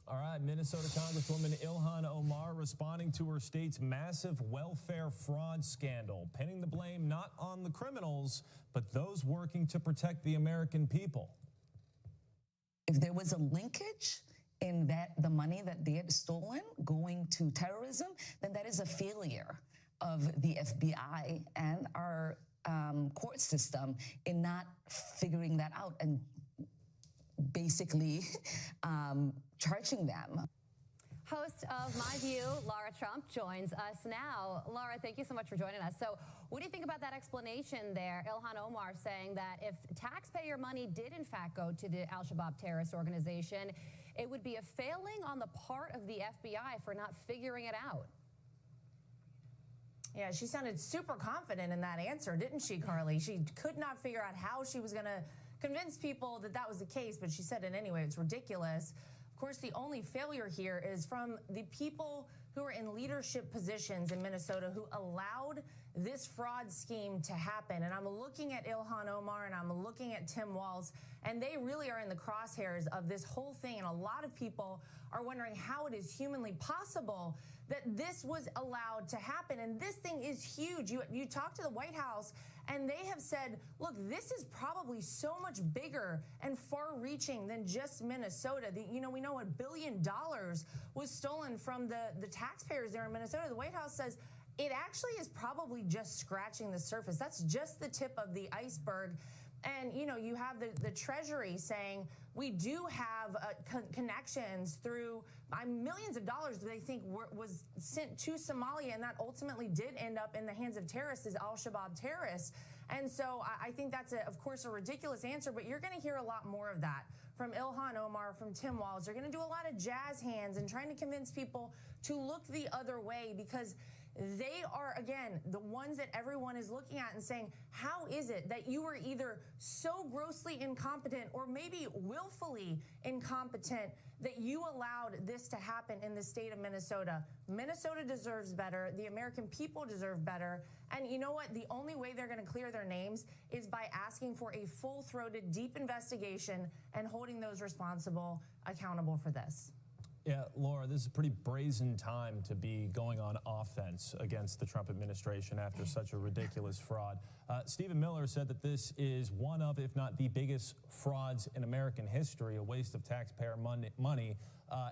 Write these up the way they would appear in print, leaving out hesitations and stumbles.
All right, Minnesota Congresswoman ILHAN Omar responding to her state's massive welfare fraud scandal, pinning the blame not on the criminals, but those working to protect the American people. If there was a linkage in that the money that they had stolen going to terrorism, then that is a failure of the FBI and our court system in not figuring that out and basically charging them. Host of My View, Laura Trump, joins us now. Laura, thank you so much for joining us. So what do you think about that explanation there? ILHAN Omar saying that if taxpayer money did in fact go to the Al-Shabaab terrorist organization, it would be a failing on the part of the FBI for not figuring it out. Yeah, she sounded super confident in that answer, didn't she, Carly? She could not figure out how she was going to convince people that that was the case, but she said it anyway. It's ridiculous. Of course, the only failure here is from the people who are in leadership positions in Minnesota who allowed this fraud scheme to happen. And I'm looking at ILHAN Omar and I'm looking at Tim Walz, and they really are in the crosshairs of this whole thing. And a lot of people are wondering how it is humanly possible that this was allowed to happen. And this thing is huge. You talk to the White House and they have said, look, this is probably so much bigger and far-reaching than just Minnesota. We know $1 billion was stolen from the taxpayers there in Minnesota. The White House says it actually is probably just scratching the surface. That's just the tip of the iceberg. And, you have the Treasury saying we do have connections through millions of dollars that they think was sent to Somalia, and that ultimately did end up in the hands of terrorists, as Al-Shabaab terrorists. And so I think that's, of course, a ridiculous answer, but you're going to hear a lot more of that from ILHAN Omar, from Tim Walz. They're going to do a lot of jazz hands and trying to convince people to look the other way, because they are, again, the ones that everyone is looking at and saying, how is it that you were either so grossly incompetent or maybe willfully incompetent that you allowed this to happen in the state of Minnesota? Minnesota deserves better. The American people deserve better. And you know what? The only way they're going to clear their names is by asking for a full-throated, deep investigation and holding those responsible accountable for this. Yeah, Laura, this is a pretty brazen time to be going on offense against the Trump administration after such a ridiculous fraud. Stephen Miller said that this is one of, if not the biggest frauds in American history, a waste of taxpayer money.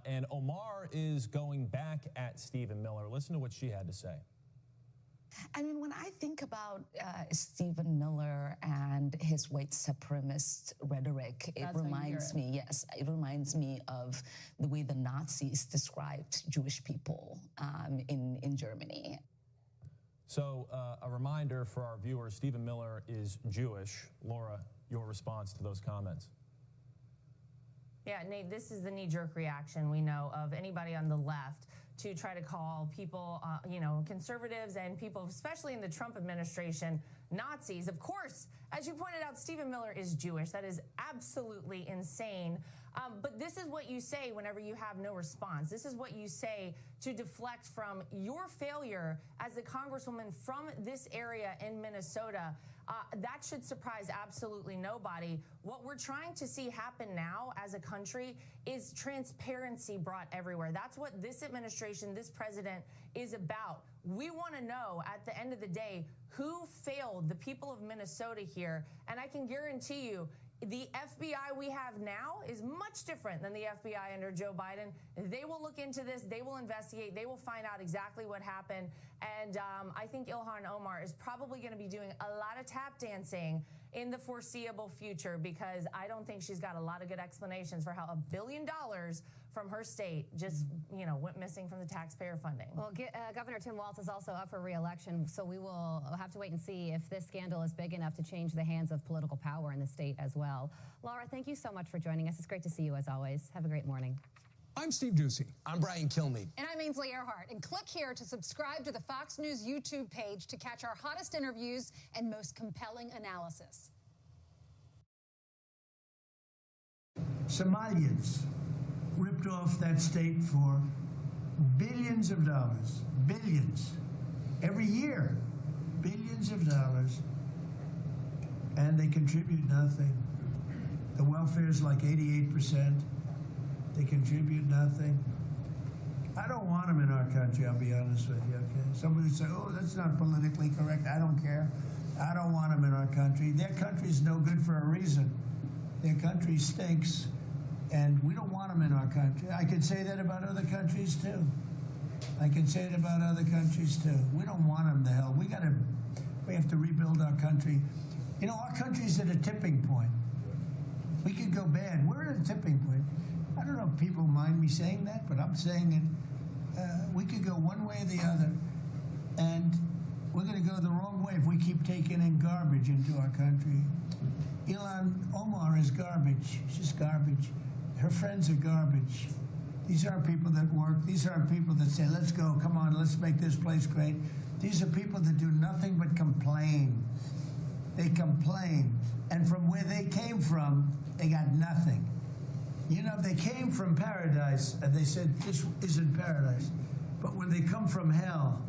And Omar is going back at Stephen Miller. Listen to what she had to say. I mean, when I think about Stephen Miller and his white supremacist rhetoric, it reminds me of the way the Nazis described Jewish people in Germany. So a reminder for our viewers, Stephen Miller is Jewish. Laura, your response to those comments? Yeah, Nate, this is the knee-jerk reaction we know of anybody on the left to try to call people, conservatives and people, especially in the Trump administration, Nazis. Of course, as you pointed out, Stephen Miller is Jewish. That is absolutely insane. But this is what you say whenever you have no response. This is what you say to deflect from your failure as the congresswoman from this area in Minnesota. That should surprise absolutely nobody. What we're trying to see happen now as a country is transparency brought everywhere. That's what this administration, this president is about. We want to know at the end of the day who failed the people of Minnesota here. And I can guarantee you, the FBI we have now is much different than the FBI under Joe Biden. They will look into this. They will investigate. They will find out exactly what happened. And I think ILHAN Omar is probably going to be doing a lot of tap dancing in the foreseeable future, because I don't think she's got a lot of good explanations for how $1 billion from her state just, went missing from the taxpayer funding. Well, Governor Tim Walz is also up for re-election, so we will have to wait and see if this scandal is big enough to change the hands of political power in the state as well. Laura, thank you so much for joining us. It's great to see you as always. Have a great morning. I'm Steve Ducey. I'm Brian Kilmeade. And I'm Ainsley Earhart. And click here to subscribe to the Fox News YouTube page to catch our hottest interviews and most compelling analysis. Somalians ripped off that state for billions of dollars, billions, every year, billions of dollars, and they contribute nothing. The welfare is like 88%. They contribute nothing. I don't want them in our country, I'll be honest with you, okay? Somebody say, oh, that's not politically correct. I don't care. I don't want them in our country. Their country's no good for a reason. Their country stinks, and we don't want them in our country. I can say that about other countries, too. I can say it about other countries, too. We don't want them to hell. We have to rebuild our country. You know, our country's at a tipping point. We could go bad. We're at a tipping point. I don't know if people mind me saying that, but I'm saying it. We could go one way or the other, and we're going to go the wrong way if we keep taking in garbage into our country. ILHAN Omar is garbage. She's garbage. Her friends are garbage. These aren't people that work. These aren't people that say, let's go, come on, let's make this place great. These are people that do nothing but complain. They complain. And from where they came from, they got nothing. You know, they came from paradise, and they said, this isn't paradise. But when they come from hell,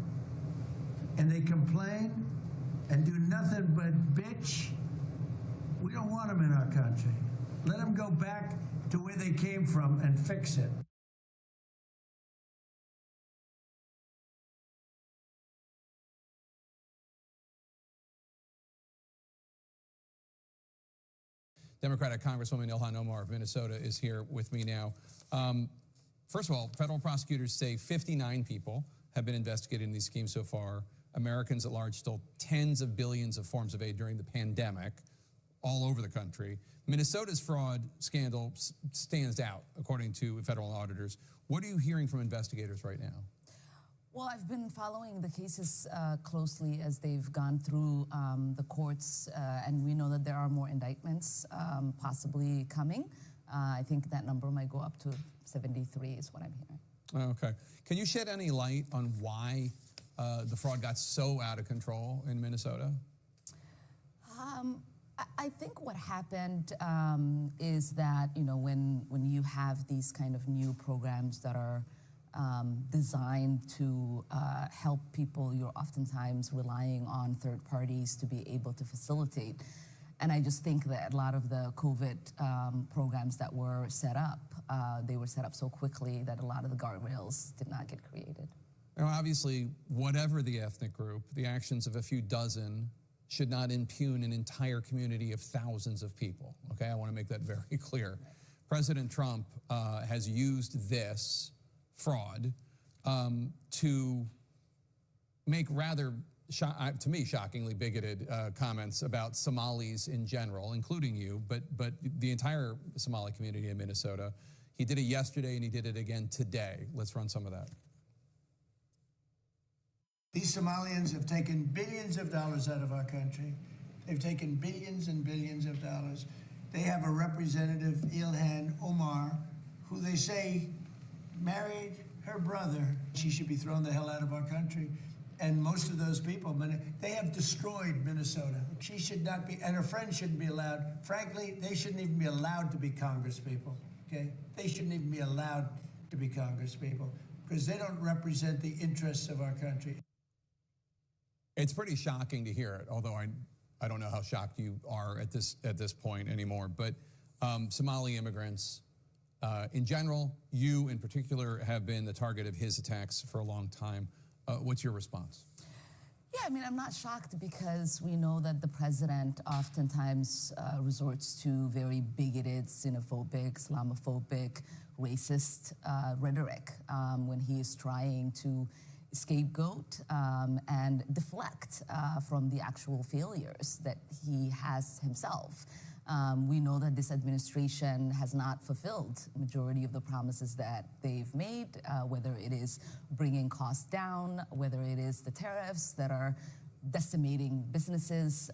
and they complain, and do nothing but bitch, we don't want them in our country. Let them go back to where they came from and fix it. Democratic Congresswoman ILHAN Omar of Minnesota is here with me now. First of all, federal prosecutors say 59 people have been investigated in these schemes so far. Americans at large stole tens of billions of forms of aid during the pandemic all over the country. Minnesota's fraud scandal stands out, according to federal auditors. What are you hearing from investigators right now? Well, I've been following the cases closely as they've gone through the courts, and we know that there are more indictments possibly coming. I think that number might go up to 73 is what I'm hearing. Okay. Can you shed any light on why the fraud got so out of control in Minnesota? I think what happened is that, you know, when you have these kind of new programs that are designed to help people, you're oftentimes relying on third parties to be able to facilitate. And I just think that a lot of the COVID programs that were set up, they were set up so quickly that a lot of the guardrails did not get created. Now, obviously, whatever the ethnic group, the actions of a few dozen should not impugn an entire community of thousands of people, okay? I want to make that very clear. President Trump has used this fraud to make rather, to me, shockingly bigoted comments about Somalis in general, including you, but the entire Somali community in Minnesota. He did it yesterday and he did it again today. Let's run some of that. These Somalians have taken billions of dollars out of our country. They've taken billions and billions of dollars. They have a representative, ILHAN Omar, who they say married her brother. She should be thrown the hell out of our country. And most of those people, they have destroyed Minnesota. She should not be, and her friends shouldn't be allowed. Frankly, they shouldn't even be allowed to be congresspeople, okay? They shouldn't even be allowed to be congresspeople because they don't represent the interests of our country. It's pretty shocking to hear it, although I don't know how shocked you are at this point anymore. But Somali immigrants, in general, you in particular have been the target of his attacks for a long time. What's your response? Yeah, I mean, I'm not shocked because we know that the president oftentimes resorts to very bigoted, xenophobic, Islamophobic, racist rhetoric when he is trying to scapegoat and deflect from the actual failures that he has himself. We know that this administration has not fulfilled the majority of the promises that they've made, whether it is bringing costs down, whether it is the tariffs that are decimating businesses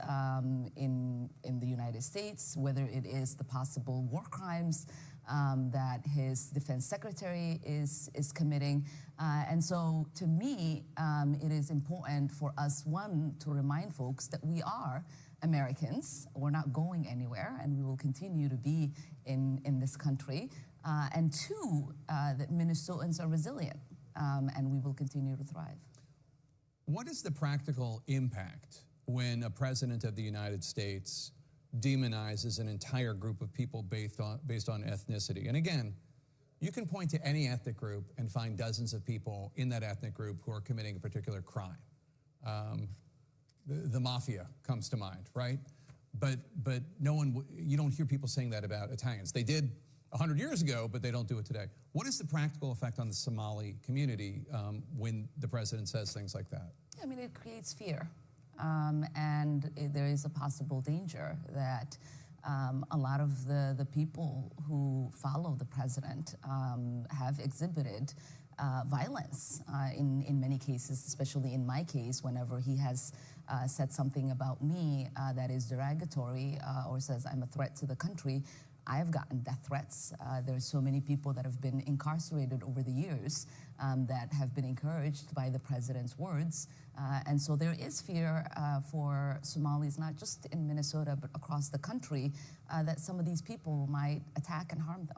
in the United States, whether it is the possible war crimes that his defense secretary is committing. And so to me, it is important for us, one, to remind folks that we are Americans. We're not going anywhere, and we will continue to be in this country. And two, that Minnesotans are resilient, and we will continue to thrive. What is the practical impact when a president of the United States demonizes an entire group of people based on ethnicity? And again, You can point to any ethnic group and find dozens of people in that ethnic group who are committing a particular crime. The mafia comes to mind, right? But you don't hear people saying that about Italians. They did 100 years ago, but they don't do it today. What is the practical effect on the Somali community when the president says things like that? I mean, it creates fear. And there is a possible danger that a lot of the people who follow the president have exhibited violence in many cases, especially in my case, whenever he has said something about me that is derogatory or says I'm a threat to the country. I have gotten death threats. There are so many people that have been incarcerated over the years that have been encouraged by the president's words. And so there is fear for Somalis, not just in Minnesota, but across the country, that some of these people might attack and harm them.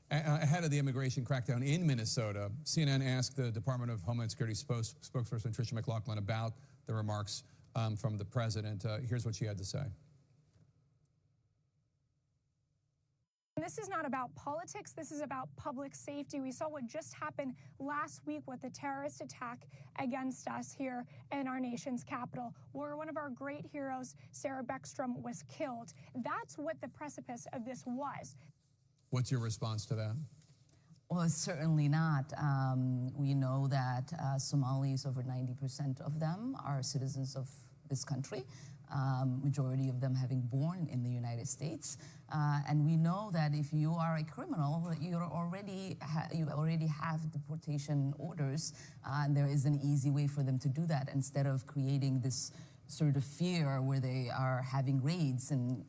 Ahead of the immigration crackdown in Minnesota, CNN asked the Department of Homeland Security spokesperson Tricia McLaughlin about the remarks from the president. Here's what she had to say. This is not about politics. This is about public safety. We saw what just happened last week with the terrorist attack against us here in our nation's capital, where one of our great heroes, Sarah Beckstrom, was killed. That's what the precipice of this was. What's your response to that? Well, certainly not. We know that Somalis, over 90% of them are citizens of this country. Majority of them having born in the United States, and we know that if you are a criminal, you already have deportation orders, and there is an easy way for them to do that instead of creating this sort of fear where they are having raids. And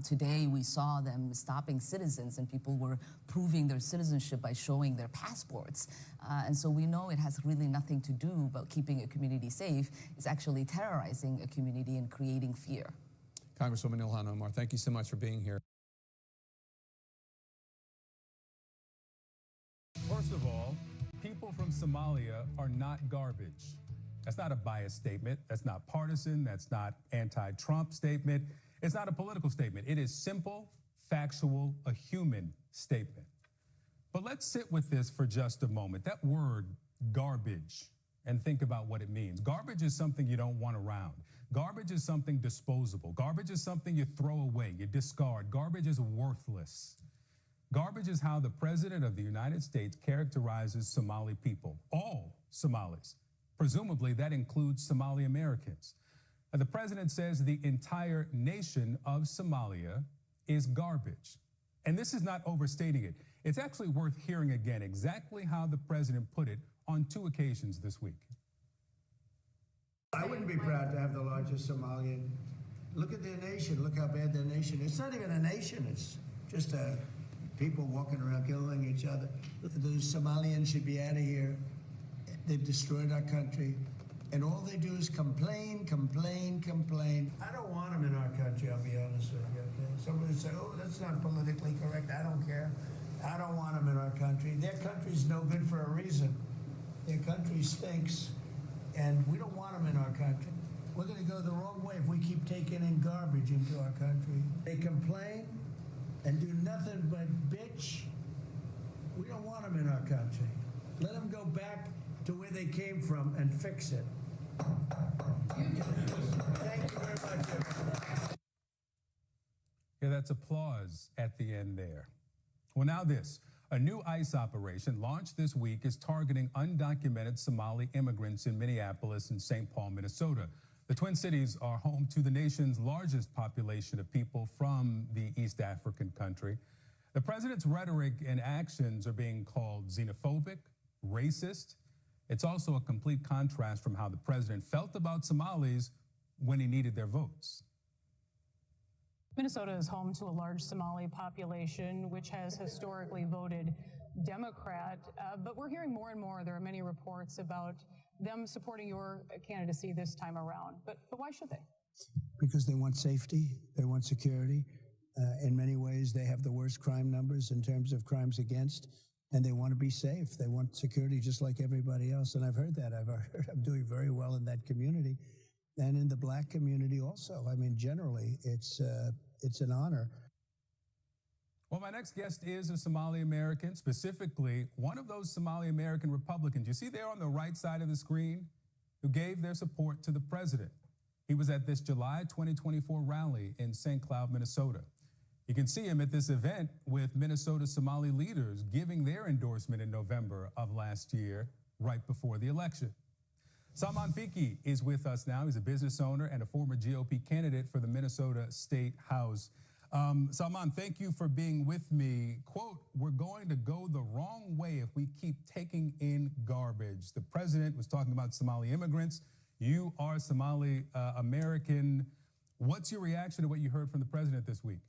today we saw them stopping citizens, and people were proving their citizenship by showing their passports. And so we know it has really nothing to do about keeping a community safe. It's actually terrorizing a community and creating fear. Congresswoman ILHAN Omar, thank you so much for being here. First of all, people from Somalia are not garbage. That's not a biased statement. That's not partisan. That's not anti-Trump statement. It's not a political statement. It is simple, factual, a human statement. But let's sit with this for just a moment. That word, garbage, and think about what it means. Garbage is something you don't want around. Garbage is something disposable. Garbage is something you throw away, you discard. Garbage is worthless. Garbage is how the President of the United States characterizes Somali people, all Somalis. Presumably, that includes Somali Americans. And the president says the entire nation of Somalia is garbage. And this is not overstating it. It's actually worth hearing again exactly how the president put it on 2 occasions this week. I wouldn't be proud to have the largest Somalian. Look at their nation. Look how bad their nation is. It's not even a nation. It's just people walking around killing each other. The Somalians should be out of here. They've destroyed our country. And all they do is complain, complain, complain. I don't want them in our country, I'll be honest with you. Okay? Somebody say, oh, that's not politically correct. I don't care. I don't want them in our country. Their country's no good for a reason. Their country stinks, and we don't want them in our country. We're going to go the wrong way if we keep taking in garbage into our country. They complain and do nothing but bitch. We don't want them in our country. Let them go back to where they came from and fix it. Thank you very much, everyone. Yeah, that's applause at the end there. Well, now this. A new ICE operation launched this week is targeting undocumented Somali immigrants in Minneapolis and St. Paul, Minnesota. The Twin Cities are home to the nation's largest population of people from the East African country. The president's rhetoric and actions are being called xenophobic, racist. It's also a complete contrast from how the president felt about Somalis when he needed their votes. Minnesota is home to a large Somali population, which has historically voted Democrat, but we're hearing more and more. There are many reports about them supporting your candidacy this time around. But why should they? Because they want safety, they want security. In many ways, they have the worst crime numbers in terms of crimes against, and they want to be safe. They want security just like everybody else. And I've heard that. I've heard I'm doing very well in that community. And in the black community also. I mean, generally, it's an honor. Well, my next guest is a Somali American, specifically one of those Somali American Republicans you see there on the right side of the screen, who gave their support to the president. He was at this July 2024 rally in St. Cloud, Minnesota. You can see him at this event with Minnesota Somali leaders giving their endorsement in November of last year, right before the election. Salman Fiki is with us now. He's a business owner and a former GOP candidate for the Minnesota State House. Salman, thank you for being with me. Quote, "We're going to go the wrong way if we keep taking in garbage." The president was talking about Somali immigrants. You are Somali American. What's your reaction to what you heard from the president this week?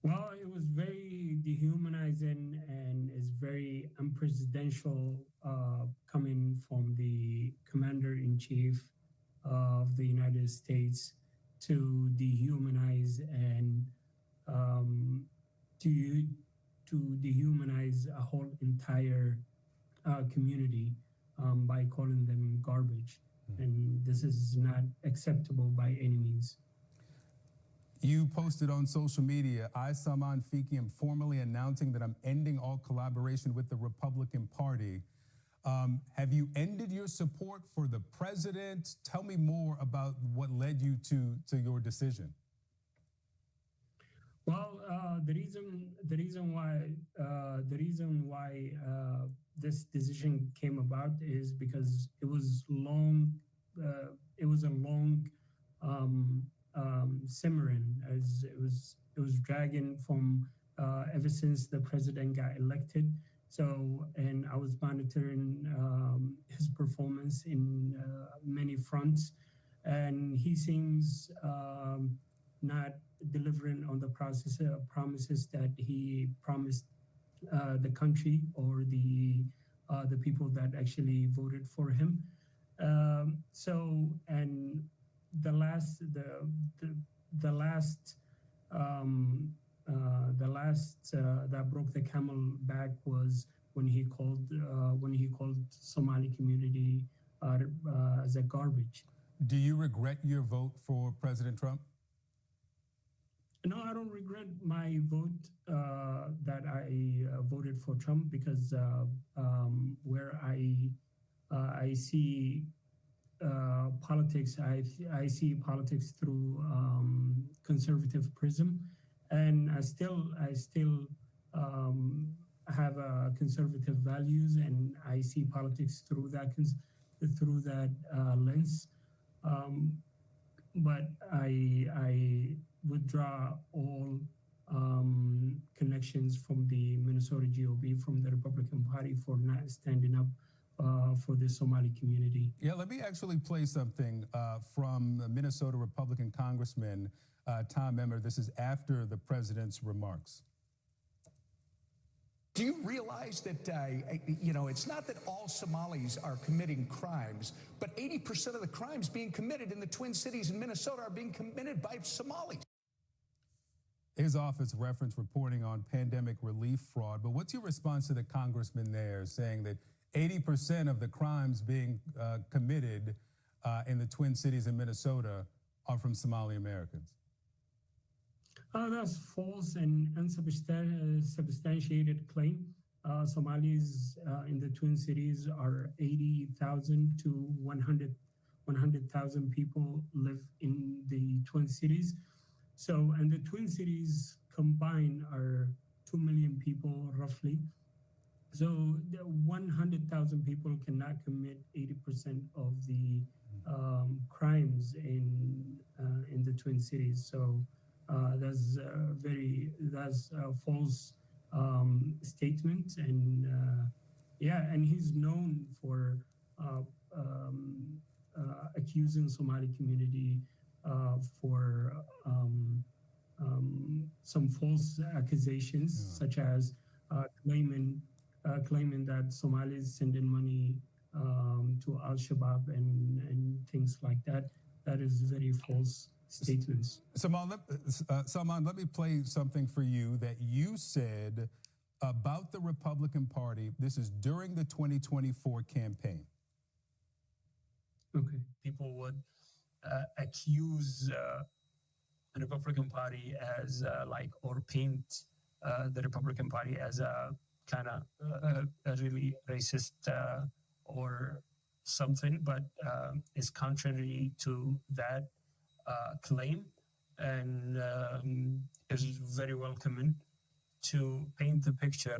Well, it was very dehumanizing and is very unpresidential coming from the commander-in-chief of the United States to dehumanize and to dehumanize a whole entire community by calling them garbage. And this is not acceptable by any means. You posted on social media, "I, Salman Fiki, am formally announcing that I'm ending all collaboration with the Republican Party." Have you ended your support for the president? Tell me more about what led you to your decision. Well, the reason why this decision came about is because it was long. It was a long simmering, as it was dragging from ever since the president got elected. So, and I was monitoring his performance in many fronts, and he seems not delivering on the promises that he promised the country or the people that actually voted for him. So, and the last that broke the camel back was when he called Somali community as a garbage. Do you regret your vote for President Trump? No, I don't regret my vote that I voted for Trump, because where I see politics, I see politics through conservative prism, and I still have conservative values, and I see politics through that lens. But I withdraw all connections from the Minnesota GOP, from the Republican Party, for not standing up for the Somali community. Yeah, let me actually play something from Minnesota Republican Congressman Tom Emmer. This is after the president's remarks. Do you realize that, it's not that all Somalis are committing crimes, but 80% of the crimes being committed in the Twin Cities in Minnesota are being committed by Somalis? His office referenced reporting on pandemic relief fraud, but what's your response to the congressman there saying that 80% of the crimes being committed in the Twin Cities in Minnesota are from Somali Americans? That's false and unsubstantiated claim. Somalis in the Twin Cities are 80,000 to 100,000 people live in the Twin Cities. So, and the Twin Cities combined are 2 million people roughly. So 100,000 people cannot commit 80% of the crimes in the Twin Cities. So that's a false statement, and and he's known for accusing Somali community for some false accusations, such as claiming that Somalis send in money to Al-Shabaab and things like that. That is very false statements. Salman, let me play something for you that you said about the Republican Party. This is during the 2024 campaign. Okay. People would accuse Republican Party as or paint the Republican Party as a kind of a really racist or something, but is contrary to that claim, and is very welcoming to paint the picture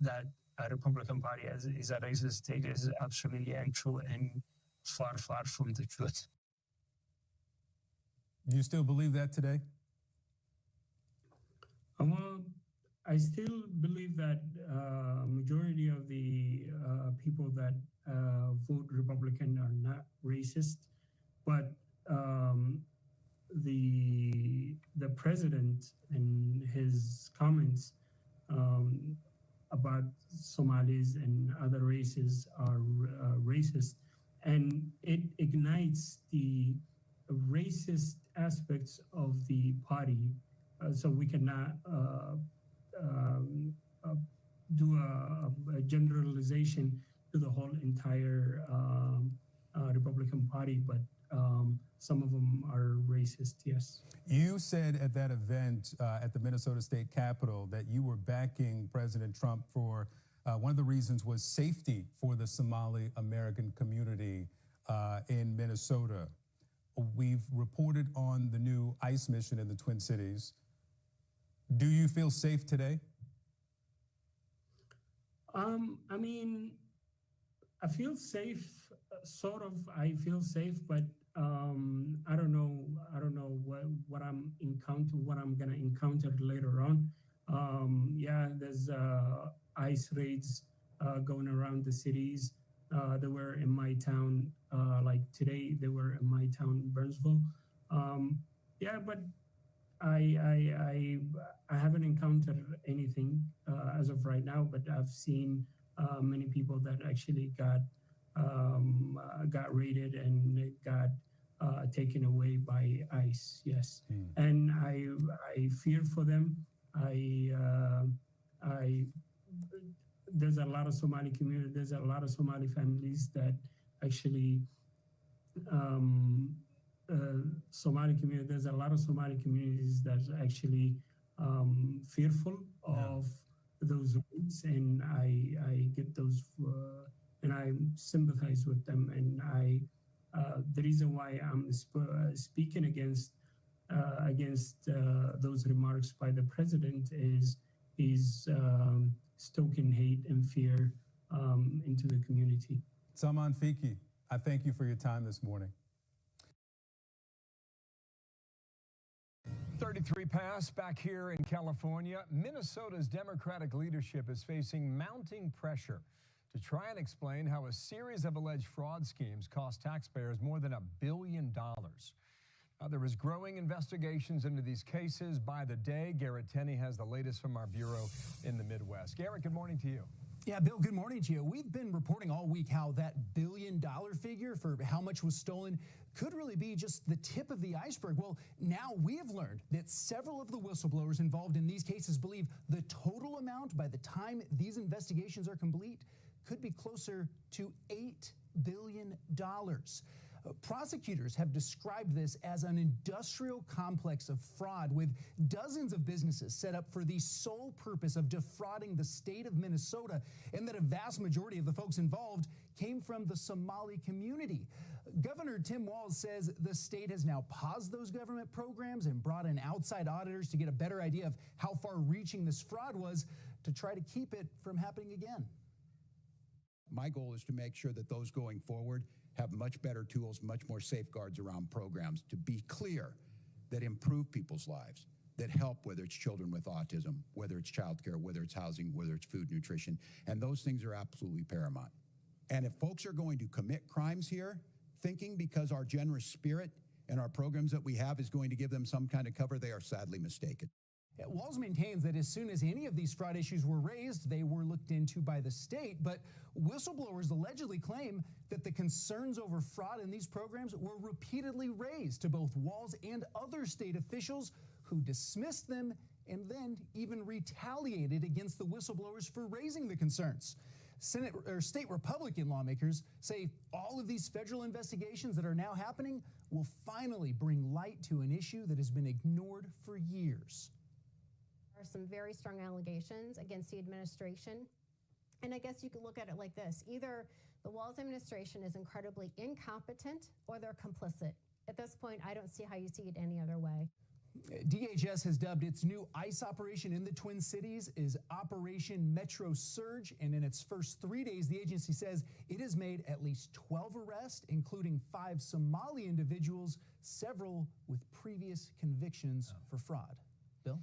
that a Republican Party is a racist state is absolutely untrue and far, far from the truth. Do you still believe that today? Well, I still believe that majority of the people that vote Republican are not racist, but the president and his comments about Somalis and other races are racist, and it ignites the racist aspects of the party. So we cannot do a generalization to the whole entire Republican Party, but some of them are racist, yes. You said at that event at the Minnesota State Capitol that you were backing President Trump for one of the reasons was safety for the Somali American community in Minnesota. We've reported on the new ICE mission in the Twin Cities. Do you feel safe today? I mean, I feel safe, sort of. I feel safe, but I don't know. I don't know what I'm gonna encounter later on. Yeah, there's ICE raids going around the cities. They were in my town, like today. They were in my town, Burnsville. Yeah, but I haven't encountered anything as of right now. But I've seen many people that actually got raided and got taken away by ICE. Yes, and I fear for them. There's a lot of Somali community. There's a lot of Somali families that actually Somali community. There's a lot of Somali communities that's actually fearful of those raids, and I get those, and I sympathize with them. And the reason why I'm speaking against those remarks by the president is stoking hate and fear into the community. Salman Fiki, I thank you for your time this morning. 33 past back here in California. Minnesota's Democratic leadership is facing mounting pressure to try and explain how a series of alleged fraud schemes cost taxpayers more than $1 billion. There is growing investigations into these cases by the day. Garrett Tenney has the latest from our bureau in the Midwest. Garrett, good morning to you. Yeah, Bill, good morning to you. We've been reporting all week how that $1 billion figure for how much was stolen could really be just the tip of the iceberg. Well, now we have learned that several of the whistleblowers involved in these cases believe the total amount by the time these investigations are complete could be closer to $8 billion. Prosecutors have described this as an industrial complex of fraud with dozens of businesses set up for the sole purpose of defrauding the state of Minnesota, and that a vast majority of the folks involved came from the Somali community. Governor Tim Walz says the state has now paused those government programs and brought in outside auditors to get a better idea of how far-reaching this fraud was to try to keep it from happening again. My goal is to make sure that those going forward have much better tools, much more safeguards around programs to be clear that improve people's lives, that help, whether it's children with autism, whether it's childcare, whether it's housing, whether it's food, nutrition, and those things are absolutely paramount. And if folks are going to commit crimes here, thinking because our generous spirit and our programs that we have is going to give them some kind of cover, they are sadly mistaken. Walz maintains that as soon as any of these fraud issues were raised, they were looked into by the state, but whistleblowers allegedly claim that the concerns over fraud in these programs were repeatedly raised to both Walz and other state officials who dismissed them and then even retaliated against the whistleblowers for raising the concerns. state Republican lawmakers say all of these federal investigations that are now happening will finally bring light to an issue that has been ignored for years. There are some very strong allegations against the administration. And I guess you could look at it like this. Either the Walz administration is incredibly incompetent or they're complicit. At this point, I don't see how you see it any other way. DHS has dubbed its new ICE operation in the Twin Cities as Operation Metro Surge, and in its first 3 days, the agency says it has made at least 12 arrests, including 5 Somali individuals, several with previous convictions for fraud. Bill?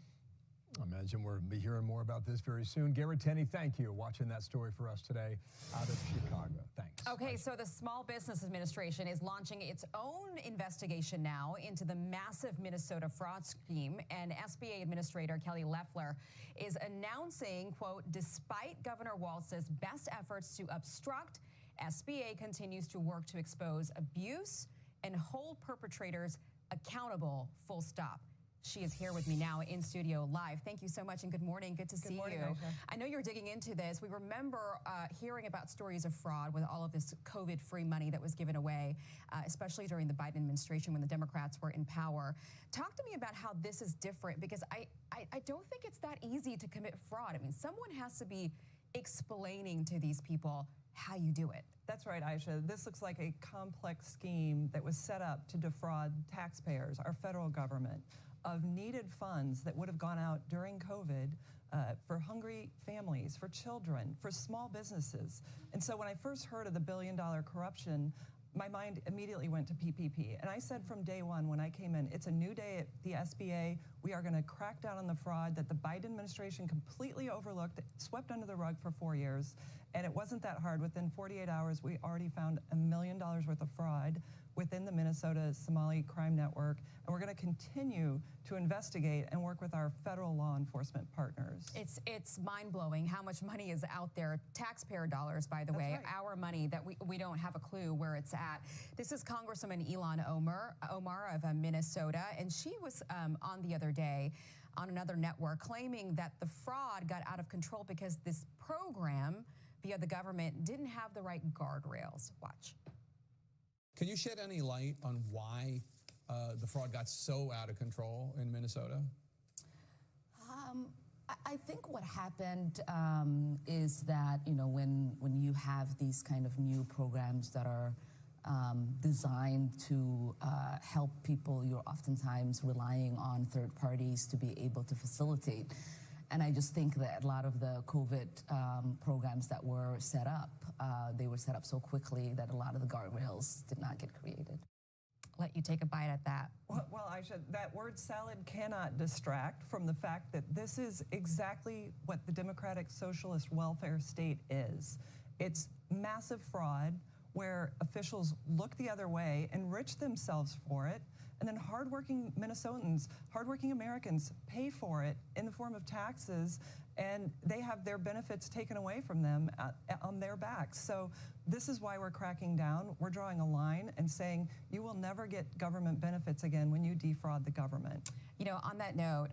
I imagine we'll be hearing more about this very soon. Garrett Tenney, thank you watching that story for us today out of Chicago. Thanks. Okay, so the Small Business Administration is launching its own investigation now into the massive Minnesota fraud scheme, and SBA Administrator Kelly Loeffler is announcing, quote, despite Governor Walz's best efforts to obstruct, SBA continues to work to expose abuse and hold perpetrators accountable, full stop. She is here with me now in studio live. Thank you so much and good morning. Good to see you. Aisha. I know you're digging into this. We remember hearing about stories of fraud with all of this COVID-free money that was given away, especially during the Biden administration when the Democrats were in power. Talk to me about how this is different, because I don't think it's that easy to commit fraud. I mean, someone has to be explaining to these people how you do it. That's right, Aisha. This looks like a complex scheme that was set up to defraud taxpayers, our federal government, of needed funds that would have gone out during COVID for hungry families, for children, for small businesses. And so when I first heard of the billion-dollar corruption, my mind immediately went to PPP. And I said from day one when I came in, it's a new day at the SBA. We are going to crack down on the fraud that the Biden administration completely overlooked, swept under the rug for 4 years. And it wasn't that hard. Within 48 hours, we already found $1 million worth of fraud within the Minnesota Somali crime network. And we're going to continue to investigate and work with our federal law enforcement partners. It's mind-blowing how much money is out there, taxpayer dollars, by the way, right. our money that we don't have a clue where it's at. This is Congresswoman ILHAN Omar of Minnesota, and she was on the other day on another network claiming that the fraud got out of control because this program via the government didn't have the right guardrails. Watch. Can you shed any light on why the fraud got so out of control in Minnesota? I think what happened is that, you know, when you have these kind of new programs that are designed to help people, you're oftentimes relying on third parties to be able to facilitate. And I just think that a lot of the COVID programs that were set up, they were set up so quickly that a lot of the guardrails did not get created. Let you take a bite at that. Well, Aisha, that word salad cannot distract from the fact that this is exactly what the Democratic Socialist welfare state is. It's massive fraud where officials look the other way, enrich themselves for it, and then hardworking Minnesotans, hardworking Americans pay for it in the form of taxes, and they have their benefits taken away from them on their backs. So this is why we're cracking down. We're drawing a line and saying you will never get government benefits again when you defraud the government. You know, on that note,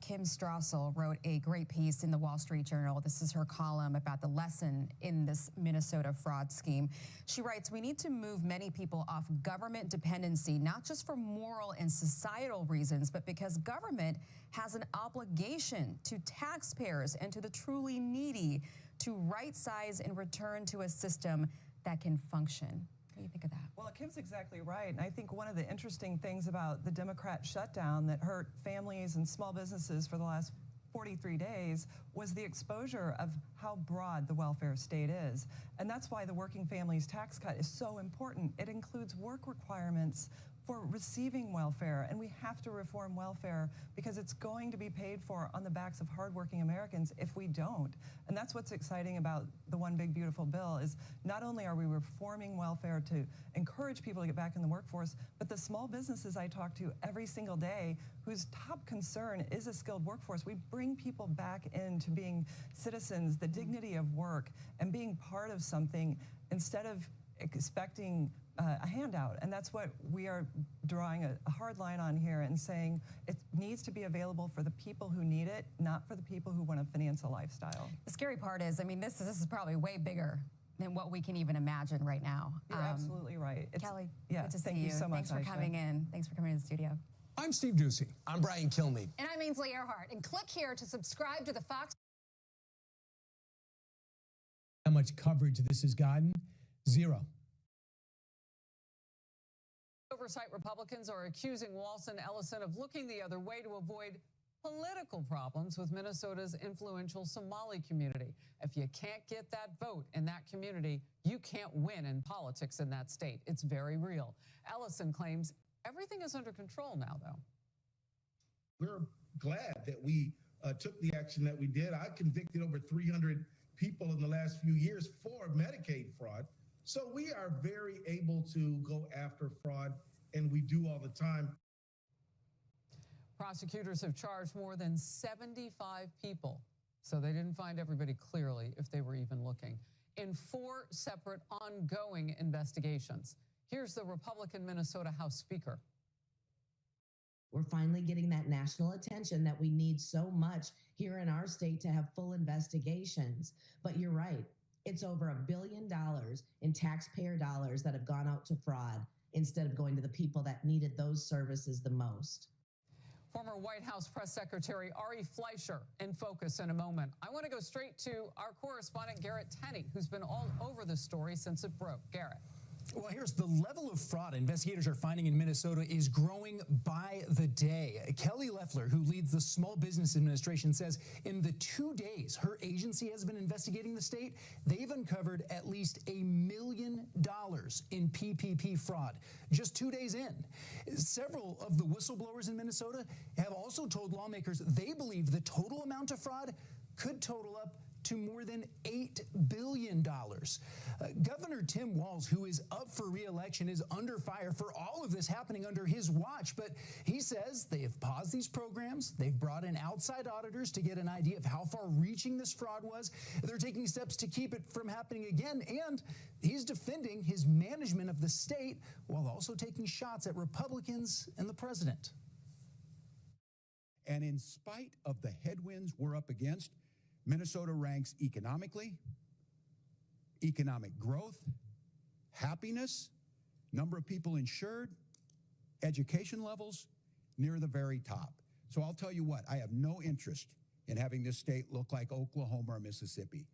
Kim Strassel wrote a great piece in the Wall Street Journal. This is her column about the lesson in this Minnesota fraud scheme. She writes, we need to move many people off government dependency, not just for moral and societal reasons, but because government has an obligation to taxpayers and to the truly needy to right-size and return to a system that can function. What do you think of that? Well, Kim's exactly right. And I think one of the interesting things about the Democrat shutdown that hurt families and small businesses for the last 43 days was the exposure of how broad the welfare state is. And that's why the Working Families Tax Cut is so important. It includes work requirements for receiving welfare, and we have to reform welfare because it's going to be paid for on the backs of hardworking Americans if we don't. And that's what's exciting about the One Big Beautiful Bill is not only are we reforming welfare to encourage people to get back in the workforce, but the small businesses I talk to every single day whose top concern is a skilled workforce. We bring people back into being citizens, the dignity of work, and being part of something instead of expecting a handout. And that's what we are drawing a hard line on here and saying it needs to be available for the people who need it, not for the people who want to finance a lifestyle. The scary part is, I mean, this is probably way bigger than what we can even imagine right now. You're absolutely right. Kelly, yeah, good to see thank you so much, Thanks for coming in. Thanks for coming to the studio. I'm Steve Ducey. I'm Brian Kilmeade. And I'm Ainsley Earhart. And click here to subscribe to the Fox. How much coverage this has gotten? Zero. Oversight Republicans are accusing Walson Ellison of looking the other way to avoid political problems with Minnesota's influential Somali community. If you can't get that vote in that community, you can't win in politics in that state. It's very real. Ellison claims everything is under control now, though. We're glad that we took the action that we did. I convicted over 300 people in the last few years for Medicaid fraud. So we are very able to go after fraud, and we do all the time. Prosecutors have charged more than 75 people, so they didn't find everybody clearly if they were even looking, in 4 separate ongoing investigations. Here's the Republican Minnesota House Speaker. We're finally getting that national attention that we need so much here in our state to have full investigations. But you're right. It's over $1 billion in taxpayer dollars that have gone out to fraud instead of going to the people that needed those services the most. Former White House Press Secretary Ari Fleischer in focus in a moment. I want to go straight to our correspondent Garrett Tenney, who's been all over the story since it broke. Garrett. Well, here's the level of fraud investigators are finding in Minnesota is growing by the day. Kelly Loeffler, who leads the Small Business Administration, says in the 2 days her agency has been investigating the state, they've uncovered at least $1 million in PPP fraud just 2 days in. Several of the whistleblowers in Minnesota have also told lawmakers they believe the total amount of fraud could total up to more than $8 billion. Governor Tim Walz, who is up for re-election, is under fire for all of this happening under his watch, but he says they have paused these programs. They've brought in outside auditors to get an idea of how far-reaching this fraud was. They're taking steps to keep it from happening again, and he's defending his management of the state while also taking shots at Republicans and the president. And in spite of the headwinds we're up against, Minnesota ranks economically, economic growth, happiness, number of people insured, education levels, near the very top. So I'll tell you what, I have no interest in having this state look like Oklahoma or Mississippi.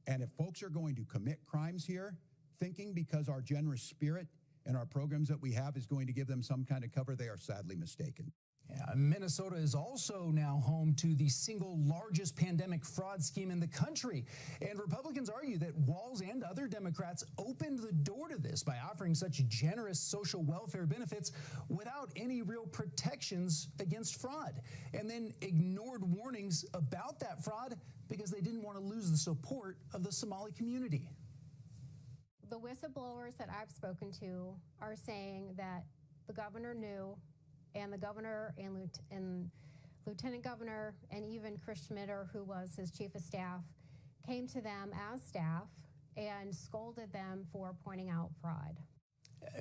And if folks are going to commit crimes here, thinking because our generous spirit and our programs that we have is going to give them some kind of cover, they are sadly mistaken. Yeah, Minnesota is also now home to the single largest pandemic fraud scheme in the country. And Republicans argue that Walz and other Democrats opened the door to this by offering such generous social welfare benefits without any real protections against fraud, and then ignored warnings about that fraud because they didn't want to lose the support of the Somali community. The whistleblowers that I've spoken to are saying that the governor knew, and the governor and lieutenant governor and even Chris Schmitter, who was his chief of staff, came to them as staff and scolded them for pointing out fraud.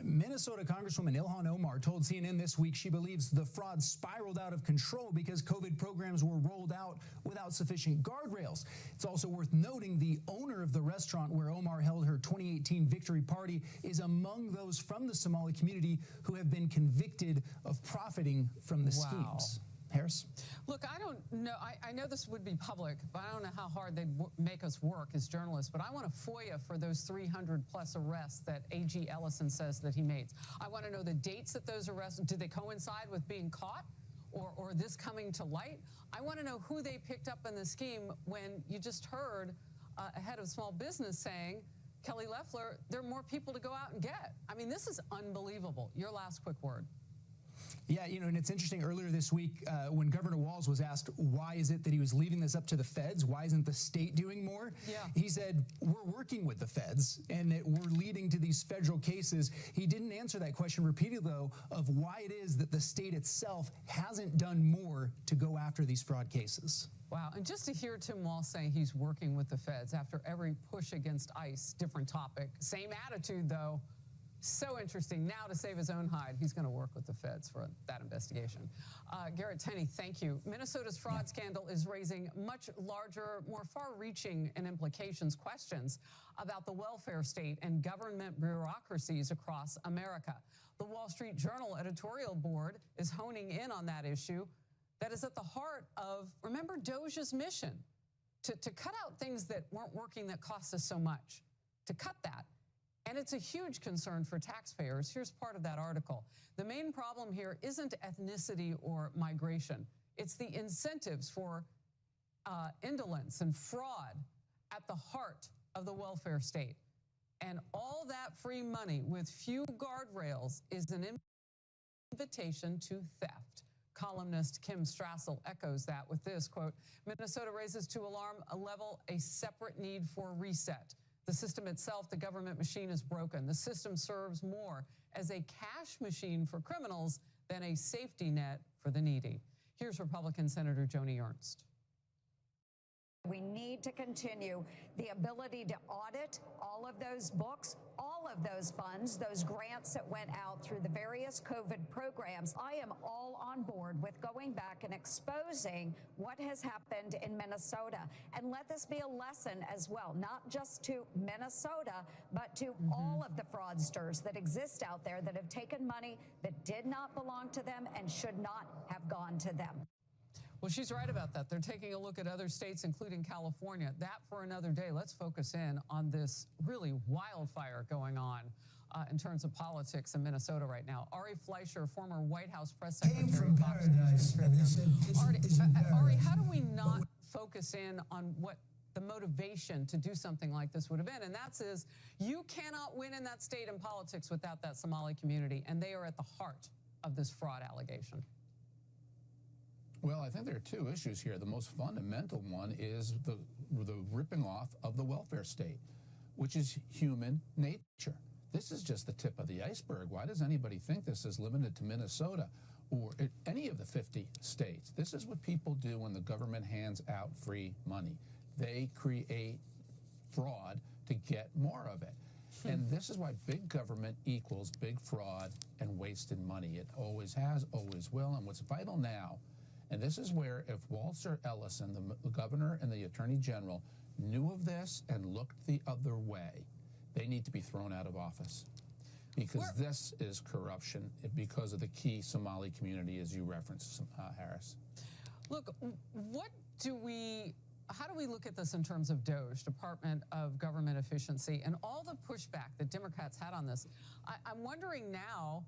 Minnesota Congresswoman ILHAN Omar told CNN this week she believes the fraud spiraled out of control because COVID programs were rolled out without sufficient guardrails. It's also worth noting the owner of the restaurant where Omar held her 2018 victory party is among those from the Somali community who have been convicted of profiting from the schemes. Harris? Look, I don't know. I know this would be public, but I don't know how hard they'd make us work as journalists. But I want a FOIA for those 300-plus arrests that A.G. Ellison says that he made. I want to know the dates that those arrests, did they coincide with being caught or this coming to light? I want to know who they picked up in the scheme when you just heard a head of small business saying, Kelly Loeffler, there are more people to go out and get. I mean, this is unbelievable. Your last quick word. Yeah, you know, and it's interesting, earlier this week when Governor Walz was asked why is it that he was leaving this up to the feds, why isn't the state doing more? Yeah. He said, we're working with the feds and that we're leading to these federal cases. He didn't answer that question repeatedly, though, of why it is that the state itself hasn't done more to go after these fraud cases. Wow, and just to hear Tim Walz saying he's working with the feds after every push against ICE, different topic, same attitude, though. So interesting. Now, to save his own hide, he's going to work with the feds for that investigation. Garrett Tenney, thank you. Minnesota's fraud scandal is raising much larger, more far-reaching and implications questions about the welfare state and government bureaucracies across America. The Wall Street Journal editorial board is honing in on that issue that is at the heart of, remember, DOJ's mission to cut out things that weren't working that cost us so much, to cut that. And it's a huge concern for taxpayers. Here's part of that article. The main problem here isn't ethnicity or migration. It's the incentives for indolence and fraud at the heart of the welfare state. And all that free money with few guardrails is an invitation to theft. Columnist Kim Strassel echoes that with this, quote, Minnesota raises to alarm a level a separate need for reset. The system itself, the government machine, is broken. The system serves more as a cash machine for criminals than a safety net for the needy. Here's Republican Senator Joni Ernst. We need to continue the ability to audit all of those books, all of those funds, those grants that went out through the various COVID programs. I am all on board with going back and exposing what has happened in Minnesota. And let this be a lesson as well, not just to Minnesota, but to all of the fraudsters that exist out there that have taken money that did not belong to them and should not have gone to them. Well, she's right about that. They're taking a look at other states, including California. That for another day. Let's focus in on this really wildfire going on in terms of politics in Minnesota right now. Ari Fleischer, former White House press secretary. Came from paradise, and they said, Ari, how do we not focus in on what the motivation to do something like this would have been? And that is, you cannot win in that state in politics without that Somali community, and they are at the heart of this fraud allegation. Well, I think there are two issues here. The most fundamental one is the ripping off of the welfare state, which is human nature. This is just the tip of the iceberg. Why does anybody think this is limited to Minnesota or any of the 50 states? This is what people do when the government hands out free money. They create fraud to get more of it. And this is why big government equals big fraud and wasted money. It always has, always will. And what's vital now, and this is where if Walter Ellison, the governor and the attorney general, knew of this and looked the other way, they need to be thrown out of office. Because this is corruption because of the key Somali community, as you referenced, Harris. Look, how do we look at this in terms of DOJ, Department of Government Efficiency, and all the pushback that Democrats had on this? I'm wondering now,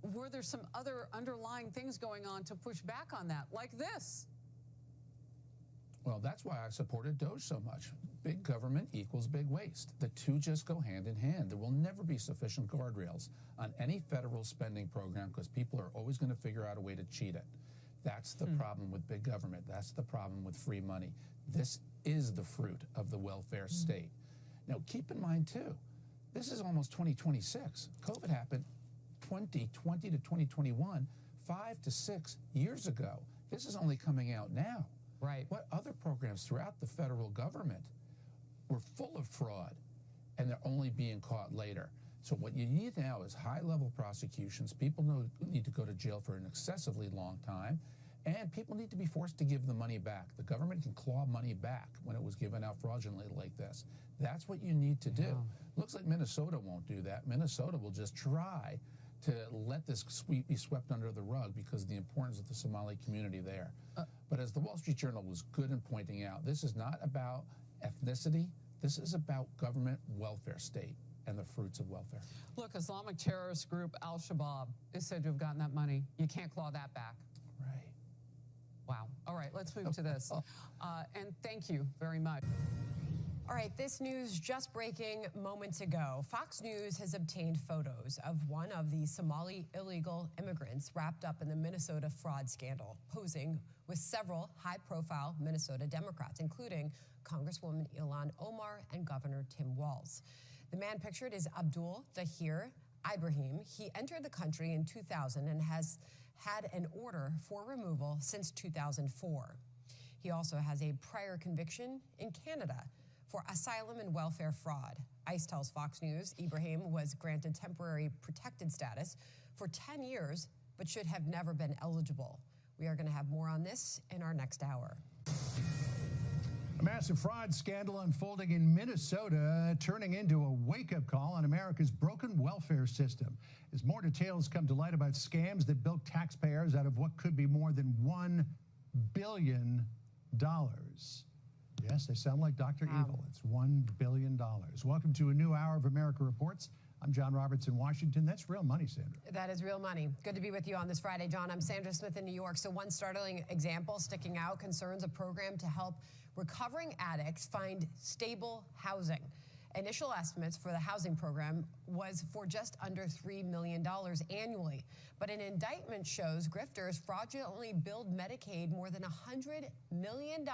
were there some other underlying things going on to push back on that, like this? Well, that's why I supported DOJ so much. Big government equals big waste. The two just go hand in hand. There will never be sufficient guardrails on any federal spending program because people are always going to figure out a way to cheat it. That's the problem with big government. That's the problem with free money. This is the fruit of the welfare state. Now, keep in mind, too, this is almost 2026. COVID happened 2020 to 2021, 5 to 6 years ago. This is only coming out now. Right. What other programs throughout the federal government were full of fraud, and they're only being caught later? So what you need now is high-level prosecutions. People need to go to jail for an excessively long time, and people need to be forced to give the money back. The government can claw money back when it was given out fraudulently like this. That's what you need to do. Looks like Minnesota won't do that. Minnesota will just try to let this be swept under the rug because of the importance of the Somali community there. But as the Wall Street Journal was good in pointing out, this is not about ethnicity. This is about government welfare state and the fruits of welfare. Look, Islamic terrorist group Al-Shabaab is said to have gotten that money. You can't claw that back. Right. Wow. All right, let's move to this. And thank you very much. All right, this news just breaking moments ago. Fox News has obtained photos of one of the Somali illegal immigrants wrapped up in the Minnesota fraud scandal, posing with several high-profile Minnesota Democrats, including Congresswoman ILHAN Omar and Governor Tim Walz. The man pictured is Abdul Dahir Ibrahim. He entered the country in 2000 and has had an order for removal since 2004. He also has a prior conviction in Canada for asylum and welfare fraud. ICE tells Fox News Ibrahim was granted temporary protected status for 10 years, but should have never been eligible. We are going to have more on this in our next hour. A massive fraud scandal unfolding in Minnesota, turning into a wake-up call on America's broken welfare system. As more details come to light about scams that bilk taxpayers out of what could be more than $1 billion. Yes, they sound like Dr. Evil. It's $1 billion. Welcome to a new hour of America Reports. I'm John Roberts in Washington. That's real money, Sandra. That is real money. Good to be with you on this Friday, John. I'm Sandra Smith in New York. So one startling example sticking out concerns a program to help recovering addicts find stable housing. Initial estimates for the housing program was for just under $3 million annually. But an indictment shows grifters fraudulently billed Medicaid more than $100 million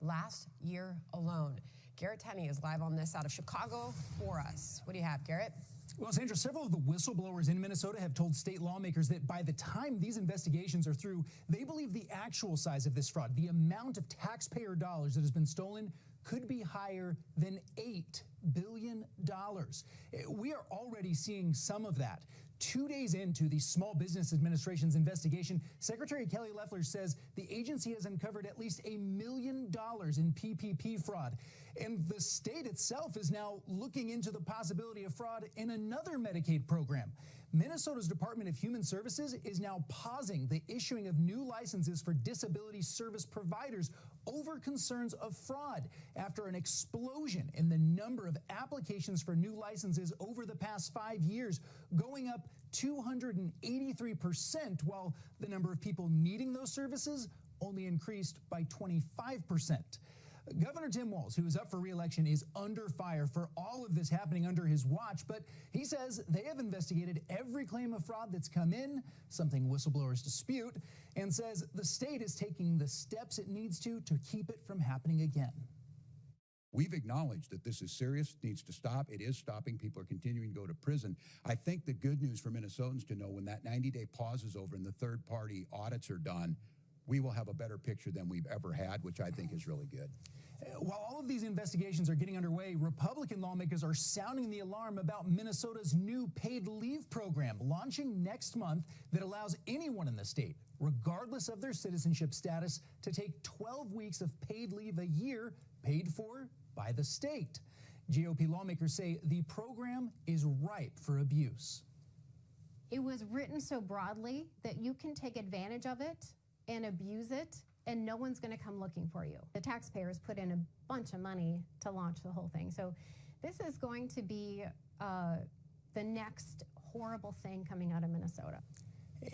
last year alone. Garrett Tenney is live on this out of Chicago for us. What do you have, Garrett? Well, Sandra, several of the whistleblowers in Minnesota have told state lawmakers that by the time these investigations are through, they believe the actual size of this fraud, the amount of taxpayer dollars that has been stolen, could be higher than $8 billion. We are already seeing some of that. 2 days into the Small Business Administration's investigation, Secretary Kelly Loeffler says the agency has uncovered at least $1 million in PPP fraud. And the state itself is now looking into the possibility of fraud in another Medicaid program. Minnesota's Department of Human Services is now pausing the issuing of new licenses for disability service providers over concerns of fraud after an explosion in the number of applications for new licenses over the past 5 years, going up 283%, while the number of people needing those services only increased by 25%. Governor Tim Walz, who is up for re-election, is under fire for all of this happening under his watch, but he says they have investigated every claim of fraud that's come in, something whistleblowers dispute, and says the state is taking the steps it needs to keep it from happening again. We've acknowledged that this is serious, needs to stop. It is stopping. People are continuing to go to prison. I think the good news for Minnesotans to know when that 90-day pause is over and the third-party audits are done, we will have a better picture than we've ever had, which I think is really good. While all of these investigations are getting underway, Republican lawmakers are sounding the alarm about Minnesota's new paid leave program launching next month that allows anyone in the state, regardless of their citizenship status, to take 12 weeks of paid leave a year paid for by the state. GOP lawmakers say the program is ripe for abuse. It was written so broadly that you can take advantage of it and abuse it, and no one's going to come looking for you. The taxpayers put in a bunch of money to launch the whole thing. So this is going to be the next horrible thing coming out of Minnesota.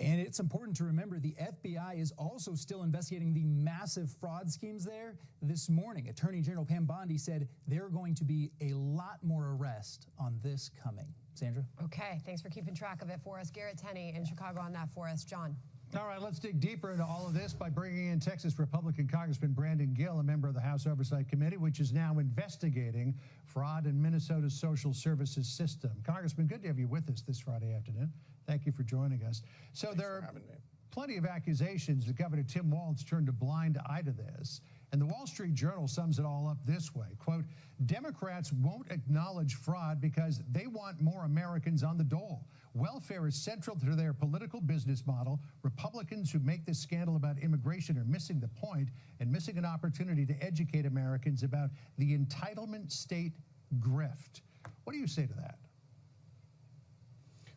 And it's important to remember the FBI is also still investigating the massive fraud schemes there. This morning, Attorney General Pam Bondi said there are going to be a lot more arrests on this coming. Sandra? Okay, thanks for keeping track of it for us. Garrett Tenney in Chicago on that for us. John? All right, let's dig deeper into all of this by bringing in Texas Republican Congressman Brandon Gill, a member of the House Oversight Committee, which is now investigating fraud in Minnesota's social services system. Congressman, good to have you with us this Friday afternoon. Thank you for joining us. So Thanks there are having me. plenty of accusations that Governor Tim Walz turned a blind eye to this. And the Wall Street Journal sums it all up this way, quote, Democrats won't acknowledge fraud because they want more Americans on the dole. Welfare is central to their political business model. Republicans who make this scandal about immigration are missing the point and missing an opportunity to educate Americans about the entitlement state grift. What do you say to that?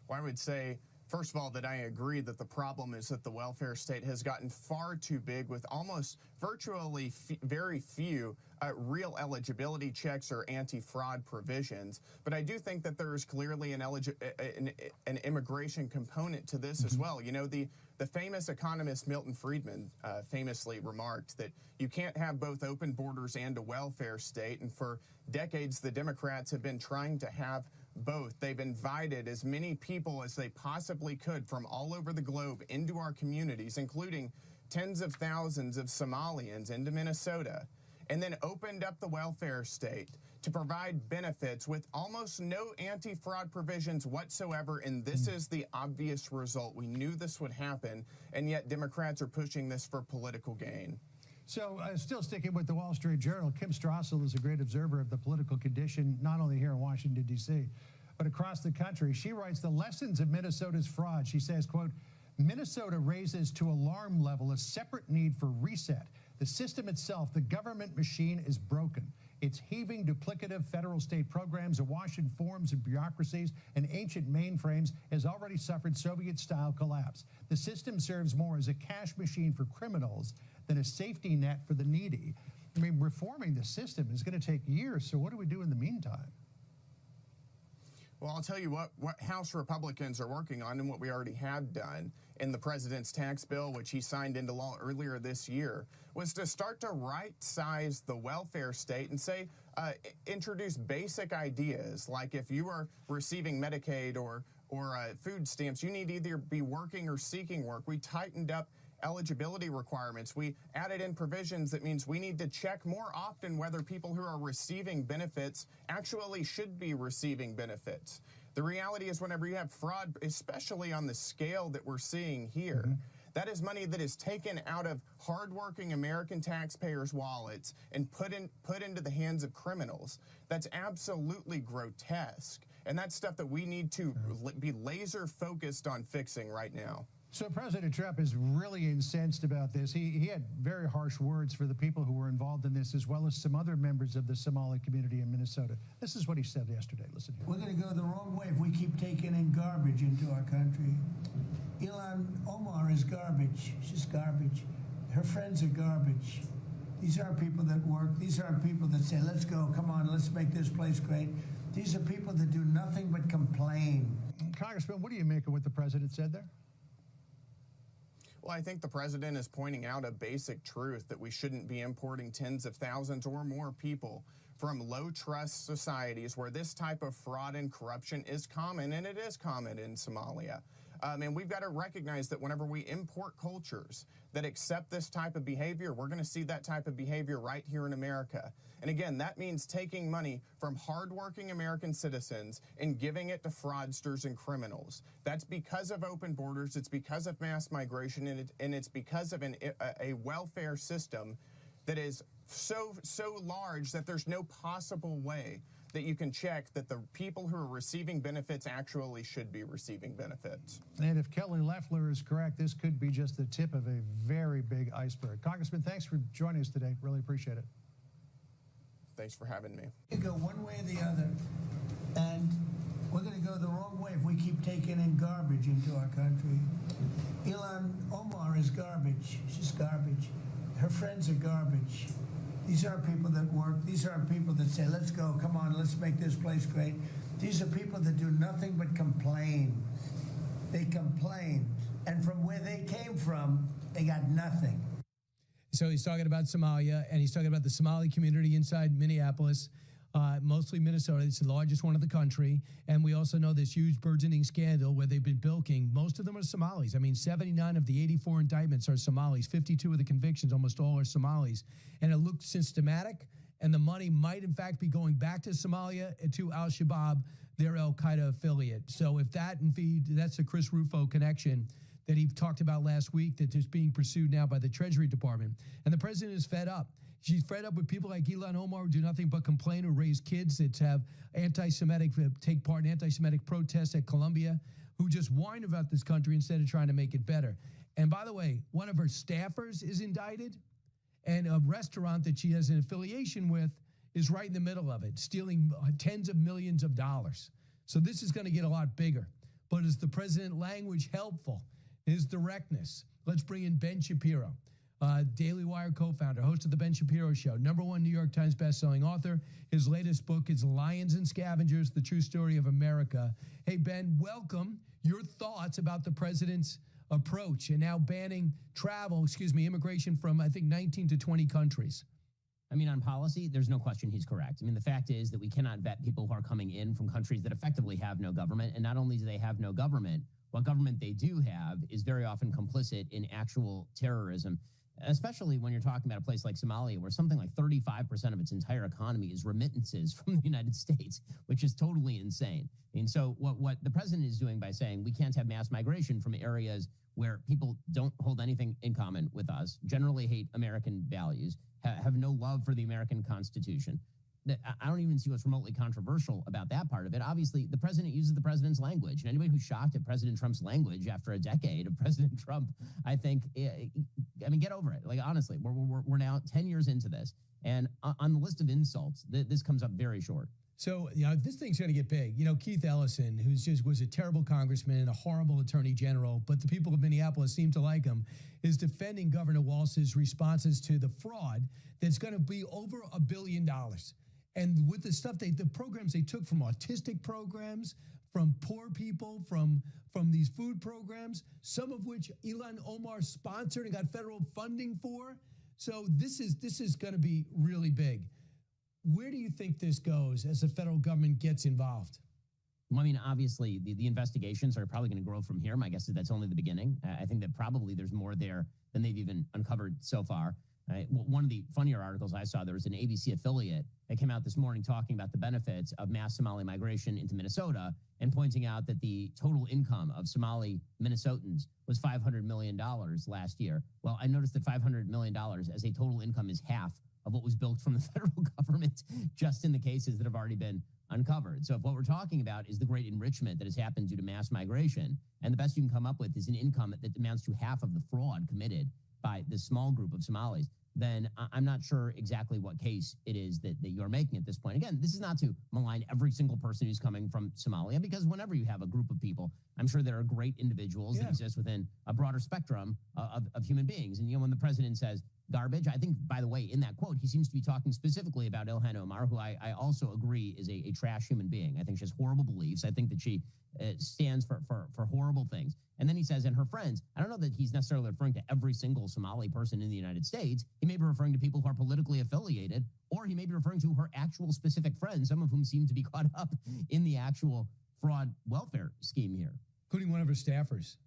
Well, I would say, first of all, that I agree that the problem is that the welfare state has gotten far too big with almost virtually very few real eligibility checks or anti-fraud provisions. But I do think that there is clearly an immigration component to this as well. You know, the famous economist Milton Friedman famously remarked that you can't have both open borders and a welfare state. And for decades, the Democrats have been trying to have both. They've invited as many people as they possibly could from all over the globe into our communities, including tens of thousands of Somalians into Minnesota, and then opened up the welfare state to provide benefits with almost no anti-fraud provisions whatsoever, and this is the obvious result. We knew this would happen, and yet Democrats are pushing this for political gain. So still sticking with the Wall Street Journal, Kim Strassel is a great observer of the political condition, not only here in Washington, D.C., but across the country. She writes the lessons of Minnesota's fraud. She says, quote, Minnesota raises to alarm level a separate need for reset. The system itself, the government machine, is broken. It's heaving duplicative federal state programs awash in forms and bureaucracies and ancient mainframes has already suffered Soviet-style collapse. The system serves more as a cash machine for criminals than a safety net for the needy. I mean, reforming the system is going to take years, so what do we do in the meantime? Well, I'll tell you what House Republicans are working on and what we already had done in the president's tax bill, which he signed into law earlier this year, was to start to right-size the welfare state and say, introduce basic ideas, like if you are receiving Medicaid or food stamps, you need to either be working or seeking work. We tightened up eligibility requirements. We added in provisions that means we need to check more often whether people who are receiving benefits actually should be receiving benefits. The reality is whenever you have fraud, especially on the scale that we're seeing here, that is money that is taken out of hardworking American taxpayers' wallets and put into the hands of criminals. That's absolutely grotesque. And that's stuff that we need to be laser focused on fixing right now. So President Trump is really incensed about this. He had very harsh words for the people who were involved in this, as well as some other members of the Somali community in Minnesota. This is what he said yesterday. Listen here. We're going to go the wrong way if we keep taking in garbage into our country. ILHAN Omar is garbage. She's garbage. Her friends are garbage. These aren't people that work. These aren't people that say, let's go, come on, let's make this place great. These are people that do nothing but complain. Congressman, what do you make of what the president said there? Well, I think the president is pointing out a basic truth that we shouldn't be importing tens of thousands or more people from low-trust societies where this type of fraud and corruption is common, and it is common in Somalia. And we've got to recognize that whenever we import cultures that accept this type of behavior, we're going to see that type of behavior right here in America. And again, that means taking money from hardworking American citizens and giving it to fraudsters and criminals. That's because of open borders, it's because of mass migration, and it's because of a welfare system that is so large that there's no possible way that you can check that the people who are receiving benefits actually should be receiving benefits. And if Kelly Loeffler is correct, this could be just the tip of a very big iceberg. Congressman, thanks for joining us today. Really appreciate it. Thanks for having me. You go one way or the other, and we're going to go the wrong way if we keep taking in garbage into our country. ILHAN Omar is garbage. She's garbage. Her friends are garbage. These aren't people that work. These aren't people that say, let's go, come on, let's make this place great. These are people that do nothing but complain. They complain. And from where they came from, they got nothing. So he's talking about Somalia, and he's talking about the Somali community inside Minneapolis, mostly Minnesota. It's the largest one of the country. And we also know this huge burgeoning scandal where they've been bilking. Most of them are Somalis. I mean, 79 of the 84 indictments are Somalis. 52 of the convictions, almost all are Somalis. And it looked systematic, and the money might, in fact, be going back to Somalia, to al-Shabaab, their al-Qaeda affiliate. So if that, indeed, that's the Chris Rufo connection that he talked about last week that is being pursued now by the Treasury Department. And the president is fed up. She's fed up with people like ILHAN Omar who do nothing but complain, who raise kids that have take part in anti-Semitic protests at Columbia, who just whine about this country instead of trying to make it better. And by the way, one of her staffers is indicted, and a restaurant that she has an affiliation with is right in the middle of it, stealing tens of millions of dollars. So this is going to get a lot bigger. But is the president language helpful? His directness. Let's bring in Ben Shapiro, Daily Wire co-founder, host of The Ben Shapiro Show, #1 New York Times bestselling author. His latest book is Lions and Scavengers, The True Story of America. Hey, Ben, welcome. Your thoughts about the president's approach and now banning immigration from, I think, 19 to 20 countries. I mean, on policy, there's no question he's correct. I mean, the fact is that we cannot vet people who are coming in from countries that effectively have no government. And not only do they have no government, what government they do have is very often complicit in actual terrorism, especially when you're talking about a place like Somalia, where something like 35% of its entire economy is remittances from the United States, which is totally insane. And so what the president is doing by saying we can't have mass migration from areas where people don't hold anything in common with us, generally hate American values, have no love for the American Constitution. I don't even see what's remotely controversial about that part of it. Obviously, the president uses the president's language, and anybody who's shocked at President Trump's language after a decade of President Trump, I think, I mean, get over it. Like, honestly, we're now 10 years into this, and on the list of insults, this comes up very short. So, this thing's going to get big. Keith Ellison, was a terrible congressman and a horrible attorney general, but the people of Minneapolis seem to like him, is defending Governor Walz's responses to the fraud that's going to be over $1 billion. And with the stuff the programs they took from autistic programs, from poor people, from these food programs, some of which ILHAN Omar sponsored and got federal funding for. So this is going to be really big. Where do you think this goes as the federal government gets involved? Well, I mean, obviously, the investigations are probably going to grow from here. My guess is that's only the beginning. I think that probably there's more there than they've even uncovered so far. One of the funnier articles I saw, there was an ABC affiliate that came out this morning talking about the benefits of mass Somali migration into Minnesota and pointing out that the total income of Somali Minnesotans was $500 million last year. Well, I noticed that $500 million as a total income is half of what was built from the federal government just in the cases that have already been uncovered. So if what we're talking about is the great enrichment that has happened due to mass migration, and the best you can come up with is an income that amounts to half of the fraud committed by this small group of Somalis, then I'm not sure exactly what case it is that you're making at this point. Again, this is not to malign every single person who's coming from Somalia, because whenever you have a group of people, I'm sure there are great individuals that exist within a broader spectrum of human beings. And when the president says garbage, I think, by the way, in that quote, he seems to be talking specifically about ILHAN Omar, who I also agree is a trash human being. I think she has horrible beliefs. I think that she stands for horrible things. And then he says, and her friends, I don't know that he's necessarily referring to every single Somali person in the United States. He may be referring to people who are politically affiliated, or he may be referring to her actual specific friends, some of whom seem to be caught up in the actual fraud welfare scheme here. Including one of her staffers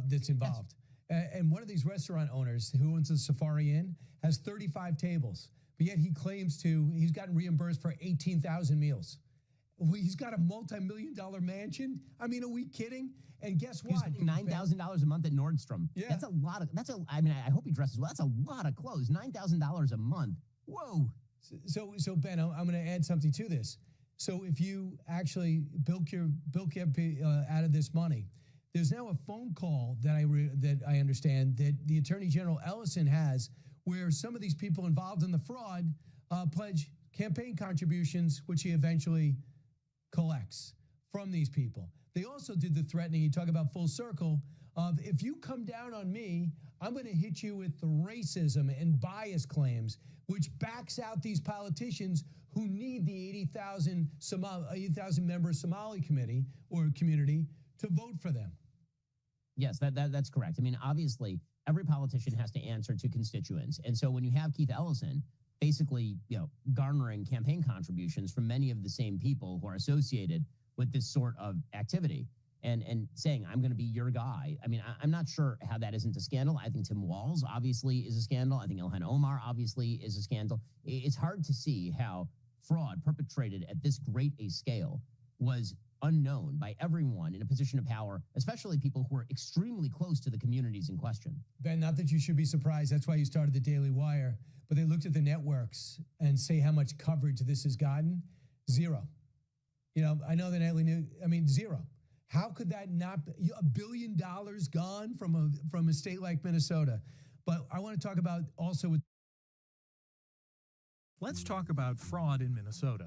that's involved. Yes. And one of these restaurant owners who owns a Safari Inn has 35 tables, but yet he claims he's gotten reimbursed for 18,000 meals. He's got a multi-million-dollar mansion. I mean, are we kidding? And guess what? He's spending $9,000 a month at Nordstrom. Yeah. That's a lot. I mean, I hope he dresses well. That's a lot of clothes. $9,000 a month. Whoa. So Ben, I'm going to add something to this. So if you actually bilk out of this money, there's now a phone call that I understand that the Attorney General Ellison has, where some of these people involved in the fraud pledge campaign contributions, which he eventually collects from these people. They also did the threatening, you talk about full circle, of if you come down on me, I'm going to hit you with the racism and bias claims, which backs out these politicians who need the 80,000 member Somali committee or community to vote for them. Yes, that's correct. I mean, obviously, every politician has to answer to constituents. And so when you have Keith Ellison basically, garnering campaign contributions from many of the same people who are associated with this sort of activity and saying, I'm going to be your guy. I mean, I'm not sure how that isn't a scandal. I think Tim Walz obviously is a scandal. I think ILHAN Omar obviously is a scandal. It's hard to see how fraud perpetrated at this great a scale was unknown by everyone in a position of power, especially people who are extremely close to the communities in question. Ben, not that you should be surprised. That's why you started the Daily Wire. But they looked at the networks and say how much coverage this has gotten. Zero. I know the nightly news. I mean, zero. How could that not be $1 billion gone from a state like Minnesota? But I want to talk about also with. Let's talk about fraud in Minnesota.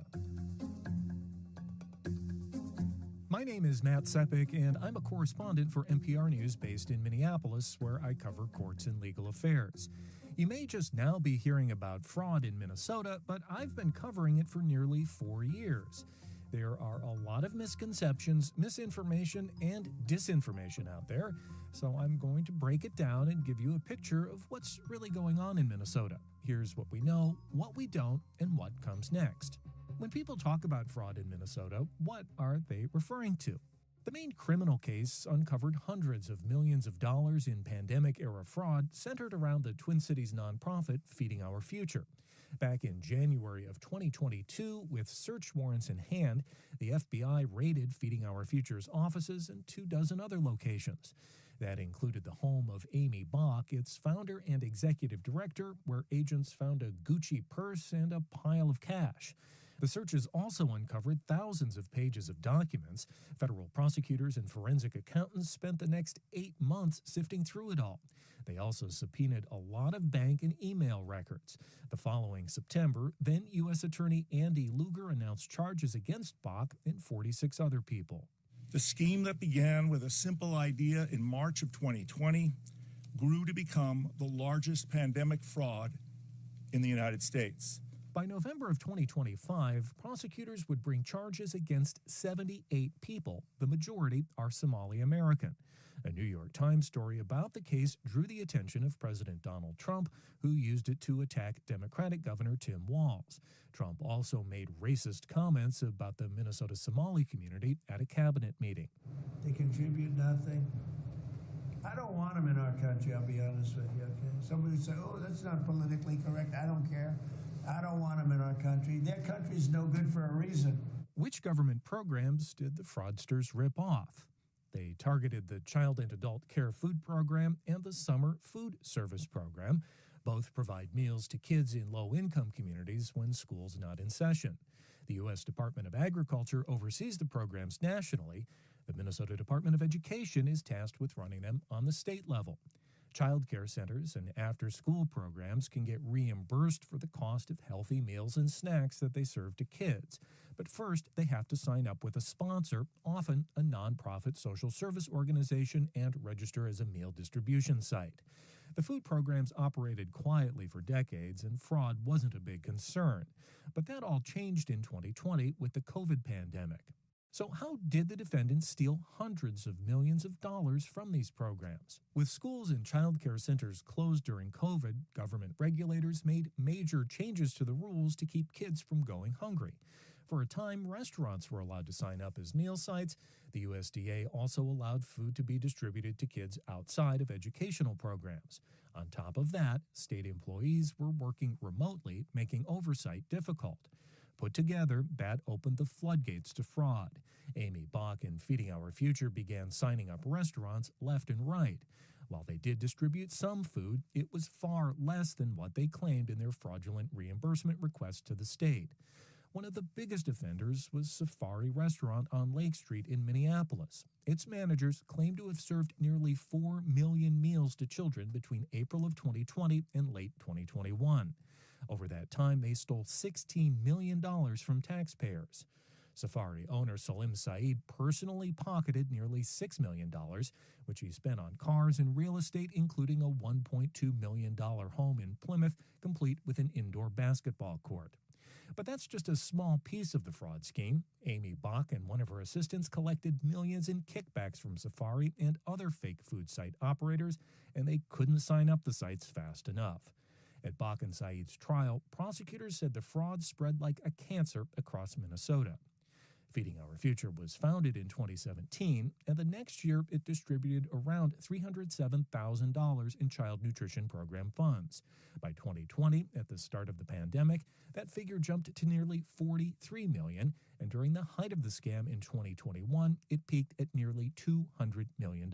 My name is Matt Sepik, and I'm a correspondent for NPR News based in Minneapolis, where I cover courts and legal affairs. You may just now be hearing about fraud in Minnesota, but I've been covering it for nearly 4 years. There are a lot of misconceptions, misinformation, and disinformation out there, so I'm going to break it down and give you a picture of what's really going on in Minnesota. Here's what we know, what we don't, and what comes next. When people talk about fraud in Minnesota, what are they referring to? The main criminal case uncovered hundreds of millions of dollars in pandemic-era fraud centered around the Twin Cities nonprofit Feeding Our Future. Back in January of 2022, with search warrants in hand, the FBI raided Feeding Our Future's offices and 24 other locations. That included the home of Amy Bach, its founder and executive director, where agents found a Gucci purse and a pile of cash. The searches also uncovered thousands of pages of documents. Federal prosecutors and forensic accountants spent the next 8 months sifting through it all. They also subpoenaed a lot of bank and email records. The following September, then U.S. Attorney Andy Luger announced charges against Bach and 46 other people. The scheme that began with a simple idea in March of 2020 grew to become the largest pandemic fraud in the United States. By November of 2025, prosecutors would bring charges against 78 people. The majority are Somali American. A New York Times story about the case drew the attention of President Donald Trump, who used it to attack Democratic Governor Tim Walz. Trump also made racist comments about the Minnesota Somali community at a cabinet meeting. They contribute nothing. I don't want them in our country, I'll be honest with you. Okay? Somebody would say, oh, that's not politically correct. I don't care. I don't want them in our country. Their country's no good for a reason. Which government programs did the fraudsters rip off? They targeted the Child and Adult Care Food Program and the Summer Food Service Program. Both provide meals to kids in low-income communities when school's not in session. The U.S. Department of Agriculture oversees the programs nationally. The Minnesota Department of Education is tasked with running them on the state level. Child care centers and after-school programs can get reimbursed for the cost of healthy meals and snacks that they serve to kids. But first, they have to sign up with a sponsor, often a nonprofit social service organization, and register as a meal distribution site. The food programs operated quietly for decades, and fraud wasn't a big concern. But that all changed in 2020 with the COVID pandemic. So how did the defendants steal hundreds of millions of dollars from these programs? With schools and child care centers closed during COVID, government regulators made major changes to the rules to keep kids from going hungry. For a time, restaurants were allowed to sign up as meal sites. The USDA also allowed food to be distributed to kids outside of educational programs. On top of that, state employees were working remotely, making oversight difficult. Put together, that opened the floodgates to fraud. Amy Bach and Feeding Our Future began signing up restaurants left and right. While they did distribute some food, it was far less than what they claimed in their fraudulent reimbursement request to the state. One of the biggest offenders was Safari Restaurant on Lake Street in Minneapolis. Its managers claimed to have served nearly 4 million meals to children between April of 2020 and late 2021. Over that time, they stole $16 million from taxpayers. Safari owner Salim Saeed personally pocketed nearly $6 million, which he spent on cars and real estate, including a $1.2 million home in Plymouth, complete with an indoor basketball court. But that's just a small piece of the fraud scheme. Amy Bach and one of her assistants collected millions in kickbacks from Safari and other fake food site operators, and they couldn't sign up the sites fast enough. At Bach and Saeed's trial, prosecutors said the fraud spread like a cancer across Minnesota. Feeding Our Future was founded in 2017, and the next year it distributed around $307,000 in child nutrition program funds. By 2020, at the start of the pandemic, that figure jumped to nearly $43 million, and during the height of the scam in 2021, it peaked at nearly $200 million.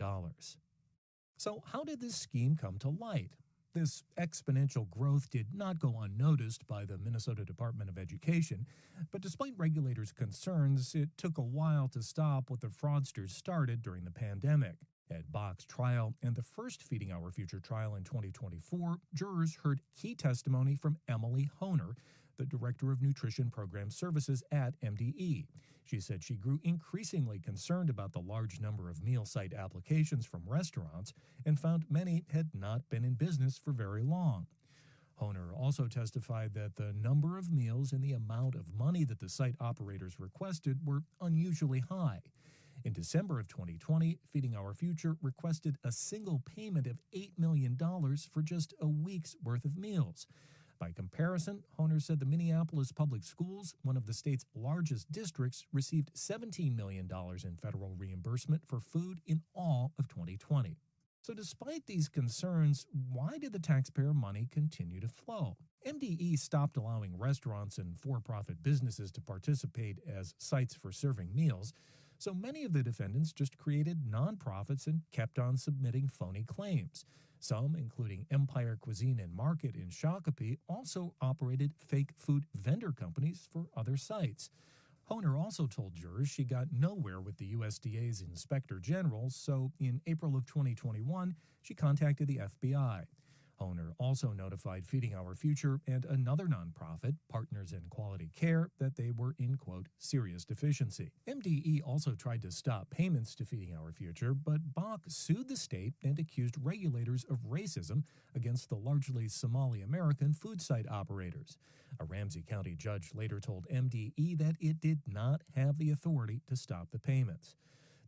So how did this scheme come to light? This exponential growth did not go unnoticed by the Minnesota Department of Education, but despite regulators' concerns, it took a while to stop what the fraudsters started during the pandemic. At Bach's trial and the first Feeding Our Future trial in 2024, jurors heard key testimony from Emily Honer, the Director of Nutrition Program Services at MDE. She said she grew increasingly concerned about the large number of meal site applications from restaurants and found many had not been in business for very long. Honer also testified that the number of meals and the amount of money that the site operators requested were unusually high. In December of 2020, Feeding Our Future requested a single payment of $8 million for just a week's worth of meals. By comparison, Honer said the Minneapolis Public Schools, one of the state's largest districts, received $17 million in federal reimbursement for food in all of 2020. So despite these concerns, why did the taxpayer money continue to flow? MDE stopped allowing restaurants and for-profit businesses to participate as sites for serving meals. So many of the defendants just created nonprofits and kept on submitting phony claims. Some, including Empire Cuisine and Market in Shakopee, also operated fake food vendor companies for other sites. Honer also told jurors she got nowhere with the USDA's Inspector General, so in April of 2021, she contacted the FBI. Honer also notified Feeding Our Future and another nonprofit, Partners in Quality Care, that they were in, quote, serious deficiency. MDE also tried to stop payments to Feeding Our Future, but Bach sued the state and accused regulators of racism against the largely Somali American food site operators. A Ramsey County judge later told MDE that it did not have the authority to stop the payments.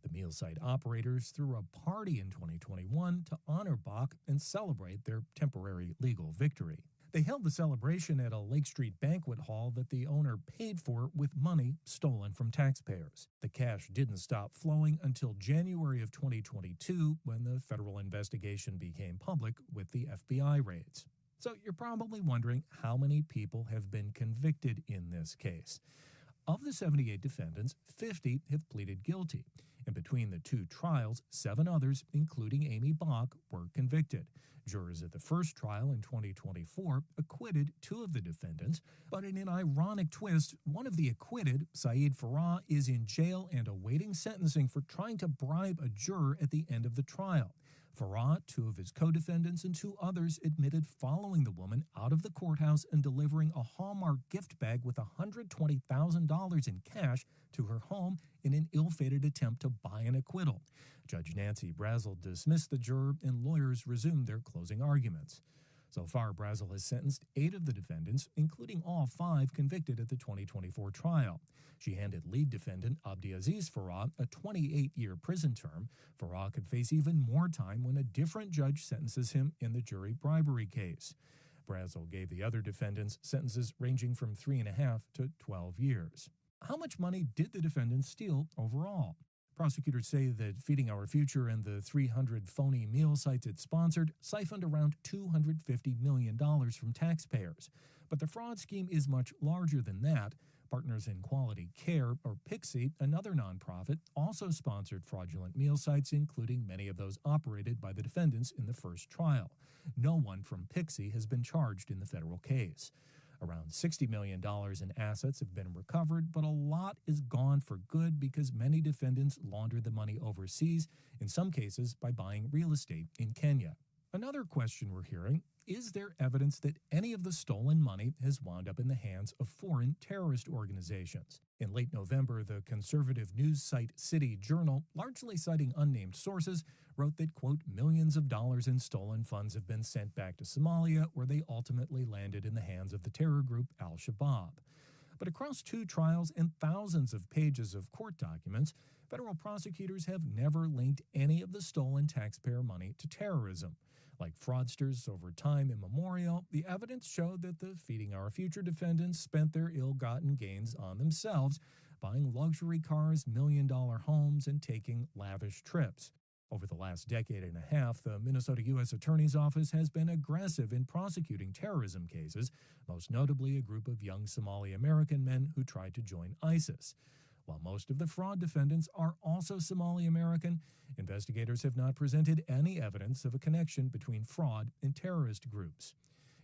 The meal site operators threw a party in 2021 to honor Bach and celebrate their temporary legal victory. They held the celebration at a Lake Street banquet hall that the owner paid for with money stolen from taxpayers. The cash didn't stop flowing until January of 2022, when the federal investigation became public with the FBI raids. So you're probably wondering how many people have been convicted in this case. Of the 78 defendants, 50 have pleaded guilty. And between the two trials, 7 others, including Amy Bach, were convicted. Jurors at the first trial in 2024 acquitted 2 of the defendants, but in an ironic twist, one of the acquitted, Saeed Farah, is in jail and awaiting sentencing for trying to bribe a juror at the end of the trial. Farah, 2 of his co-defendants, and 2 others admitted following the woman out of the courthouse and delivering a Hallmark gift bag with $120,000 in cash to her home in an ill-fated attempt to buy an acquittal. Judge Nancy Brazel dismissed the juror, and lawyers resumed their closing arguments. So far, Brazel has sentenced 8 of the defendants, including all 5 convicted at the 2024 trial. She handed lead defendant Abdiaziz Farah a 28-year prison term. Farah could face even more time when a different judge sentences him in the jury bribery case. Brazel gave the other defendants sentences ranging from 3.5 to 12 years. How much money did the defendants steal overall? Prosecutors say that Feeding Our Future and the 300 phony meal sites it sponsored siphoned around $250 million from taxpayers. But the fraud scheme is much larger than that. Partners in Quality Care, or PIXI, another nonprofit, also sponsored fraudulent meal sites, including many of those operated by the defendants in the first trial. No one from PIXI has been charged in the federal case. Around $60 million in assets have been recovered, but a lot is gone for good because many defendants laundered the money overseas, in some cases by buying real estate in Kenya. Another question we're hearing, is there evidence that any of the stolen money has wound up in the hands of foreign terrorist organizations? In late November, the conservative news site City Journal, largely citing unnamed sources, wrote that, quote, millions of dollars in stolen funds have been sent back to Somalia, where they ultimately landed in the hands of the terror group Al-Shabaab. But across 2 trials and thousands of pages of court documents, federal prosecutors have never linked any of the stolen taxpayer money to terrorism. Like fraudsters over time immemorial, the evidence showed that the Feeding Our Future defendants spent their ill-gotten gains on themselves, buying luxury cars, million-dollar homes, and taking lavish trips. Over the last decade and a half, the Minnesota U.S. Attorney's Office has been aggressive in prosecuting terrorism cases, most notably a group of young Somali American men who tried to join ISIS. While most of the fraud defendants are also Somali American, investigators have not presented any evidence of a connection between fraud and terrorist groups.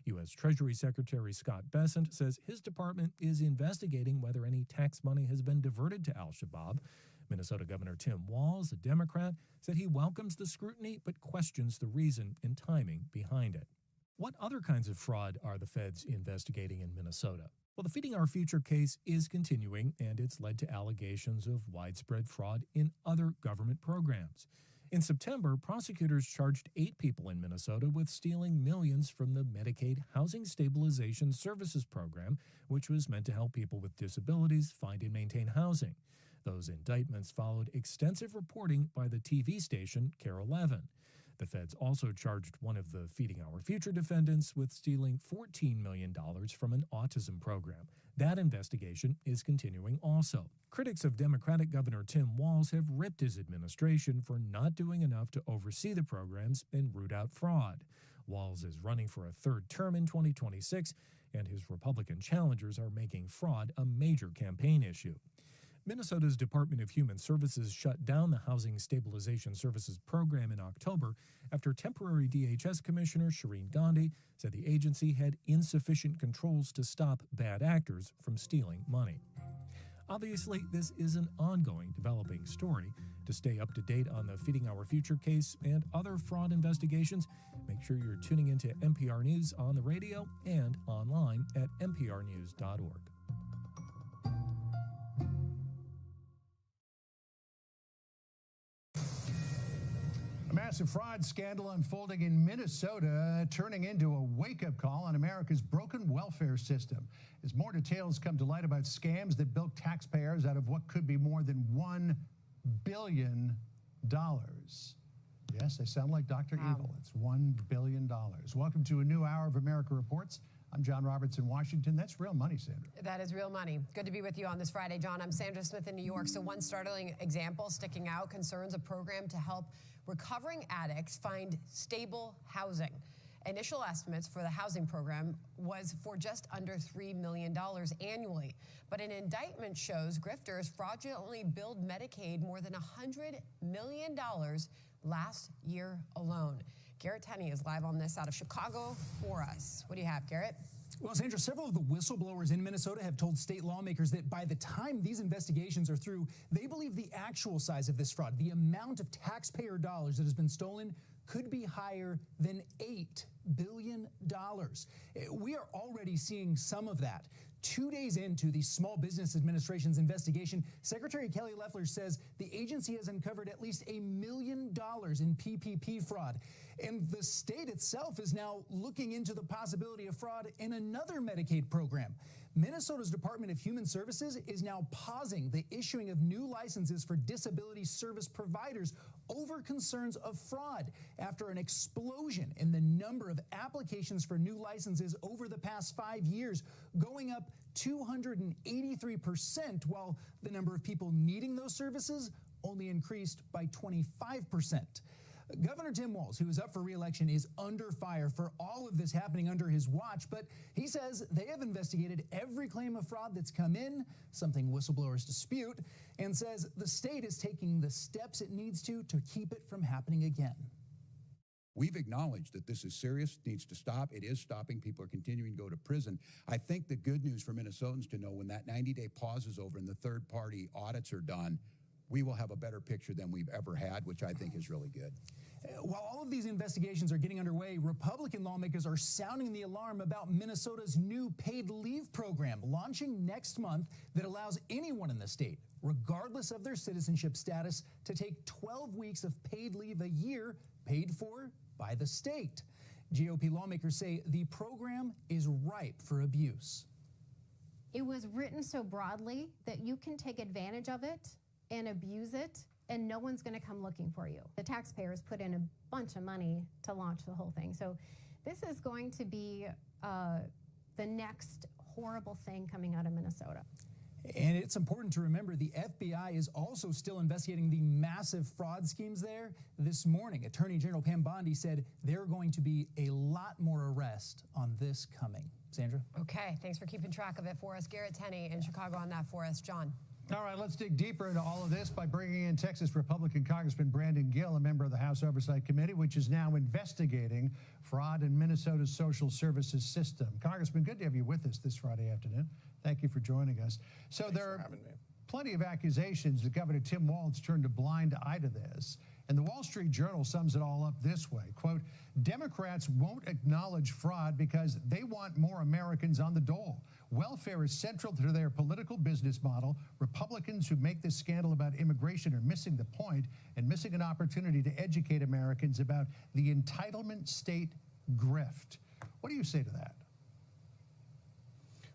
U.S. Treasury Secretary Scott Bessent says his department is investigating whether any tax money has been diverted to Al-Shabaab. Minnesota Governor Tim Walz, a Democrat, said he welcomes the scrutiny but questions the reason and timing behind it. What other kinds of fraud are the feds investigating in Minnesota? Well, the Feeding Our Future case is continuing, and it's led to allegations of widespread fraud in other government programs. In September, prosecutors charged 8 people in Minnesota with stealing millions from the Medicaid Housing Stabilization Services Program, which was meant to help people with disabilities find and maintain housing. Those indictments followed extensive reporting by the TV station KARE 11. The feds also charged one of the Feeding Our Future defendants with stealing $14 million from an autism program. That investigation is continuing also. Critics of Democratic Governor Tim Walz have ripped his administration for not doing enough to oversee the programs and root out fraud. Walz is running for a 3rd term in 2026, and his Republican challengers are making fraud a major campaign issue. Minnesota's Department of Human Services shut down the Housing Stabilization Services program in October after temporary DHS Commissioner Shireen Gandhi said the agency had insufficient controls to stop bad actors from stealing money. Obviously, this is an ongoing developing story. To stay up to date on the Feeding Our Future case and other fraud investigations, make sure you're tuning into NPR News on the radio and online at nprnews.org. A massive fraud scandal unfolding in Minnesota, turning into a wake-up call on America's broken welfare system. As more details come to light about scams that bilk taxpayers out of what could be more than $1 billion. Yes, I sound like Dr. Evil. It's $1 billion. Welcome to a new hour of America Reports. I'm John Roberts in Washington. That's real money, Sandra. That is real money. Good to be with you on this Friday, John. I'm Sandra Smith in New York. So one startling example sticking out concerns a program to help recovering addicts find stable housing. Initial estimates for the housing program was for just under $3 million annually. But an indictment shows grifters fraudulently billed Medicaid more than $100 million last year alone. Garrett Tenney is live on this out of Chicago for us. What do you have, Garrett? Well, Sandra, several of the whistleblowers in Minnesota have told state lawmakers that by the time these investigations are through, they believe the actual size of this fraud, the amount of taxpayer dollars that has been stolen, could be higher than $8 billion. We are already seeing some of that. 2 days into the Small Business Administration's investigation, Secretary Kelly Loeffler says the agency has uncovered at least $1 million in PPP fraud. And the state itself is now looking into the possibility of fraud in another Medicaid program. Minnesota's Department of Human Services is now pausing the issuing of new licenses for disability service providers over concerns of fraud after an explosion in the number of applications for new licenses over the past 5 years, going up 283%, while the number of people needing those services only increased by 25%. Governor Tim Walz, who is up for re-election, is under fire for all of this happening under his watch, but he says they have investigated every claim of fraud that's come in, something whistleblowers dispute, and says the state is taking the steps it needs to keep it from happening again. We've acknowledged that this is serious, needs to stop. It is stopping. People are continuing to go to prison. I think the good news for Minnesotans to know when that 90-day pause is over and the third-party audits are done, we will have a better picture than we've ever had, which I think is really good. While all of these investigations are getting underway, Republican lawmakers are sounding the alarm about Minnesota's new paid leave program launching next month that allows anyone in the state, regardless of their citizenship status, to take 12 weeks of paid leave a year paid for by the state. GOP lawmakers say the program is ripe for abuse. It was written so broadly that you can take advantage of it and abuse it, and no one's going to come looking for you. The taxpayers put in a bunch of money to launch the whole thing. So this is going to be the next horrible thing coming out of Minnesota. And it's important to remember the FBI is also still investigating the massive fraud schemes there. This morning, Attorney General Pam Bondi said there are going to be a lot more arrests on this coming. Sandra? Okay, thanks for keeping track of it for us. Garrett Tenney in Chicago on that for us. John? All right, let's dig deeper into all of this by bringing in Texas Republican Congressman Brandon Gill, a member of the House Oversight Committee, which is now investigating fraud in Minnesota's social services system. Congressman, good to have you with us this Friday afternoon. Thank you for joining us. So there are plenty of accusations that Governor Tim Walz turned a blind eye to this. And the Wall Street Journal sums it all up this way, quote, Democrats won't acknowledge fraud because they want more Americans on the dole. Welfare is central to their political business model. Republicans who make this scandal about immigration are missing the point and missing an opportunity to educate Americans about the entitlement state grift. What do you say to that?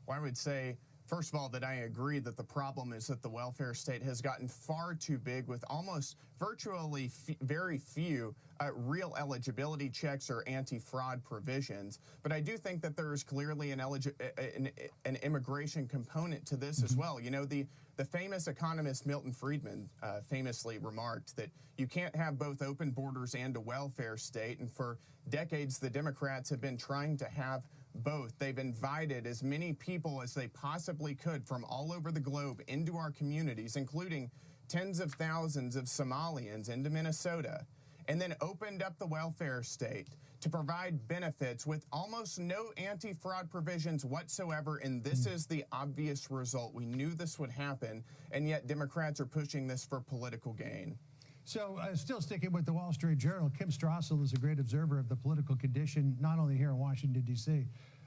Well, I would say, first of all, that I agree that the problem is that the welfare state has gotten far too big with almost virtually very few real eligibility checks or anti-fraud provisions. But I do think that there is clearly an immigration component to this as well. You know, the famous economist Milton Friedman famously remarked that you can't have both open borders and a welfare state. And for decades, the Democrats have been trying to have both. They've invited as many people as they possibly could from all over the globe into our communities, including tens of thousands of Somalians into Minnesota, and then opened up the welfare state to provide benefits with almost no anti-fraud provisions whatsoever, and this is the obvious result. We knew this would happen, and yet Democrats are pushing this for political gain. So still sticking with the Wall Street Journal, Kim Strassel is a great observer of the political condition, not only here in Washington, D.C.,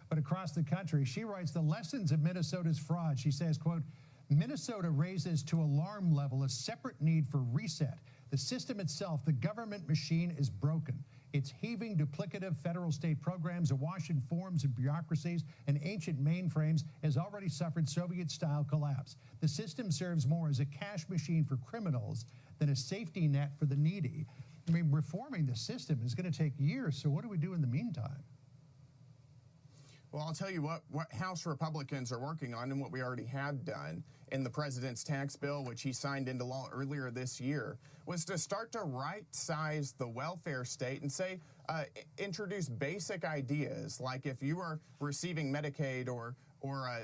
but across the country. She writes the lessons of Minnesota's fraud. She says, quote, Minnesota raises to alarm level a separate need for reset. The system itself, the government machine, is broken. It's heaving duplicative federal-state programs awash in forms and bureaucracies and ancient mainframes has already suffered Soviet-style collapse. The system serves more as a cash machine for criminals than a safety net for the needy. I mean, reforming the system is going to take years, so what do we do in the meantime? Well, I'll tell you what House Republicans are working on and what we already had done in the president's tax bill, which he signed into law earlier this year, was to start to right-size the welfare state and say, introduce basic ideas, like if you are receiving Medicaid or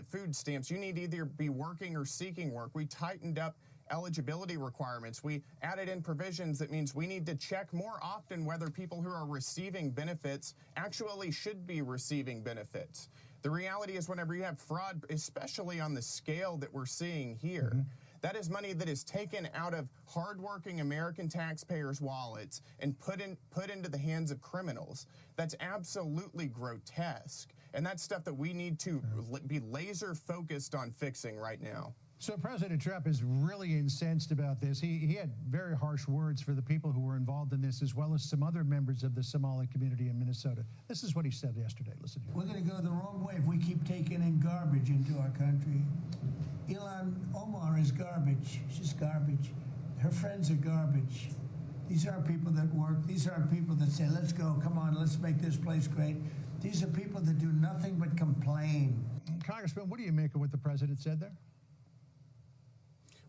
food stamps, you need to either be working or seeking work. We tightened up eligibility requirements. We added in provisions that means we need to check more often whether people who are receiving benefits actually should be receiving benefits. The reality is whenever you have fraud, especially on the scale that we're seeing here, that is money that is taken out of hardworking American taxpayers' wallets and put into the hands of criminals. That's absolutely grotesque. And that's stuff that we need to be laser focused on fixing right now. So President Trump is really incensed about this. He had very harsh words for the people who were involved in this, as well as some other members of the Somali community in Minnesota. This is what he said yesterday. Listen here. We're going to go the wrong way if we keep taking in garbage into our country. ILHAN Omar is garbage. She's garbage. Her friends are garbage. These aren't people that work. These aren't people that say, let's go, come on, let's make this place great. These are people that do nothing but complain. Congressman, what do you make of what the president said there?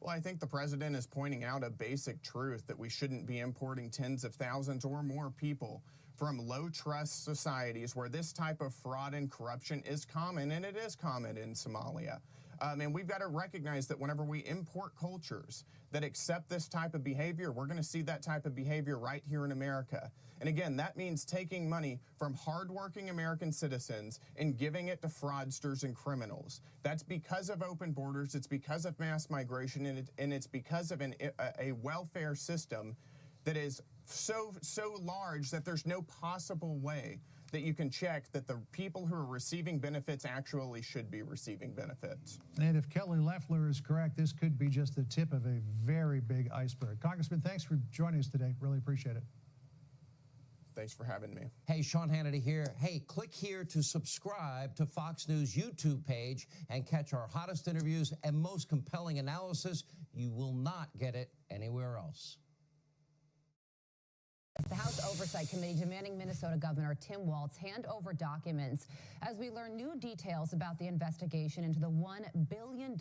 Well, I think the president is pointing out a basic truth that we shouldn't be importing tens of thousands or more people from low-trust societies where this type of fraud and corruption is common, and it is common in Somalia. And we've got to recognize that whenever we import cultures that accept this type of behavior, we're going to see that type of behavior right here in America. And again, that means taking money from hardworking American citizens and giving it to fraudsters and criminals. That's because of open borders, it's because of mass migration, and it's because of a welfare system that is so large that there's no possible way that you can check that the people who are receiving benefits actually should be receiving benefits. And if Kelly Loeffler is correct, this could be just the tip of a very big iceberg. Congressman, thanks for joining us today. Really appreciate it. Thanks for having me. Hey, Sean Hannity here. Hey, click here to subscribe to Fox News YouTube page and catch our hottest interviews and most compelling analysis. You will not get it anywhere else. The House Oversight Committee demanding Minnesota Governor Tim Walz hand over documents as we learn new details about the investigation into the $1 billion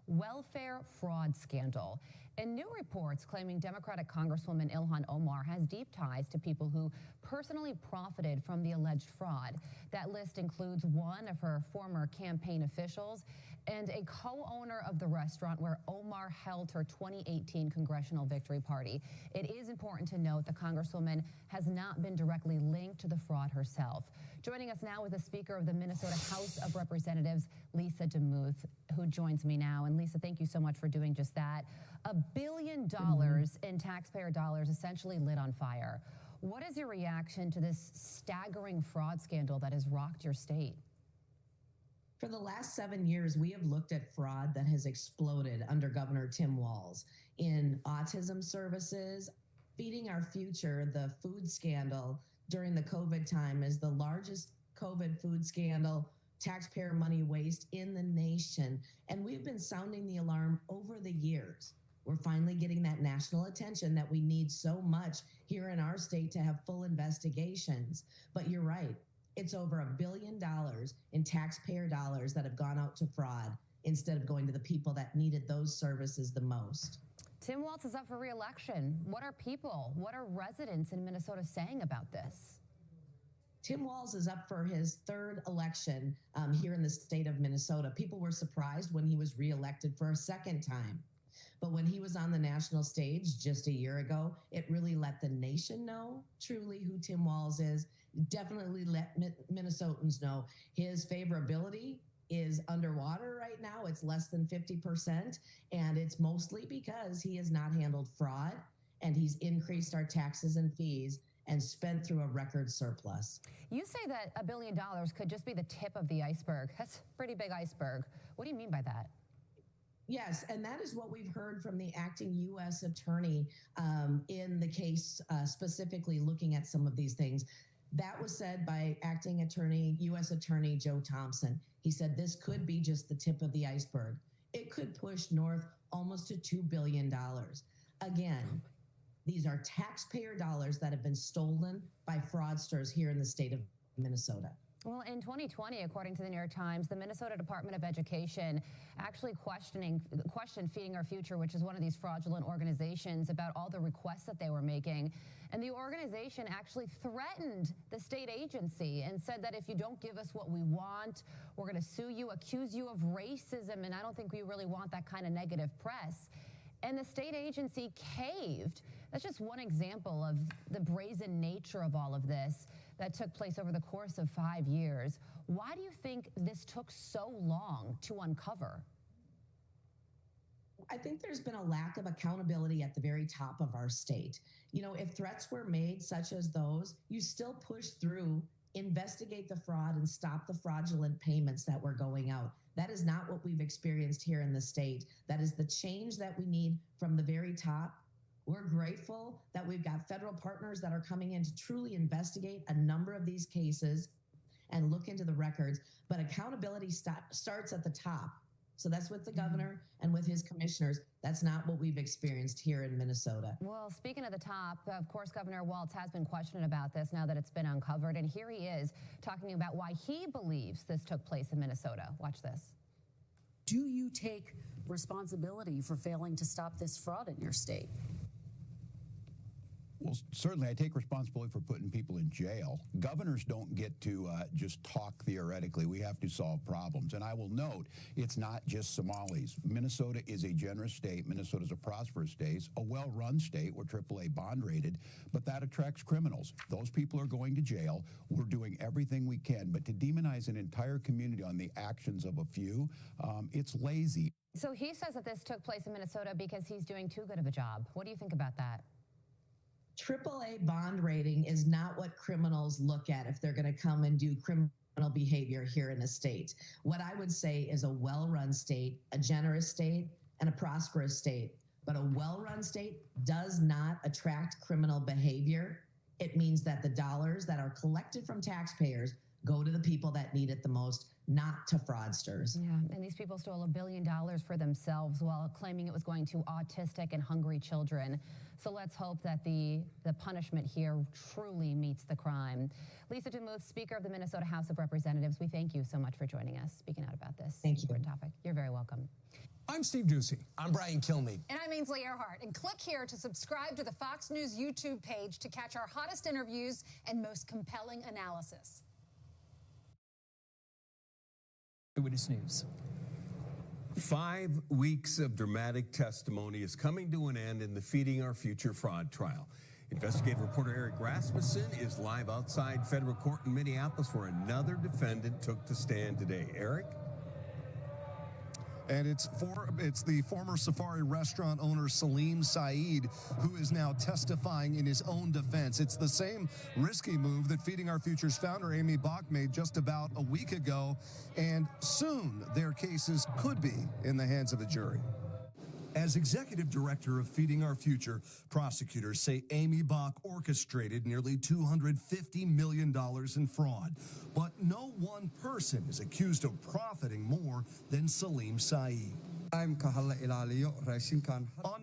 welfare fraud scandal. And new reports claiming Democratic Congresswoman ILHAN Omar has deep ties to people who personally profited from the alleged fraud. That list includes one of her former campaign officials and a co-owner of the restaurant where Omar held her 2018 congressional victory party. It is important to note the Congresswoman has not been directly linked to the fraud herself. Joining us now is the Speaker of the Minnesota House of Representatives, Lisa DeMuth, who joins me now. And Lisa, thank you so much for doing just that. $1 billion in taxpayer dollars essentially lit on fire. What is your reaction to this staggering fraud scandal that has rocked your state? For the last 7 years, we have looked at fraud that has exploded under Governor Tim Walz in autism services. Feeding Our Future, the food scandal during the COVID time, is the largest COVID food scandal, taxpayer money waste in the nation. And we've been sounding the alarm over the years. We're finally getting that national attention that we need so much here in our state to have full investigations. But you're right. It's over $1 billion in taxpayer dollars that have gone out to fraud instead of going to the people that needed those services the most. Tim Walz is up for re-election. What are people, what are residents in Minnesota saying about this? Tim Walz is up for his third election here in the state of Minnesota. People were surprised when he was reelected for a second time. But when he was on the national stage just a year ago, it really let the nation know truly who Tim Walz is. Definitely let Minnesotans know his favorability is underwater right now. It's less than 50%. And it's mostly because he has not handled fraud and he's increased our taxes and fees and spent through a record surplus. You say that $1 billion could just be the tip of the iceberg. That's a pretty big iceberg. What do you mean by that? Yes, and that is what we've heard from the acting U.S. attorney in the case, specifically looking at some of these things. That was said by acting attorney, U.S. Attorney Joe Thompson. He said this could be just the tip of the iceberg. It could push north almost to $2 billion. Again, these are taxpayer dollars that have been stolen by fraudsters here in the state of Minnesota. Well, in 2020, according to the New York Times, the Minnesota Department of Education actually questioned Feeding Our Future, which is one of these fraudulent organizations, about all the requests that they were making. And the organization actually threatened the state agency and said that if you don't give us what we want, we're going to sue you, accuse you of racism, and I don't think we really want that kind of negative press. And the state agency caved. That's just one example of the brazen nature of all of this that took place over the course of 5 years. Why do you think this took so long to uncover? I think there's been a lack of accountability at the very top of our state. You know, if threats were made such as those, you still push through, investigate the fraud, and stop the fraudulent payments that were going out. That is not what we've experienced here in the state. That is the change that we need from the very top. We're grateful that we've got federal partners that are coming in to truly investigate a number of these cases and look into the records. But accountability starts at the top. So that's with the governor and with his commissioners. That's not what we've experienced here in Minnesota. Well, speaking of the top, of course, Governor Walz has been questioned about this now that it's been uncovered. And here he is talking about why he believes this took place in Minnesota. Watch this. Do you take responsibility for failing to stop this fraud in your state? Well, certainly I take responsibility for putting people in jail. Governors don't get to just talk theoretically. We have to solve problems. And I will note, it's not just Somalis. Minnesota is a generous state. Minnesota is a prosperous state, a well-run state. We're AAA bond rated, but that attracts criminals. Those people are going to jail. We're doing everything we can. But to demonize an entire community on the actions of a few, it's lazy. So he says that this took place in Minnesota because he's doing too good of a job. What do you think about that? AAA bond rating is not what criminals look at if they're going to come and do criminal behavior here in the state. What I would say is a well-run state, a generous state, and a prosperous state. But a well-run state does not attract criminal behavior. It means that the dollars that are collected from taxpayers go to the people that need it the most, not to fraudsters. Yeah, and these people stole $1 billion for themselves while claiming it was going to autistic and hungry children. So let's hope that the punishment here truly meets the crime. Lisa DeMuth, Speaker of the Minnesota House of Representatives, we thank you so much for joining us, speaking out about this important topic. You're very welcome. I'm Steve Ducey. I'm Brian Kilmeade. And I'm Ainsley Earhart. And click here to subscribe to the Fox News YouTube page to catch our hottest interviews and most compelling analysis. Eyewitness News. 5 weeks of dramatic testimony is coming to an end in the Feeding Our Future fraud trial. Investigative reporter Eric Rasmussen is live outside federal court in Minneapolis where another defendant took the stand today. Eric? And it's the former Safari restaurant owner Salim Saeed who is now testifying in his own defense. It's the same risky move that Feeding Our Future's founder Amy Bach made just about a week ago, and soon their cases could be in the hands of a jury. As executive director of Feeding Our Future, prosecutors say Amy Bach orchestrated nearly $250 million in fraud. But no one person is accused of profiting more than Salim Saeed. On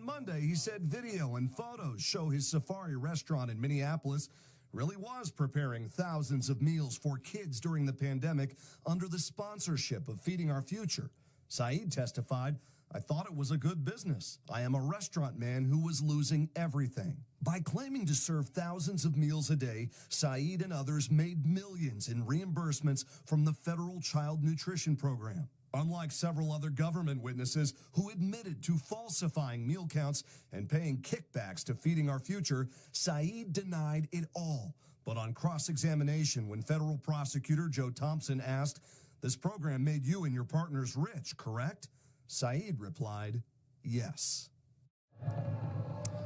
Monday, he said video and photos show his Safari restaurant in Minneapolis really was preparing thousands of meals for kids during the pandemic under the sponsorship of Feeding Our Future. Saeed testified I thought it was a good business. I am a restaurant man who was losing everything. By claiming to serve thousands of meals a day, Saeed and others made millions in reimbursements from the federal child nutrition program. Unlike several other government witnesses who admitted to falsifying meal counts and paying kickbacks to Feeding Our Future, Saeed denied it all. But on cross-examination, when federal prosecutor Joe Thompson asked, "This program made you and your partners rich, correct?" Saeed replied, "Yes."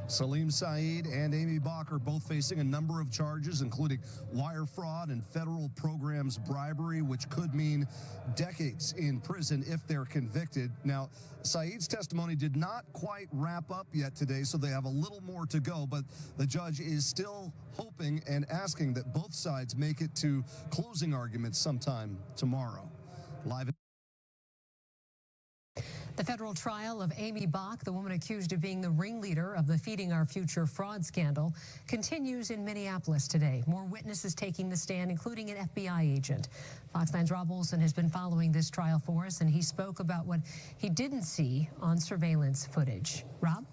Salim Saeed and Amy Bach are both facing a number of charges, including wire fraud and federal programs bribery, which could mean decades in prison if they're convicted. Now, Saeed's testimony did not quite wrap up yet today, so they have a little more to go, but the judge is still hoping and asking that both sides make it to closing arguments sometime tomorrow. Live. The federal trial of Amy Bach, the woman accused of being the ringleader of the Feeding Our Future fraud scandal, continues in Minneapolis today. More witnesses taking the stand, including an FBI agent. Fox 9's Rob Olson has been following this trial for us, and he spoke about what he didn't see on surveillance footage. Rob?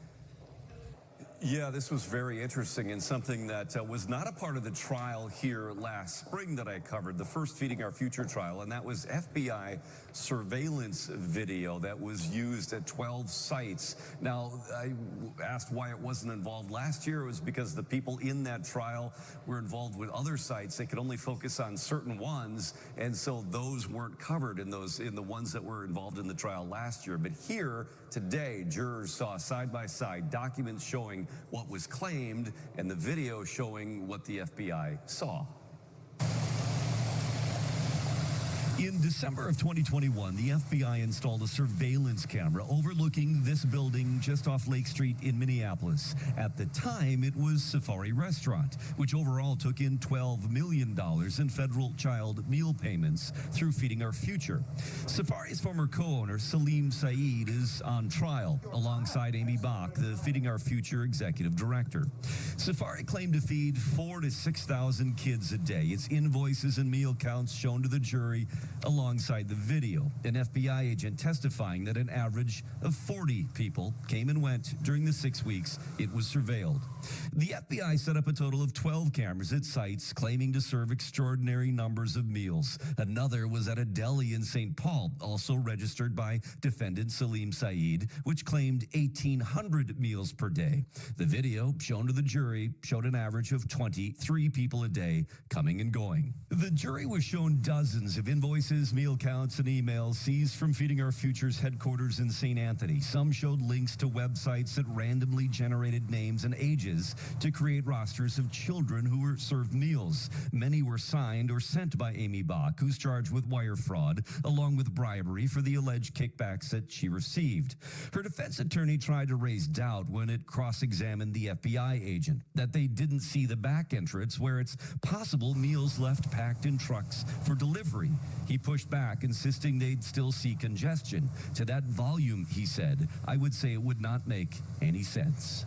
Yeah, this was very interesting and something that was not a part of the trial here last spring that I covered, the first Feeding Our Future trial, and that was FBI surveillance video that was used at 12 sites. Now, I asked why it wasn't involved last year. It was because the people in that trial were involved with other sites. They could only focus on certain ones, and so those weren't covered in the ones that were involved in the trial last year. But here, today, jurors saw side-by-side documents showing what was claimed and the video showing what the FBI saw. In December of 2021, the FBI installed a surveillance camera overlooking this building just off Lake Street in Minneapolis. At the time, it was Safari Restaurant, which overall took in $12 million in federal child meal payments through Feeding Our Future. Safari's former co-owner, Salim Saeed, is on trial alongside Amy Bach, the Feeding Our Future executive director. Safari claimed to feed 4,000 to 6,000 kids a day. Its invoices and meal counts shown to the jury alongside the video. An FBI agent testifying that an average of 40 people came and went during the 6 weeks it was surveilled. The FBI set up a total of 12 cameras at sites claiming to serve extraordinary numbers of meals. Another was at a deli in St. Paul, also registered by defendant Salim Saeed, which claimed 1,800 meals per day. The video shown to the jury showed an average of 23 people a day coming and going. The jury was shown dozens of invoices, meal counts, and emails seized from Feeding Our Future's headquarters in St. Anthony. Some showed links to websites that randomly generated names and ages to create rosters of children who were served meals. Many were signed or sent by Amy Bach, who's charged with wire fraud, along with bribery for the alleged kickbacks that she received. Her defense attorney tried to raise doubt when it cross-examined the FBI agent, that they didn't see the back entrance where it's possible meals left packed in trucks for delivery. He pushed back, insisting they'd still see congestion. To that volume, he said, I would say it would not make any sense.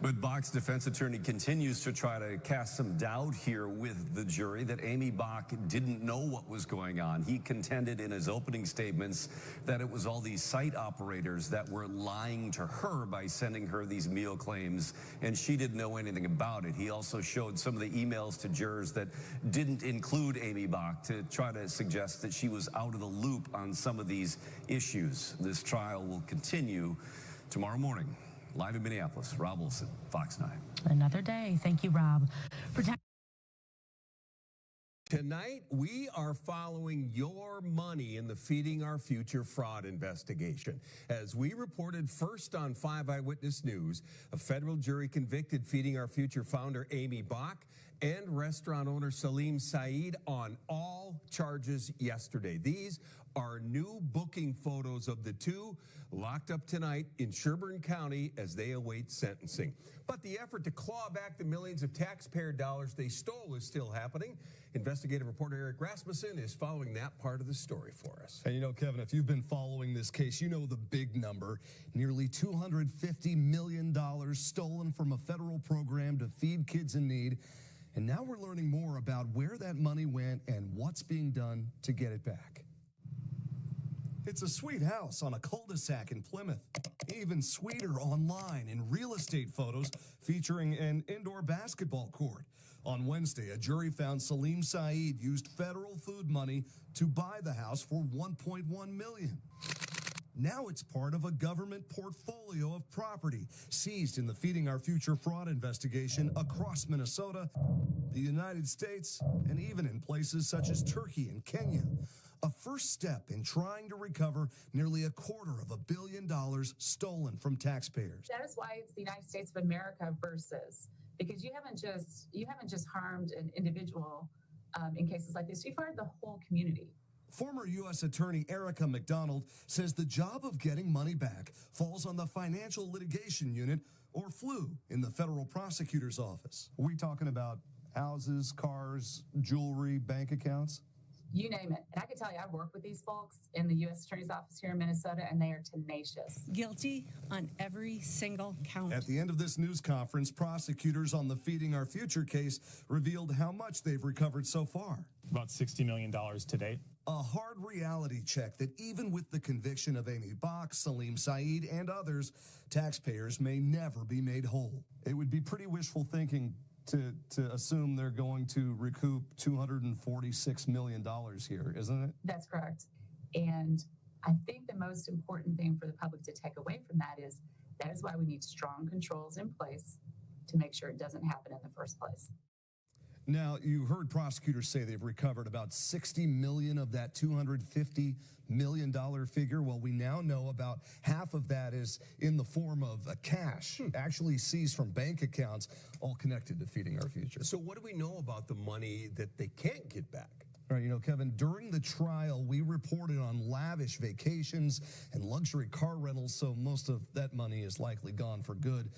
But Bach's defense attorney continues to try to cast some doubt here with the jury that Amy Bach didn't know what was going on. He contended in his opening statements that it was all these site operators that were lying to her by sending her these meal claims, and she didn't know anything about it. He also showed some of the emails to jurors that didn't include Amy Bach to try to suggest that she was out of the loop on some of these issues. This trial will continue tomorrow morning. Live in Minneapolis, Rob Olson, Fox 9. Another day. Thank you, Rob. Tonight, we are following your money in the Feeding Our Future fraud investigation. As we reported first on 5 Eyewitness News, a federal jury convicted Feeding Our Future founder Amy Bach and restaurant owner Salim Saeed on all charges yesterday. These are new booking photos of the two locked up tonight in Sherburne County as they await sentencing. But the effort to claw back the millions of taxpayer dollars they stole is still happening. Investigative reporter Eric Rasmussen is following that part of the story for us. And you know, Kevin, if you've been following this case, you know the big number. Nearly $250 million stolen from a federal program to feed kids in need. And now we're learning more about where that money went and what's being done to get it back. It's a sweet house on a cul-de-sac in Plymouth. Even sweeter online in real estate photos featuring an indoor basketball court. On Wednesday, a jury found Salim Saeed used federal food money to buy the house for $1.1 million. Now it's part of a government portfolio of property seized in the Feeding Our Future fraud investigation across Minnesota, the United States, and even in places such as Turkey and Kenya. A first step in trying to recover nearly $250 million stolen from taxpayers. That is why it's the United States of America versus, because you haven't just harmed an individual in cases like this. You've harmed the whole community. Former U.S. Attorney Erica McDonald says the job of getting money back falls on the Financial Litigation Unit, or FLU, in the federal prosecutor's office. Are we talking about houses, cars, jewelry, bank accounts? You name it. And I can tell you, I've worked with these folks in the U.S. Attorney's Office here in Minnesota, and they are tenacious. Guilty on every single count. At the end of this news conference, prosecutors on the Feeding Our Future case revealed how much they've recovered so far. About $60 million to date. A hard reality check that even with the conviction of Amy Bach, Salim Saeed, and others, taxpayers may never be made whole. It would be pretty wishful thinking to assume they're going to recoup $246 million here, isn't it? That's correct. And I think the most important thing for the public to take away from that is why we need strong controls in place to make sure it doesn't happen in the first place. Now, you heard prosecutors say they've recovered about $60 million of that $250 million figure. Well, we now know about half of that is in the form of cash, actually seized from bank accounts, all connected to Feeding Our Future. So what do we know about the money that they can't get back? Right, you know, Kevin, during the trial, we reported on lavish vacations and luxury car rentals, so most of that money is likely gone for good.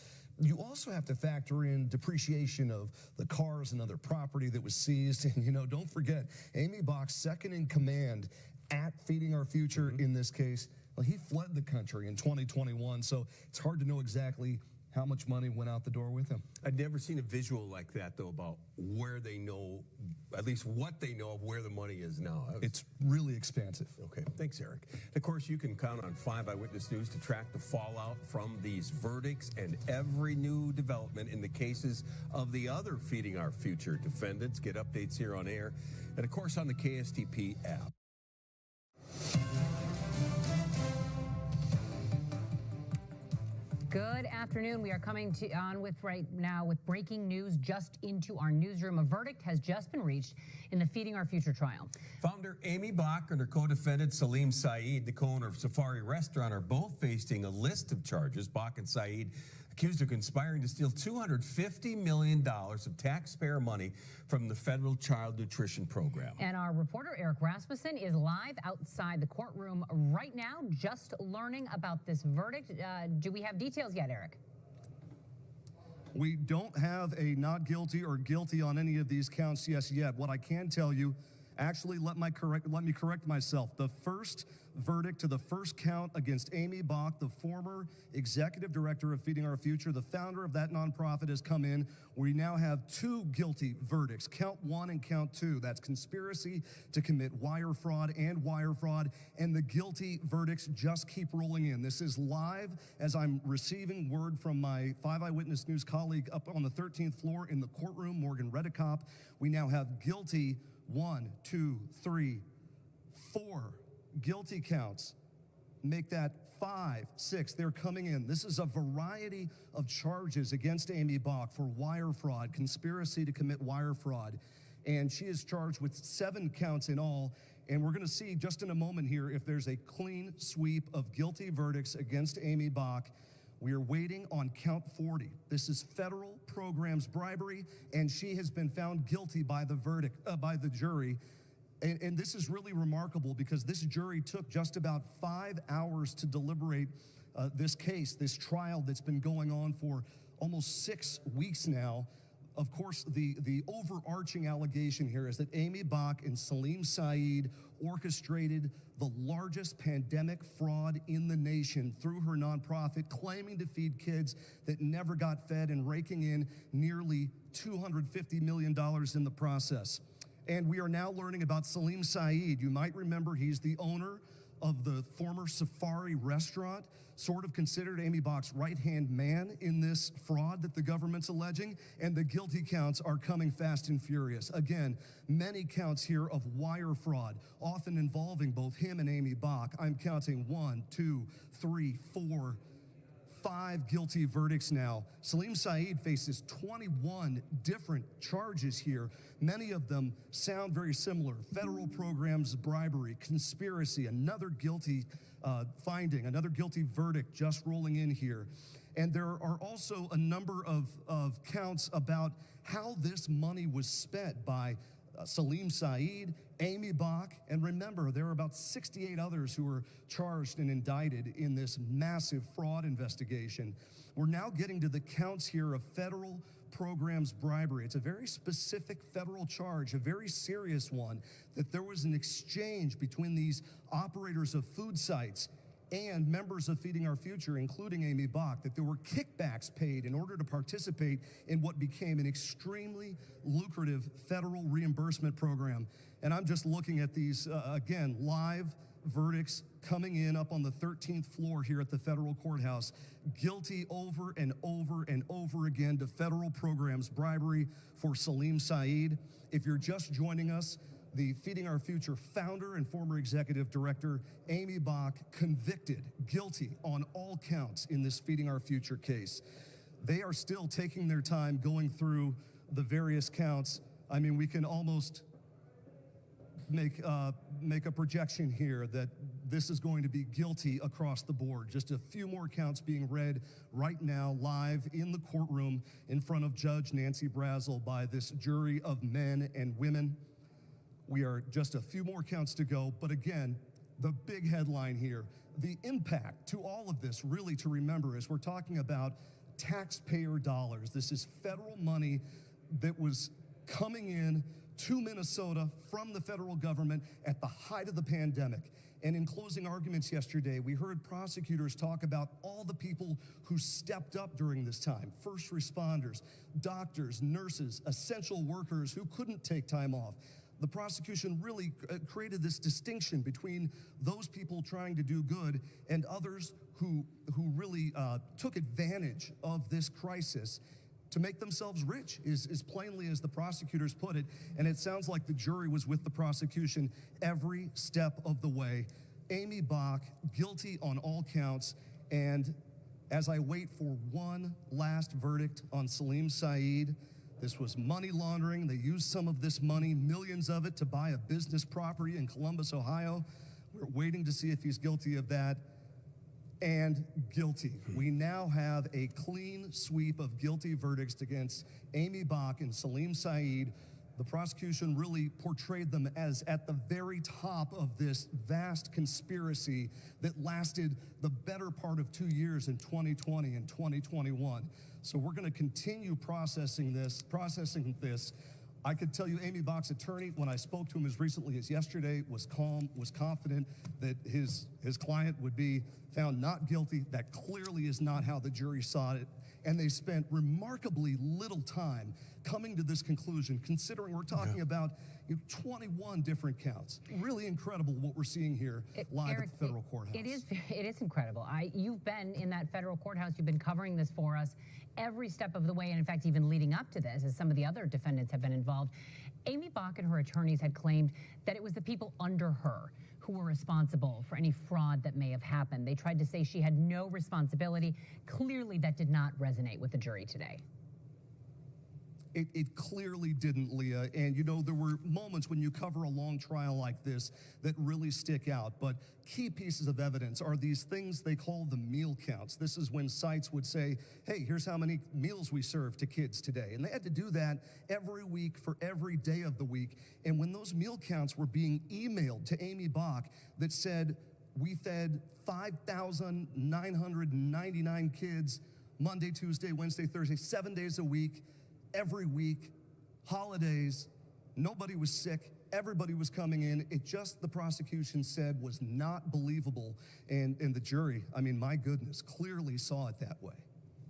You also have to factor in depreciation of the cars and other property that was seized. And, you know, don't forget, Amy Bach's second in command at Feeding Our Future in this case, well, he fled the country in 2021, so it's hard to know exactly how much money went out the door with him. I'd never seen a visual like that, though, about where they know, at least what they know of where the money is now. It's really expansive. Okay, thanks, Eric. Of course, you can count on 5 Eyewitness News to track the fallout from these verdicts and every new development in the cases of the other Feeding Our Future defendants. Get updates here on air and, of course, on the KSTP app. Good afternoon. We are coming on with right now with breaking news just into our newsroom. A verdict has just been reached in the Feeding Our Future trial. Founder Amy Bach and her co-defendant Salim Saeed, the co-owner of Safari Restaurant, are both facing a list of charges. Bach and Saeed accused of conspiring to steal $250 million of taxpayer money from the federal child nutrition program. And our reporter Eric Rasmussen is live outside the courtroom right now, just learning about this verdict. Do we have details yet, Eric? We don't have a not guilty or guilty on any of these counts yet. What I can tell you, actually, let me correct myself. The first verdict to the first count against Amy Bach, the former executive director of Feeding Our Future, the founder of that nonprofit, has come in. We now have 2 guilty verdicts, count 1 and count 2. That's conspiracy to commit wire fraud, and the guilty verdicts just keep rolling in. This is live as I'm receiving word from my 5 Eyewitness News colleague up on the 13th floor in the courtroom, Morgan Redekop. We now have guilty 1, 2, 3, 4 guilty counts. Make that 5, 6. They're coming in. This is a variety of charges against Amy Bach for wire fraud, conspiracy to commit wire fraud. And she is charged with 7 counts in all. And we're going to see just in a moment here if there's a clean sweep of guilty verdicts against Amy Bach. We are waiting on count 40. This is federal programs bribery, and she has been found guilty by the jury. And this is really remarkable because this jury took just about 5 hours to deliberate this case, this trial that's been going on for almost 6 weeks now. Of course, the overarching allegation here is that Amy Bach and Salim Saeed orchestrated the largest pandemic fraud in the nation through her nonprofit, claiming to feed kids that never got fed and raking in nearly $250 million in the process. And we are now learning about Salim Saeed. You might remember he's the owner of the former Safari restaurant, sort of considered Amy Bach's right-hand man in this fraud that the government's alleging, and the guilty counts are coming fast and furious. Again, many counts here of wire fraud, often involving both him and Amy Bach. I'm counting 1, 2, 3, 4, 5 guilty verdicts now. Salim Saeed faces 21 different charges here. Many of them sound very similar. Federal programs, bribery, conspiracy, another guilty finding, another guilty verdict just rolling in here. And there are also a number of counts about how this money was spent by Salim Saeed, Amy Bach, and remember, there are about 68 others who were charged and indicted in this massive fraud investigation. We're now getting to the counts here of federal programs bribery. It's a very specific federal charge, a very serious one, that there was an exchange between these operators of food sites and members of Feeding Our Future, including Amy Bach, that there were kickbacks paid in order to participate in what became an extremely lucrative federal reimbursement program. And I'm just looking at these, again, live verdicts coming in up on the 13th floor here at the federal courthouse, guilty over and over and over again to federal programs bribery for Salim Saeed. If you're just joining us, the Feeding Our Future founder and former executive director, Amy Bach, convicted, guilty on all counts in this Feeding Our Future case. They are still taking their time going through the various counts. I mean, we can almost make a projection here that this is going to be guilty across the board. Just a few more counts being read right now live in the courtroom in front of Judge Nancy Brazel by this jury of men and women. We are just a few more counts to go, but again, the big headline here, the impact to all of this really to remember is we're talking about taxpayer dollars. This is federal money that was coming in to Minnesota from the federal government at the height of the pandemic. And in closing arguments yesterday, we heard prosecutors talk about all the people who stepped up during this time, first responders, doctors, nurses, essential workers who couldn't take time off. The prosecution really created this distinction between those people trying to do good and others who really took advantage of this crisis to make themselves rich, as plainly as the prosecutors put it. And it sounds like the jury was with the prosecution every step of the way. Amy Bach, guilty on all counts. And as I wait for one last verdict on Salim Saeed, this was money laundering. They used some of this money, millions of it, to buy a business property in Columbus, Ohio. We're waiting to see if he's guilty of that. And guilty. We now have a clean sweep of guilty verdicts against Amy Bach and Salim Saeed. The prosecution really portrayed them as at the very top of this vast conspiracy that lasted the better part of 2 years in 2020 and 2021. So we're going to continue processing this. I could tell you Amy Bach's attorney, when I spoke to him as recently as yesterday, was calm, was confident that his client would be found not guilty. That clearly is not how the jury saw it. And they spent remarkably little time coming to this conclusion, considering we're talking about 21 different counts. Really incredible what we're seeing here live Eric, at the federal courthouse. It is incredible. You've been in that federal courthouse. You've been covering this for us every step of the way, and in fact, even leading up to this, as some of the other defendants have been involved. Amy Bach and her attorneys had claimed that it was the people under her who were responsible for any fraud that may have happened. They tried to say she had no responsibility. Clearly, that did not resonate with the jury today. It clearly didn't, Leah. And, you know, there were moments when you cover a long trial like this that really stick out. But key pieces of evidence are these things they call the meal counts. This is when sites would say, hey, here's how many meals we serve to kids today. And they had to do that every week for every day of the week. And when those meal counts were being emailed to Amy Bach that said, we fed 5,999 kids Monday, Tuesday, Wednesday, Thursday, 7 days a week, every week, holidays, nobody was sick, everybody was coming in. It just, the prosecution said, was not believable. And the jury, I mean, my goodness, clearly saw it that way.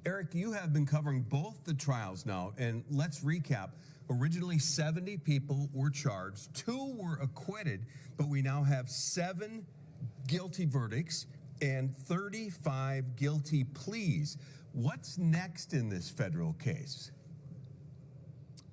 Eric, you have been covering both the trials now, and let's recap. Originally, 70 people were charged, 2 were acquitted, but we now have 7 guilty verdicts and 35 guilty pleas. What's next in this federal case?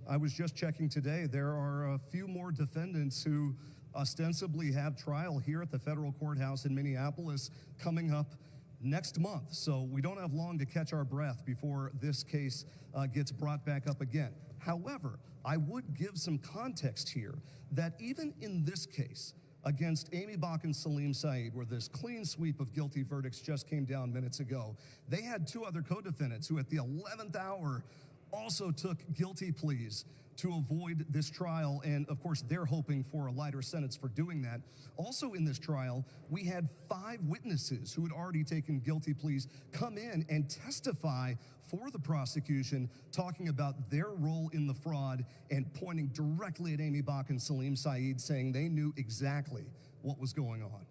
I was just checking today. There are a few more defendants who ostensibly have trial here at the federal courthouse in Minneapolis coming up next month. So we don't have long to catch our breath before this case gets brought back up again. However, I would give some context here that even in this case against Amy Bach and Salim Saeed, where this clean sweep of guilty verdicts just came down minutes ago, they had two other co-defendants who at the 11th hour also took guilty pleas to avoid this trial, and of course they're hoping for a lighter sentence for doing that. Also in this trial, we had 5 witnesses who had already taken guilty pleas come in and testify for the prosecution, talking about their role in the fraud and pointing directly at Amy Bach and Salim Saeed, saying they knew exactly what was going on.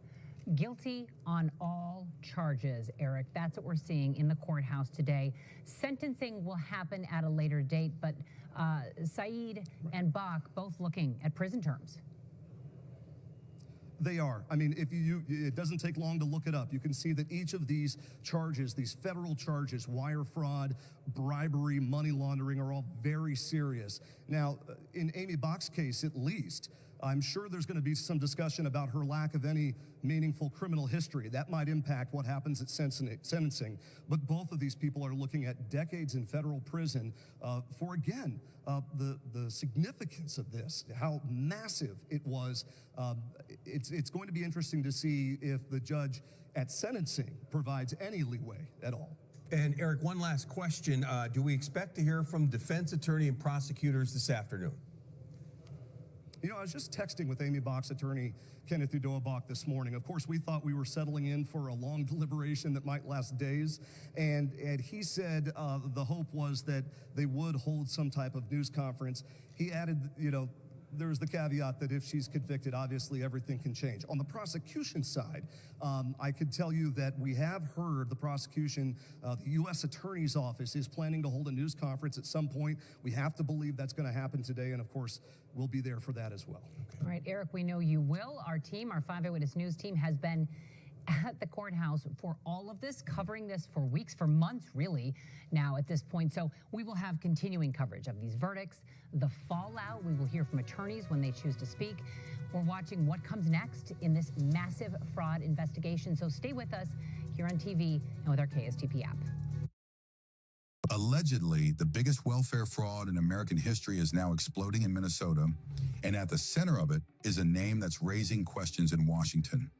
Guilty on all charges, Eric. That's what we're seeing in the courthouse today. Sentencing will happen at a later date, but Saeed and Bach both looking at prison terms. They are. I mean, it doesn't take long to look it up. You can see that each of these charges, these federal charges, wire fraud, bribery, money laundering, are all very serious. Now, in Amy Bach's case, at least, I'm sure there's going to be some discussion about her lack of any meaningful criminal history. That might impact what happens at sentencing. But both of these people are looking at decades in federal prison for, again, the significance of this, how massive it was. It's going to be interesting to see if the judge at sentencing provides any leeway at all. And Eric, one last question. Do we expect to hear from defense attorney and prosecutors this afternoon? You know, I was just texting with Amy Bach's attorney, Kenneth Udoa-Bach, this morning. Of course, we thought we were settling in for a long deliberation that might last days. And he said the hope was that they would hold some type of news conference. He added, you know, there's the caveat that if she's convicted, obviously everything can change. On the prosecution side, I could tell you that we have heard the prosecution, the U.S. Attorney's Office is planning to hold a news conference at some point. We have to believe that's going to happen today, and of course, we'll be there for that as well. All right, Eric, we know you will. Our team, our 5 Eyewitness News team, has been at the courthouse for all of this, covering this for weeks, for months, really, now at this point. So we will have continuing coverage of these verdicts, the fallout. We will hear from attorneys when they choose to speak. We're watching what comes next in this massive fraud investigation. So stay with us here on TV and with our KSTP app. Allegedly, the biggest welfare fraud in American history is now exploding in Minnesota, and at the center of it is a name that's raising questions in Washington.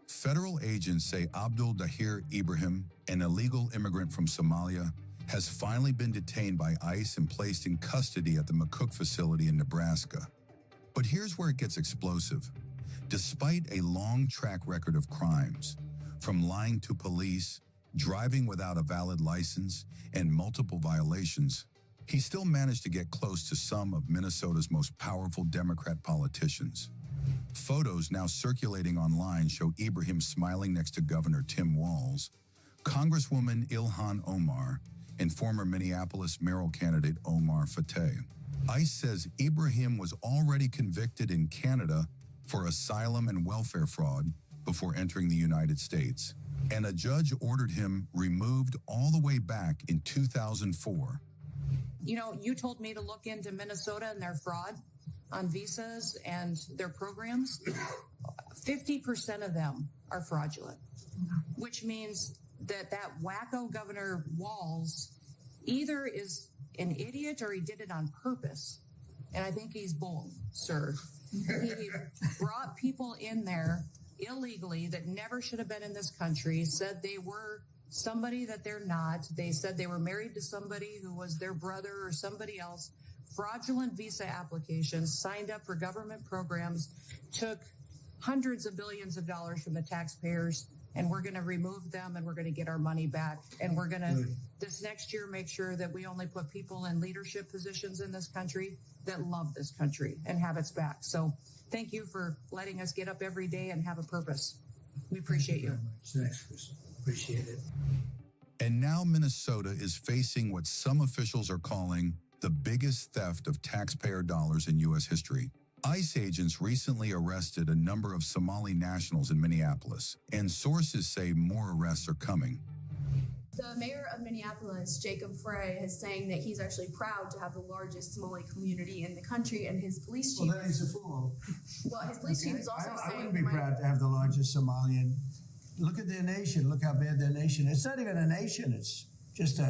Federal agents say Abdul Dahir Ibrahim, an illegal immigrant from Somalia, has finally been detained by ICE and placed in custody at the McCook facility in Nebraska. But here's where it gets explosive. Despite a long track record of crimes, from lying to police, driving without a valid license, and multiple violations, he still managed to get close to some of Minnesota's most powerful Democrat politicians. Photos now circulating online show Ibrahim smiling next to Governor Tim Walz, Congresswoman ILHAN Omar, and former Minneapolis mayoral candidate Omar Fateh. ICE says Ibrahim was already convicted in Canada for asylum and welfare fraud before entering the United States, and a judge ordered him removed all the way back in 2004. You know, you told me to look into Minnesota and their fraud on visas and their programs. 50% of them are fraudulent, which means that wacko Governor Walz either is an idiot or he did it on purpose. And I think he's both, sir. He brought people in there illegally that never should have been in this country, said they were somebody that they're not. They said they were married to somebody who was their brother or somebody else. Fraudulent visa applications, signed up for government programs, took hundreds of billions of dollars from the taxpayers, and we're going to remove them and we're going to get our money back. And we're going to, this next year, make sure that we only put people in leadership positions in this country that love this country and have its back. So thank you for letting us get up every day and have a purpose. We appreciate you. Thanks, Chris. Appreciate it. And now Minnesota is facing what some officials are calling the biggest theft of taxpayer dollars in U.S. history. ICE agents recently arrested a number of Somali nationals in Minneapolis, and sources say more arrests are coming. The mayor of Minneapolis, Jacob Frey, is saying that he's actually proud to have the largest Somali community in the country, and his police chief. Well, then he's a fool. Well, his police chief is also I saying. wouldn't be proud to have the largest Somalian. Look at their nation. Look how bad their nation is. It's not even a nation. It's just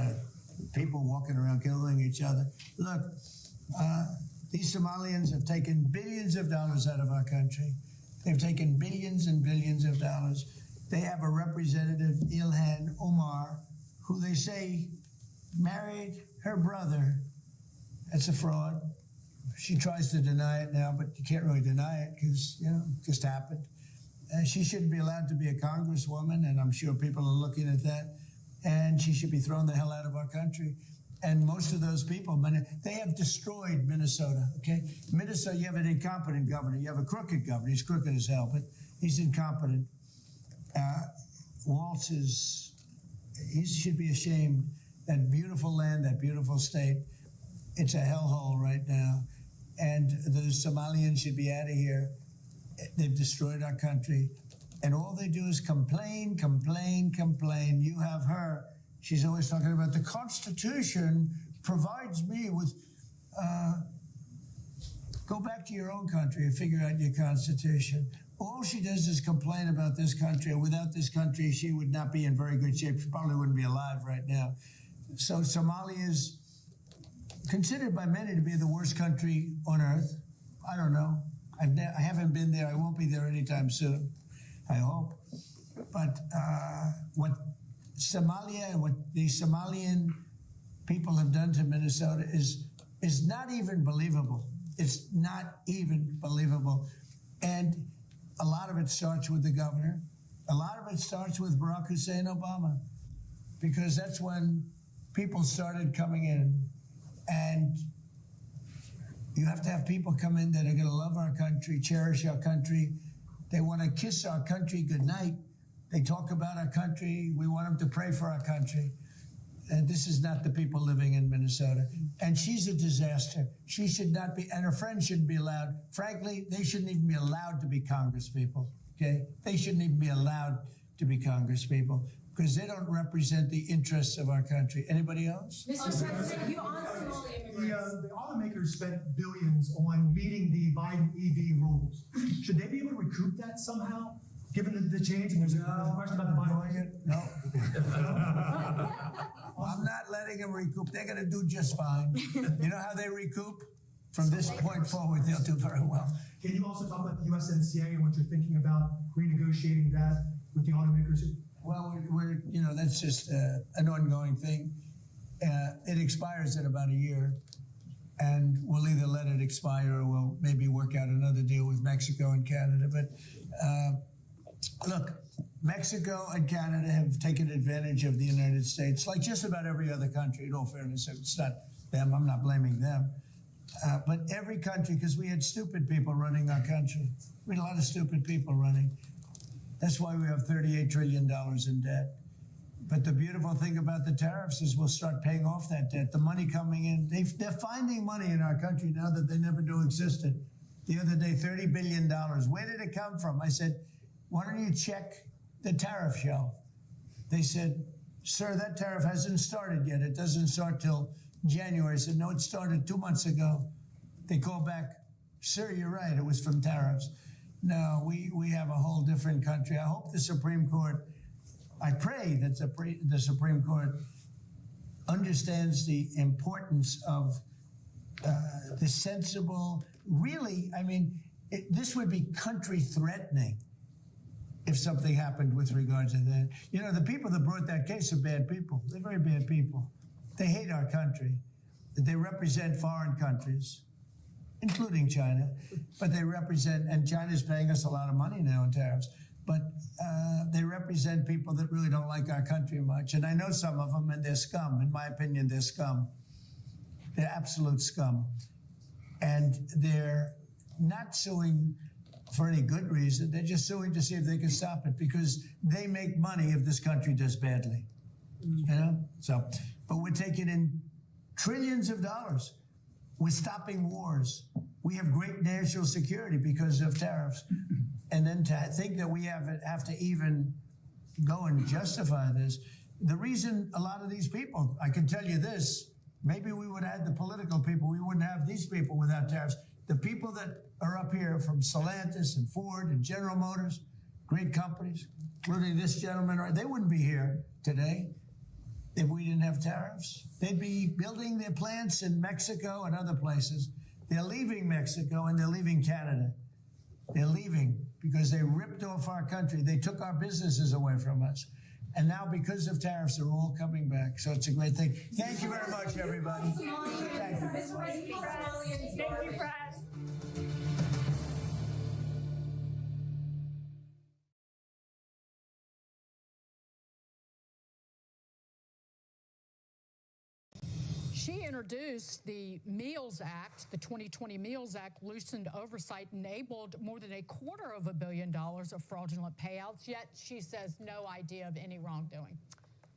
people walking around killing each other. Look, these Somalians have taken billions of dollars out of our country. They've taken billions and billions of dollars. They have a representative, ILHAN Omar, who they say married her brother. That's a fraud. She tries to deny it now, but you can't really deny it because, you know, it just happened. She shouldn't be allowed to be a congresswoman, and I'm sure people are looking at that. And she should be thrown the hell out of our country. And most of those people, they have destroyed Minnesota, okay? Minnesota, you have an incompetent governor. You have a crooked governor. He's crooked as hell, but he's incompetent. Waltz he should be ashamed. That beautiful land, that beautiful state, it's a hellhole right now. And the Somalians should be out of here. They've destroyed our country. And all they do is complain, complain, complain. You have her. She's always talking about the Constitution provides me with, go back to your own country and figure out your Constitution. All she does is complain about this country. Without this country, she would not be in very good shape. She probably wouldn't be alive right now. So Somalia is considered by many to be the worst country on earth. I don't know. I haven't been there. I won't be there anytime soon, I hope. But what Somalia and what the Somalian people have done to Minnesota is not even believable. It's not even believable. And a lot of it starts with the governor. A lot of it starts with Barack Hussein Obama, because that's when people started coming in. And you have to have people come in that are going to love our country, cherish our country. They want to kiss our country goodnight. They talk about our country. We want them to pray for our country. And this is not the people living in Minnesota. And she's a disaster. She should not be, and her friends shouldn't be allowed. Frankly, they shouldn't even be allowed to be Congress people, okay? They shouldn't even be allowed to be Congress people because they don't represent the interests of our country. Anybody else? Mr. President, you on Somali immigrants. The automakers spent billions on meeting the Biden EV rules. Should they be able to recoup that somehow? Given the change, and there's a question about the violation? No. I'm not letting them recoup. They're going to do just fine. You know how they recoup? From this point forward, they'll do very well. Can you also talk about the USMCA and what you're thinking about renegotiating that with the automakers? Well, we're you know, that's just an ongoing thing. It expires in about a year, and we'll either let it expire or we'll maybe work out another deal with Mexico and Canada. But look, Mexico and Canada have taken advantage of the United States, like just about every other country, in all fairness. It's not them, I'm not blaming them. But every country, because we had stupid people running our country. We had a lot of stupid people running. That's why we have $38 trillion in debt. But the beautiful thing about the tariffs is we'll start paying off that debt. The money coming in, they're finding money in our country now that they never knew existed. The other day, $30 billion. Where did it come from? I said, why don't you check the tariff shelf? They said, sir, that tariff hasn't started yet. It doesn't start till January. I said, no, it started 2 months ago. They called back, sir, you're right, it was from tariffs. No, we have a whole different country. I hope the Supreme Court, I pray that the Supreme Court understands the importance of the sensible, really, I mean, this would be country threatening if something happened with regard to that. You know, the people that brought that case are bad people. They're very bad people. They hate our country. They represent foreign countries, including China, but they represent, and China's paying us a lot of money now in tariffs, but they represent people that really don't like our country much. And I know some of them, and they're scum. In my opinion, they're scum. They're absolute scum. And they're not suing for any good reason. They're just suing to see if they can stop it because they make money if this country does badly. You know? So, but we're taking in trillions of dollars. We're stopping wars. we have great national security because of tariffs. And then to think that we have to even go and justify this. The reason a lot of these people, I can tell you this, maybe we would have the political people, we wouldn't have these people without tariffs. The people that are up here from Stellantis and Ford and General Motors, great companies, including this gentleman, they wouldn't be here today if we didn't have tariffs. They'd be building their plants in Mexico and other places. They're leaving Mexico and they're leaving Canada. They're leaving because they ripped off our country. They took our businesses away from us. And now because of tariffs, they're all coming back. So it's a great thing. Thank you very much, everybody. Thank you. She introduced the Meals Act, the 2020 Meals Act, loosened oversight, enabled more than $250 million of fraudulent payouts, yet she says no idea of any wrongdoing.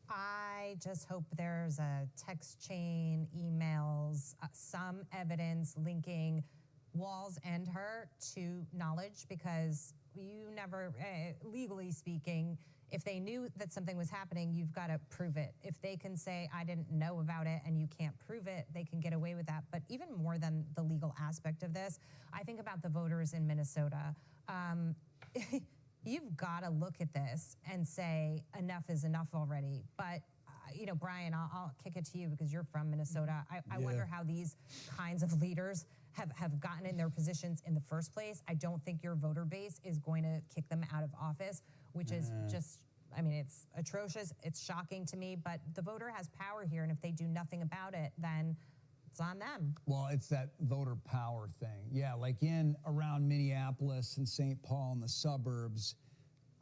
I just hope there's a text chain, emails, some evidence linking Walls and her to knowledge, because you never, legally speaking, if they knew that something was happening, you've got to prove it. If they can say, I didn't know about it, and you can't prove it, they can get away with that. But even more than the legal aspect of this, I think about the voters in Minnesota. You've got to look at this and say, enough is enough already. But, you know, Brian, I'll kick it to you because you're from Minnesota. I wonder how these kinds of leaders have gotten in their positions in the first place. I don't think your voter base is going to kick them out of office, which is just, I mean, it's atrocious. It's shocking to me, but the voter has power here, and if they do nothing about it, then it's on them. Well, it's that voter power thing. Yeah, like around Minneapolis and St. Paul and the suburbs,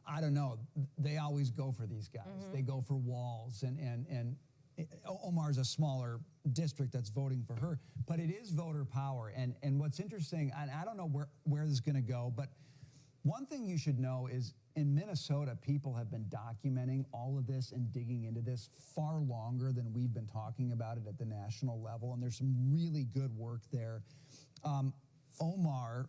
I don't know, they always go for these guys. They go for Walls, and Omar's a smaller district that's voting for her, but it is voter power. And what's interesting, and I don't know where this is going to go, but one thing you should know is in Minnesota, people have been documenting all of this and digging into this far longer than we've been talking about it at the national level, and there's some really good work there. Omar,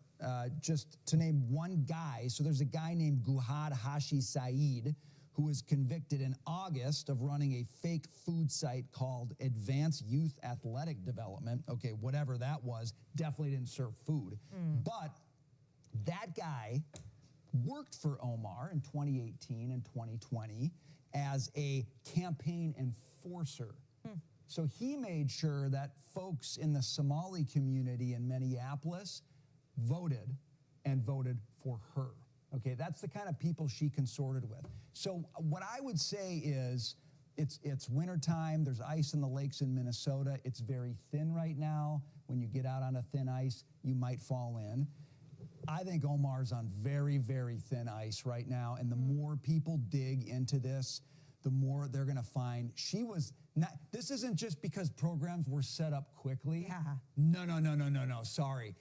just to name one guy, so there's a guy named Guhad Hashi Saeed who was convicted in August of running a fake food site called Advanced Youth Athletic Development. Okay, whatever that was, definitely didn't serve food. But that guy worked for Omar in 2018 and 2020 as a campaign enforcer. So he made sure that folks in the Somali community in Minneapolis voted and voted for her. Okay, that's the kind of people she consorted with. So what I would say is it's wintertime. There's ice in the lakes in Minnesota. It's very thin right now. When you get out on a thin ice, you might fall in. I think Omar's on very, very thin ice right now. And the more people dig into this, the more they're going to find she was not. This isn't just because programs were set up quickly. No. Sorry.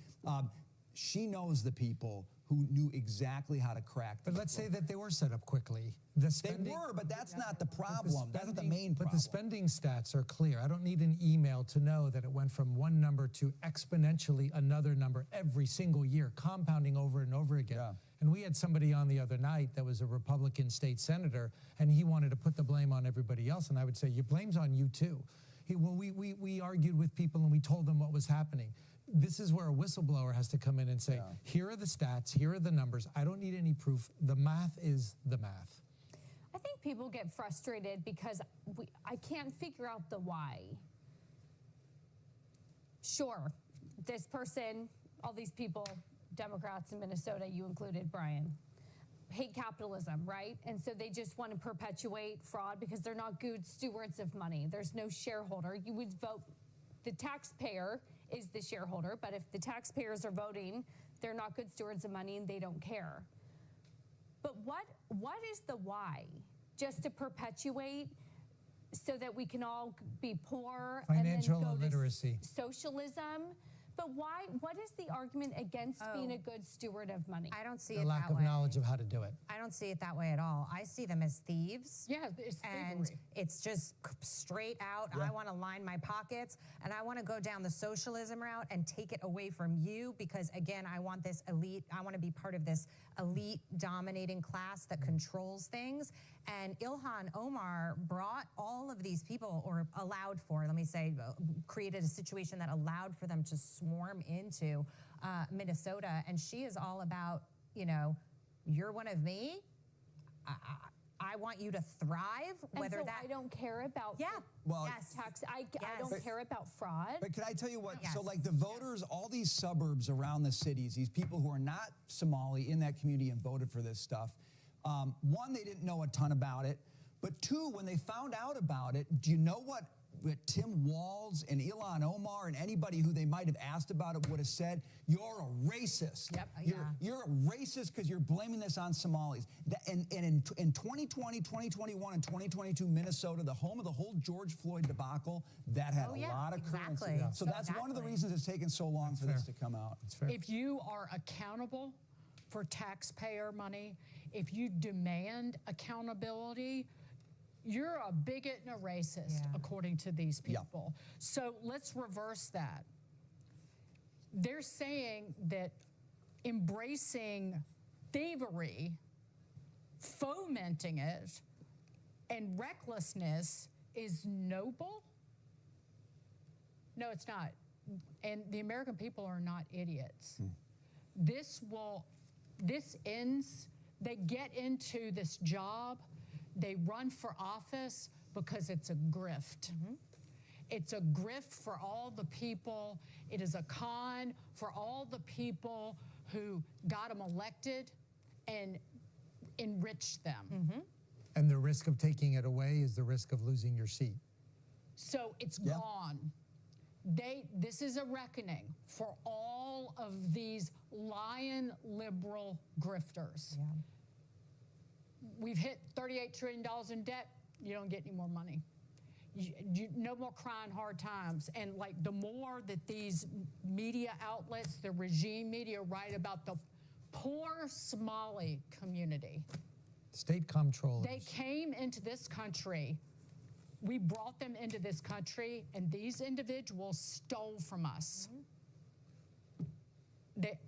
She knows the people who knew exactly how to crack the But let's say that they were set up quickly. The spending, they were, but that's not the problem. That's the main problem. But the spending stats are clear. I don't need an email to know that it went from one number to exponentially another number every single year, compounding over and over again. And we had somebody on the other night that was a Republican state senator, and he wanted to put the blame on everybody else. And I would say, your blame's on you too. We argued with people and we told them what was happening. This is where a whistleblower has to come in and say, here are the stats, here are the numbers. I don't need any proof. The math is the math. I think people get frustrated because I can't figure out the why. Sure, this person, all these people, Democrats in Minnesota, you included, Brian, hate capitalism, right? And so they just want to perpetuate fraud because they're not good stewards of money. There's no shareholder. You would vote, the taxpayer is the shareholder, but if the taxpayers are voting, they're not good stewards of money and they don't care. But what is the why? Just to perpetuate so that we can all be poor? Financial and then go illiteracy. Socialism? But why? What is the argument against being a good steward of money? I don't see The it lack that of way. knowledge of how to do it. I don't don't see it that way at all. I see them as thieves. Yeah, it's and thievery. it's just straight out. I want to line my pockets, and I want to go down the socialism route and take it away from you because, again, I want this elite. I want to be part of this elite dominating class that controls things. And ILHAN Omar brought all of these people, or allowed for, let me say, created a situation that allowed for them to swarm into Minnesota. And she is all about, you know, you're one of me. I want you to thrive, whether and so that I don't care about tax. I don't care about fraud. But can I tell you what? Yes. So like the voters, all these suburbs around the cities, these people who are not Somali in that community and voted for this stuff, one, they didn't know a ton about it. But two, when they found out about it, do you know what Tim Walz and ILHAN Omar and anybody who they might have asked about it would have said? You're a racist. Yep. You're a racist because you're blaming this on Somalis. And in 2020, 2021, and 2022, Minnesota, the home of the whole George Floyd debacle, that had a lot of currency. Exactly. So that's one of the reasons it's taken so long for this to come out. If you are accountable for taxpayer money, if you demand accountability, you're a bigot and a racist, according to these people. So let's reverse that. They're saying that embracing thievery, fomenting it, and recklessness is noble? No, it's not. And the American people are not idiots. This ends, they get into this job, they run for office because it's a grift. It's a grift for all the people. It is a con for all the people who got them elected and enriched them. And the risk of taking it away is the risk of losing your seat. So it's gone. This is a reckoning for all of these lying liberal grifters. We've hit $38 trillion in debt. You don't get any more money. No more crying hard times. And like the more that these media outlets, the regime media, write about the poor Somali community. State comptrollers. They came into this country. We brought them into this country, and these individuals stole from us.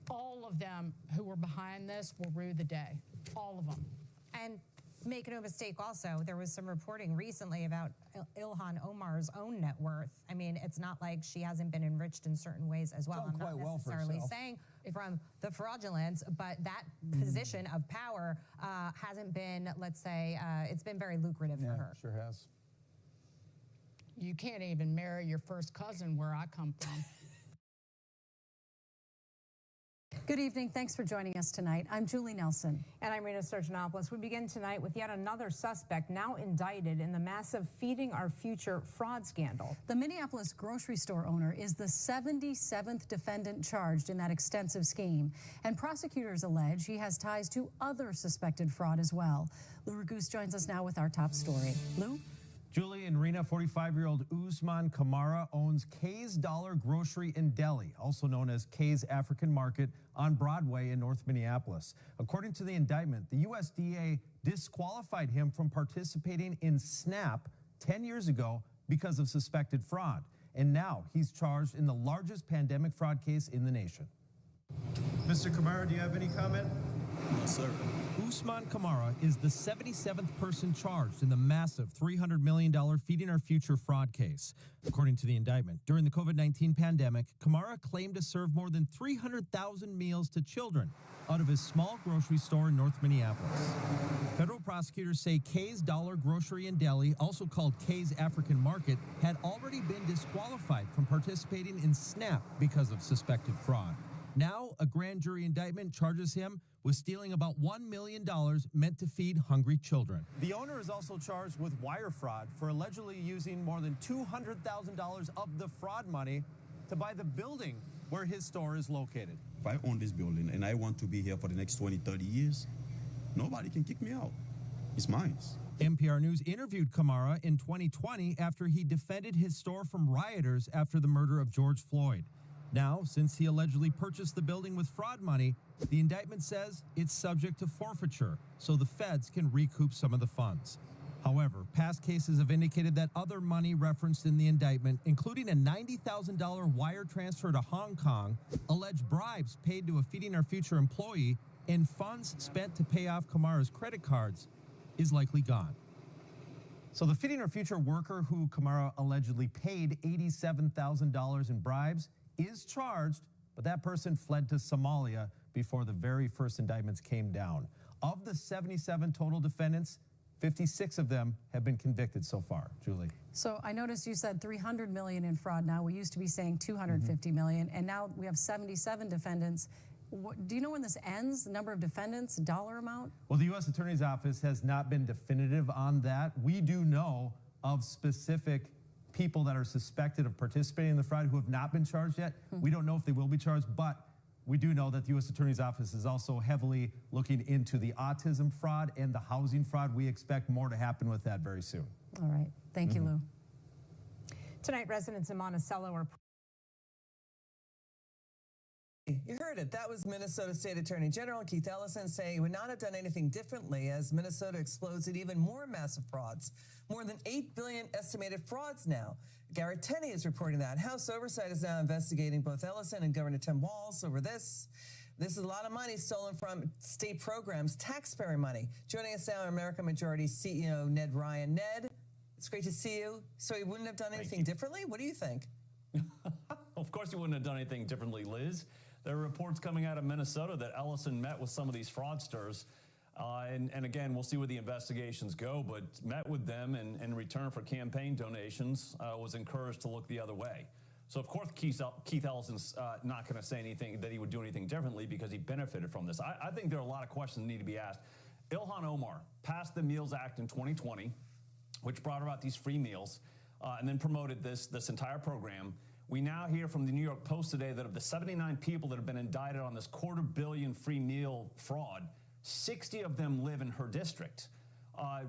All of them who were behind this will rue the day. All of them. And make no mistake also, there was some reporting recently about ILHAN Omar's own net worth. I mean, it's not like she hasn't been enriched in certain ways as well. I'm not necessarily saying from the fraudulence, but that position of power hasn't been, let's say, it's been very lucrative for her. Sure has. You can't even marry your first cousin where I come from. Good evening. Thanks for joining us tonight. I'm Julie Nelson. And I'm Rena Sturgeonopoulos. We begin tonight with yet another suspect now indicted in the massive Feeding Our Future fraud scandal. The Minneapolis grocery store owner is the 77th defendant charged in that extensive scheme. And prosecutors allege he has ties to other suspected fraud as well. Lou Ragoose joins us now with our top story. Lou? Julie and Rena, 45-year-old Usman Kamara owns Kay's Dollar Grocery and Deli, also known as Kay's African Market, on Broadway in North Minneapolis. According to the indictment, the USDA disqualified him from participating in SNAP 10 years ago because of suspected fraud. And now he's charged in the largest pandemic fraud case in the nation. Mr. Kamara, do you have any comment? No, sir. Usman Kamara is the 77th person charged in the massive $300 million Feeding Our Future fraud case. According to the indictment, during the COVID-19 pandemic, Kamara claimed to serve more than 300,000 meals to children out of his small grocery store in North Minneapolis. Federal prosecutors say Kay's Dollar Grocery and Deli, also called Kay's African Market, had already been disqualified from participating in SNAP because of suspected fraud. Now, a grand jury indictment charges him with stealing about $1 million meant to feed hungry children. The owner is also charged with wire fraud for allegedly using more than $200,000 of the fraud money to buy the building where his store is located. If I own this building and I want to be here for the next 20, 30 years, nobody can kick me out. It's mine. NPR News interviewed Kamara in 2020 after he defended his store from rioters after the murder of George Floyd. Now, since he allegedly purchased the building with fraud money, the indictment says it's subject to forfeiture, so the feds can recoup some of the funds. However, past cases have indicated that other money referenced in the indictment, including a $90,000 wire transfer to Hong Kong, alleged bribes paid to a Feeding Our Future employee, and funds spent to pay off Kamara's credit cards, is likely gone. So the Feeding Our Future worker who Kamara allegedly paid $87,000 in bribes is charged, but that person fled to Somalia before the very first indictments came down. Of the 77 total defendants, 56 of them have been convicted so far. Julie. So I noticed you said 300 million in fraud now. We used to be saying 250 million, and now we have 77 defendants. Do you know when this ends, the number of defendants, dollar amount? Well, the U.S. Attorney's Office has not been definitive on that. We do know of specific people that are suspected of participating in the fraud who have not been charged yet. We don't know if they will be charged, but we do know that the U.S. Attorney's Office is also heavily looking into the autism fraud and the housing fraud. We expect more to happen with that very soon. All right. Thank you, Lou. Tonight, residents in Monticello are You heard it. That was Minnesota State Attorney General Keith Ellison saying he would not have done anything differently as Minnesota explodes at even more massive frauds. More than 8 billion estimated frauds now. Garrett Tenney is reporting that. House Oversight is now investigating both Ellison and Governor Tim Walz over this. This is a lot of money stolen from state programs, taxpayer money. Joining us now, American Majority CEO Ned Ryan. Ned, it's great to see you. So he wouldn't have done anything differently? What do you think? Of course he wouldn't have done anything differently, Liz. There are reports coming out of Minnesota that Ellison met with some of these fraudsters. And again, we'll see where the investigations go, but met with them and in return for campaign donations was encouraged to look the other way. So of course Keith Ellison's not going to say anything that he would do anything differently because he benefited from this. I think there are a lot of questions that need to be asked. ILHAN Omar passed the Meals Act in 2020, which brought about these free meals, and then promoted this entire program. We now hear from the New York Post today that of the 79 people that have been indicted on this $250 million free meal fraud, 60 of them live in her district. I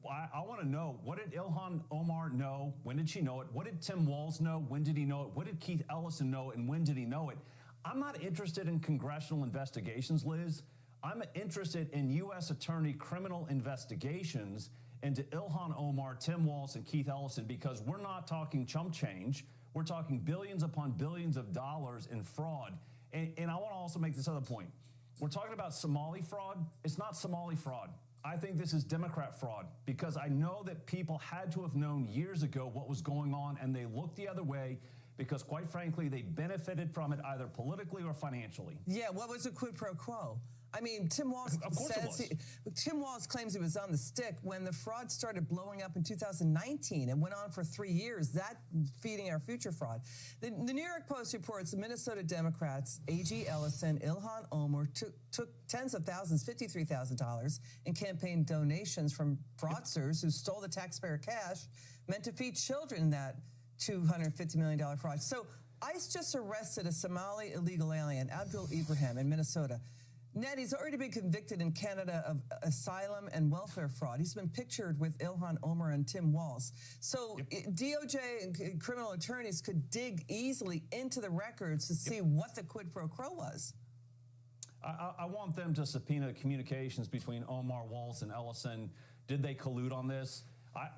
want to know, what did ILHAN Omar know? When did she know it? What did Tim Walz know? When did he know it? What did Keith Ellison know? And when did he know it? I'm not interested in congressional investigations, Liz. I'm interested in U.S. Attorney criminal investigations into ILHAN Omar, Tim Walz, and Keith Ellison, because we're not talking chump change. We're talking billions upon billions of dollars in fraud. And I want to also make this other point. We're talking about Somali fraud. It's not Somali fraud. I think this is Democrat fraud, because I know that people had to have known years ago what was going on, and they looked the other way because, quite frankly, they benefited from it either politically or financially. Yeah, what was a quid pro quo? I mean, Tim Walz claims he was on the stick when the fraud started blowing up in 2019 and went on for 3 years, that Feeding Our Future fraud. The New York Post reports the Minnesota Democrats, A.G. Ellison, ILHAN Omar, took tens of thousands, $53,000 in campaign donations from fraudsters who stole the taxpayer cash meant to feed children in that $250 million fraud. So ICE just arrested a Somali illegal alien, Abdul Ibrahim, in Minnesota. Ned, he's already been convicted in Canada of asylum and welfare fraud. He's been pictured with ILHAN Omar and Tim Walz. So DOJ and criminal attorneys could dig easily into the records to see what the quid pro quo was. I want them to subpoena communications between Omar, Walz, and Ellison. Did they collude on this?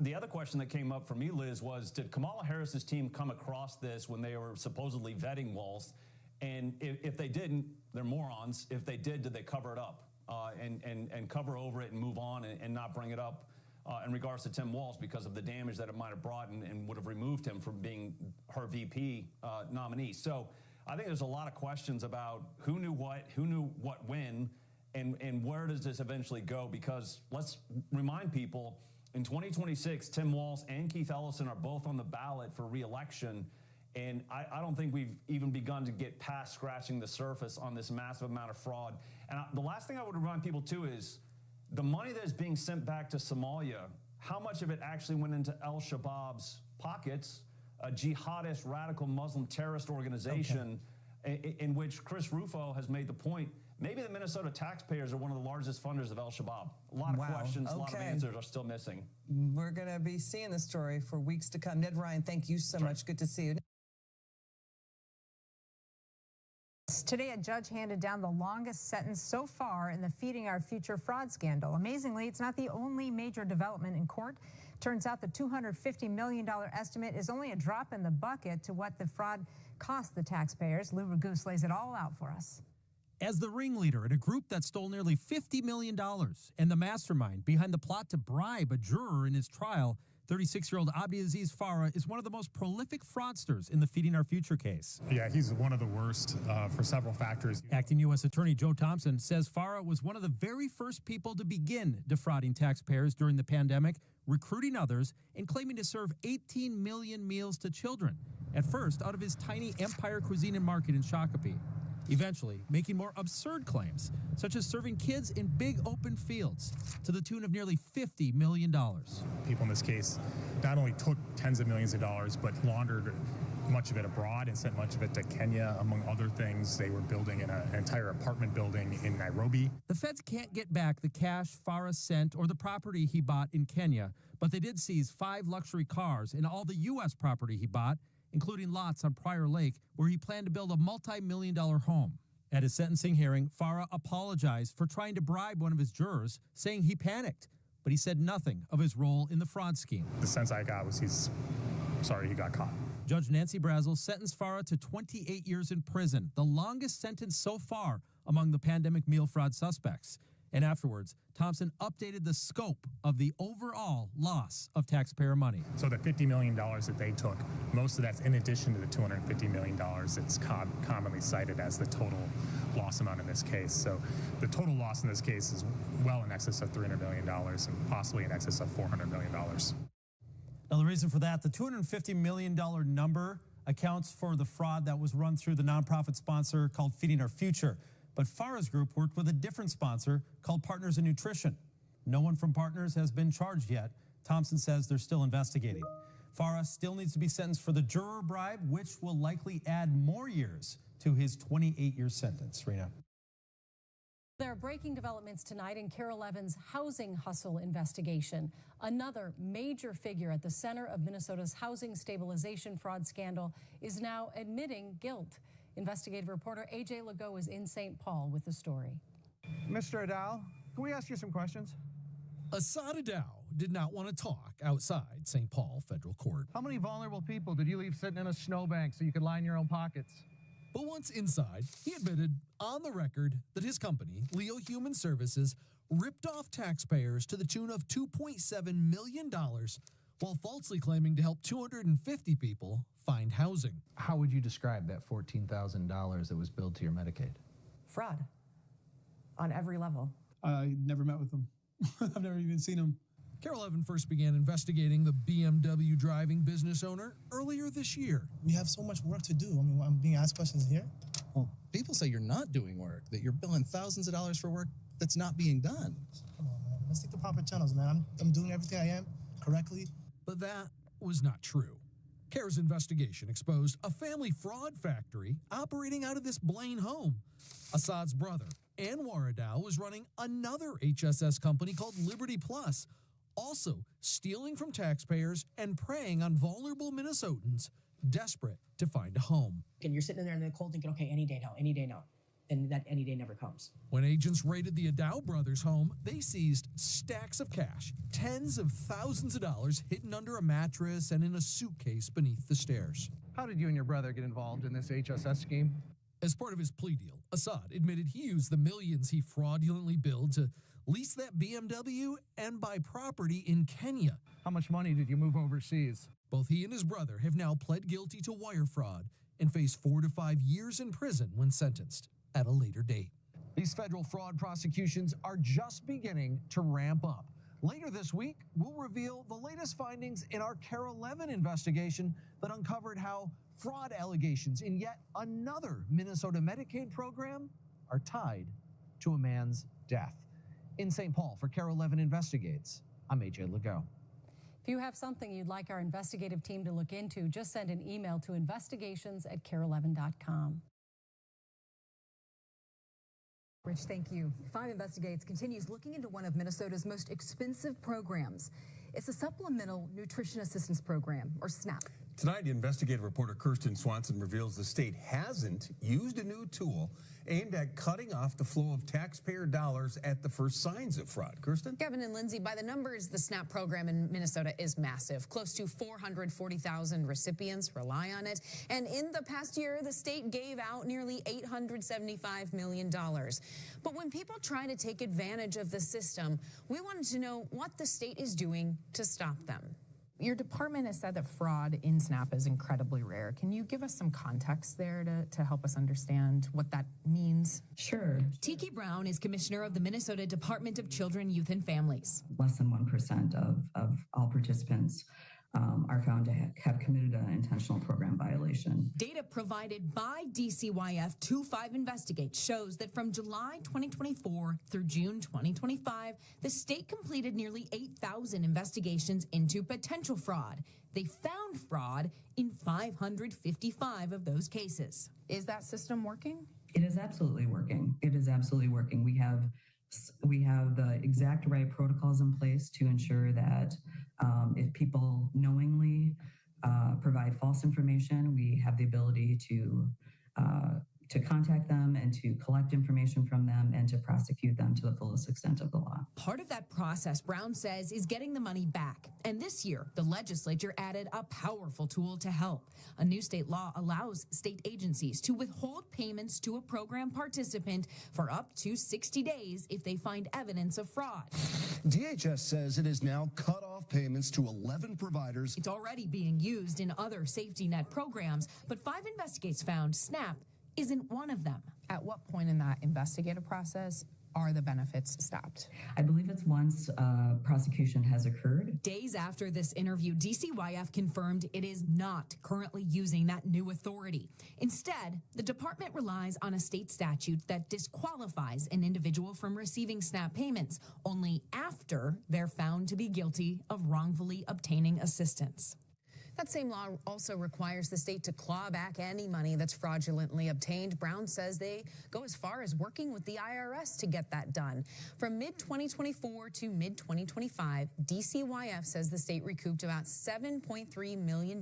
The other question that came up for me, Liz, was did Kamala Harris's team come across this when they were supposedly vetting Walz? And if they didn't, they're morons. If they did they cover it up and cover over it and move on and not bring it up in regards to Tim Walz because of the damage that it might have brought and would have removed him from being her VP nominee. So I think there's a lot of questions about who knew what when, and where does this eventually go? Because let's remind people, in 2026, Tim Walz and Keith Ellison are both on the ballot for re-election. And I don't think we've even begun to get past scratching the surface on this massive amount of fraud. And the last thing I would remind people too is the money that is being sent back to Somalia, how much of it actually went into al-Shabaab's pockets, a jihadist radical Muslim terrorist organization in which Chris Rufo has made the point, maybe the Minnesota taxpayers are one of the largest funders of al-Shabaab. A lot of questions, a lot of answers are still missing. We're going to be seeing this story for weeks to come. Ned Ryan, thank you so much. Good to see you. Today, a judge handed down the longest sentence so far in the Feeding Our Future fraud scandal. Amazingly, it's not the only major development in court. Turns out the $250 million estimate is only a drop in the bucket to what the fraud cost the taxpayers. Lou Ragoose lays it all out for us. As the ringleader in a group that stole nearly $50 million and the mastermind behind the plot to bribe a juror in his trial, 36-year-old Abdiaziz Farah is one of the most prolific fraudsters in the Feeding Our Future case. Yeah, he's one of the worst for several factors. Acting U.S. Attorney Joe Thompson says Farah was one of the very first people to begin defrauding taxpayers during the pandemic, recruiting others, and claiming to serve 18 million meals to children, at first out of his tiny Empire Cuisine and Market in Shakopee. Eventually, making more absurd claims, such as serving kids in big open fields to the tune of nearly $50 million. People in this case not only took tens of millions of dollars, but laundered much of it abroad and sent much of it to Kenya, among other things. They were building an entire apartment building in Nairobi. The feds can't get back the cash Farah sent or the property he bought in Kenya, but they did seize 5 luxury cars and all the U.S. property he bought, including lots on Prior Lake, where he planned to build a multi-million-dollar home. At his sentencing hearing, Farah apologized for trying to bribe one of his jurors, saying he panicked, but he said nothing of his role in the fraud scheme. The sense I got was he's sorry he got caught. Judge Nancy Brazel sentenced Farah to 28 years in prison, the longest sentence so far among the pandemic meal fraud suspects. And afterwards, Thompson updated the scope of the overall loss of taxpayer money. So the $50 million that they took, most of that's in addition to the $250 million that's commonly cited as the total loss amount in this case. So the total loss in this case is well in excess of $300 million and possibly in excess of $400 million. Now, the reason for that, the $250 million number accounts for the fraud that was run through the nonprofit sponsor called Feeding Our Future. But Farah's group worked with a different sponsor called Partners in Nutrition. No one from Partners has been charged yet. Thompson says they're still investigating. Farah still needs to be sentenced for the juror bribe, which will likely add more years to his 28-year sentence. Rena. There are breaking developments tonight in KARE 11's housing hustle investigation. Another major figure at the center of Minnesota's housing stabilization fraud scandal is now admitting guilt. Investigative reporter AJ Legault is in St. Paul with the story. Mr. Adal, can we ask you some questions? Assad Adal did not want to talk outside St. Paul federal court. How many vulnerable people did you leave sitting in a snowbank so you could line your own pockets? But once inside, he admitted on the record that his company, Leo Human Services, ripped off taxpayers to the tune of $2.7 million while falsely claiming to help 250 people find housing. How would you describe that $14,000 that was billed to your Medicaid? Fraud on every level. I never met with them. I've never even seen them. KARE 11 first began investigating the BMW driving business owner earlier this year. We have so much work to do. I mean, I'm being asked questions here. Well, people say you're not doing work, that you're billing thousands of dollars for work that's not being done. Come on, man. Let's take the proper channels, man. I'm doing everything I am correctly. But that was not true. KARE's investigation exposed a family fraud factory operating out of this Blaine home. Assad's brother, Anwar Adal, was running another HSS company called Liberty Plus, also stealing from taxpayers and preying on vulnerable Minnesotans desperate to find a home. And you're sitting there in the cold thinking, okay, any day now, any day now. And that any day never comes. When agents raided the Adal brothers' home, they seized stacks of cash, tens of thousands of dollars hidden under a mattress and in a suitcase beneath the stairs. How did you and your brother get involved in this HSS scheme? As part of his plea deal, Assad admitted he used the millions he fraudulently billed to lease that BMW and buy property in Kenya. How much money did you move overseas? Both he and his brother have now pled guilty to wire fraud and face 4 to 5 years in prison when sentenced at a later date. These federal fraud prosecutions are just beginning to ramp up. Later this week, we'll reveal the latest findings in our KARE 11 investigation that uncovered how fraud allegations in yet another Minnesota Medicaid program are tied to a man's death. In St. Paul for KARE 11 Investigates, I'm AJ Legault. If you have something you'd like our investigative team to look into, just send an email to investigations@kare11.com. Rich, thank you. 5 Investigates continues looking into one of Minnesota's most expensive programs. It's a Supplemental Nutrition Assistance Program, or SNAP. Tonight, investigative reporter Kirsten Swanson reveals the state hasn't used a new tool aimed at cutting off the flow of taxpayer dollars at the first signs of fraud. Kirsten? Kevin and Lindsay, by the numbers, the SNAP program in Minnesota is massive. Close to 440,000 recipients rely on it. And in the past year, the state gave out nearly $875 million. But when people try to take advantage of the system, we wanted to know what the state is doing to stop them. Your department has said that fraud in SNAP is incredibly rare. Can you give us some context there to help us understand what that means? Sure. Tiki Brown is commissioner of the Minnesota Department of Children, Youth, and Families. Less than 1% of all participants are found to have committed an intentional program violation. Data provided by DCYF 25 Investigates shows that from July 2024 through June 2025, the state completed nearly 8,000 investigations into potential fraud. They found fraud in 555 of those cases. Is that system working? It is absolutely working. It is absolutely working. We have the exact right protocols in place to ensure that if people knowingly provide false information, we have the ability to contact them and to collect information from them and to prosecute them to the fullest extent of the law. Part of that process, Brown says, is getting the money back. And this year, the legislature added a powerful tool to help. A new state law allows state agencies to withhold payments to a program participant for up to 60 days if they find evidence of fraud. DHS says it has now cut off payments to 11 providers. It's already being used in other safety net programs, but 5 Investigates found SNAP isn't one of them. At what point in that investigative process are the benefits stopped? I believe it's once prosecution has occurred. Days after this interview, DCYF confirmed it is not currently using that new authority. Instead, the department relies on a state statute that disqualifies an individual from receiving SNAP payments only after they're found to be guilty of wrongfully obtaining assistance. That same law also requires the state to claw back any money that's fraudulently obtained. Brown says they go as far as working with the IRS to get that done. From mid-2024 to mid-2025, DCYF says the state recouped about $7.3 million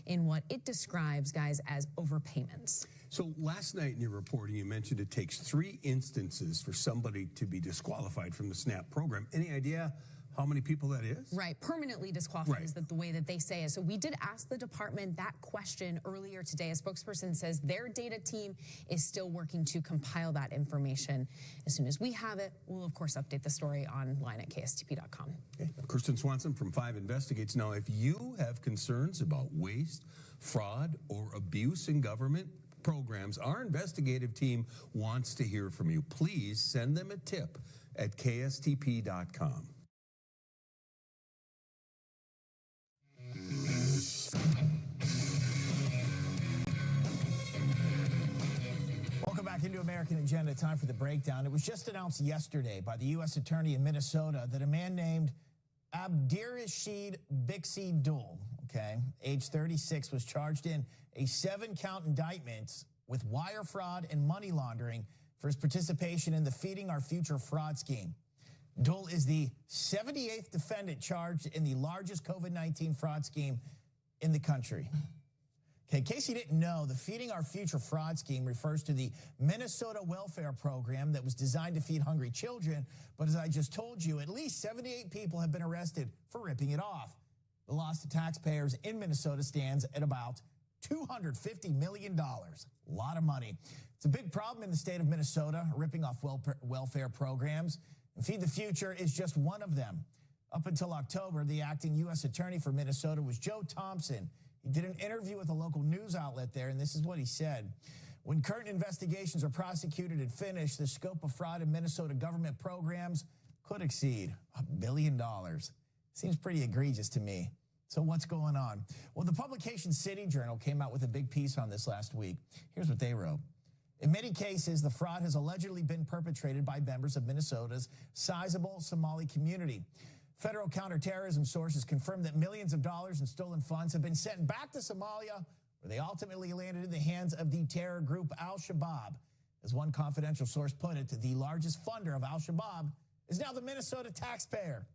in what it describes, guys, as overpayments. So last night in your reporting, you mentioned it takes 3 instances for somebody to be disqualified from the SNAP program. Any idea how many people that is? Right, permanently disqualified Right. is the way that they say it. So we did ask the department that question earlier today. A spokesperson says their data team is still working to compile that information. As soon as we have it, we'll of course update the story online at kstp.com. Okay. Kirsten Swanson from 5 Investigates. Now, if you have concerns about waste, fraud, or abuse in government programs, our investigative team wants to hear from you. Please send them a tip at kstp.com. Welcome back into American Agenda. Time for the breakdown. It was just announced yesterday by the U.S. Attorney in Minnesota that a man named Abdirashid Bixi Dul, age 36, was charged in a 7-count indictment with wire fraud and money laundering for his participation in the Feeding Our Future fraud scheme. Dul is the 78th defendant charged in the largest COVID-19 fraud scheme in the country. Okay, in case you didn't know, the Feeding Our Future fraud scheme refers to the Minnesota welfare program that was designed to feed hungry children. But as I just told you, at least 78 people have been arrested for ripping it off. The loss to taxpayers in Minnesota stands at about $250 million. A lot of money. It's a big problem in the state of Minnesota, ripping off welfare programs. And Feed the Future is just one of them. Up until October, the acting U.S. Attorney for Minnesota was Joe Thompson. He did an interview with a local news outlet there, and this is what he said. When current investigations are prosecuted and finished, the scope of fraud in Minnesota government programs could exceed $1 billion. Seems pretty egregious to me. So what's going on? Well, the publication City Journal came out with a big piece on this last week. Here's what they wrote. In many cases, the fraud has allegedly been perpetrated by members of Minnesota's sizable Somali community. Federal counterterrorism sources confirm that millions of dollars in stolen funds have been sent back to Somalia, where they ultimately landed in the hands of the terror group Al-Shabaab. As one confidential source put it, the largest funder of Al-Shabaab is now the Minnesota taxpayer.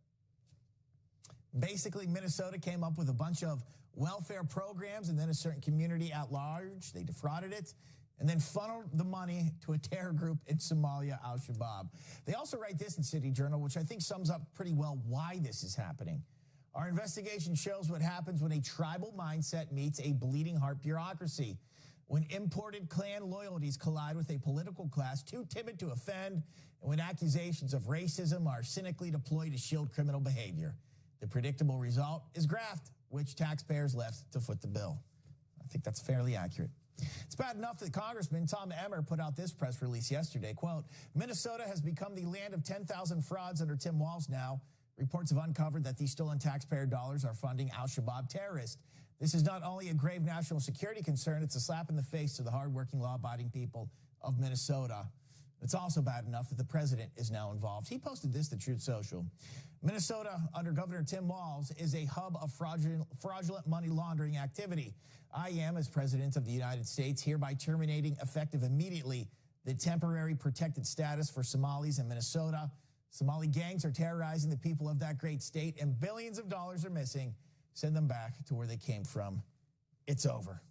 Basically, Minnesota came up with a bunch of welfare programs and then a certain community at large. They defrauded it and then funneled the money to a terror group in Somalia, Al-Shabaab. They also write this in City Journal, which I think sums up pretty well why this is happening. Our investigation shows what happens when a tribal mindset meets a bleeding heart bureaucracy. When imported clan loyalties collide with a political class too timid to offend, and when accusations of racism are cynically deployed to shield criminal behavior. The predictable result is graft, which taxpayers left to foot the bill. I think that's fairly accurate. It's bad enough that Congressman Tom Emmer put out this press release yesterday, quote, Minnesota has become the land of 10,000 frauds under Tim Walz now. Reports have uncovered that these stolen taxpayer dollars are funding Al-Shabaab terrorists. This is not only a grave national security concern, it's a slap in the face to the hardworking, law-abiding people of Minnesota. It's also bad enough that the president is now involved. He posted this to Truth Social. Minnesota, under Governor Tim Walz, is a hub of fraudulent money laundering activity. I am, as President of the United States, hereby terminating, effective immediately, the temporary protected status for Somalis in Minnesota. Somali gangs are terrorizing the people of that great state, and billions of dollars are missing. Send them back to where they came from. It's over.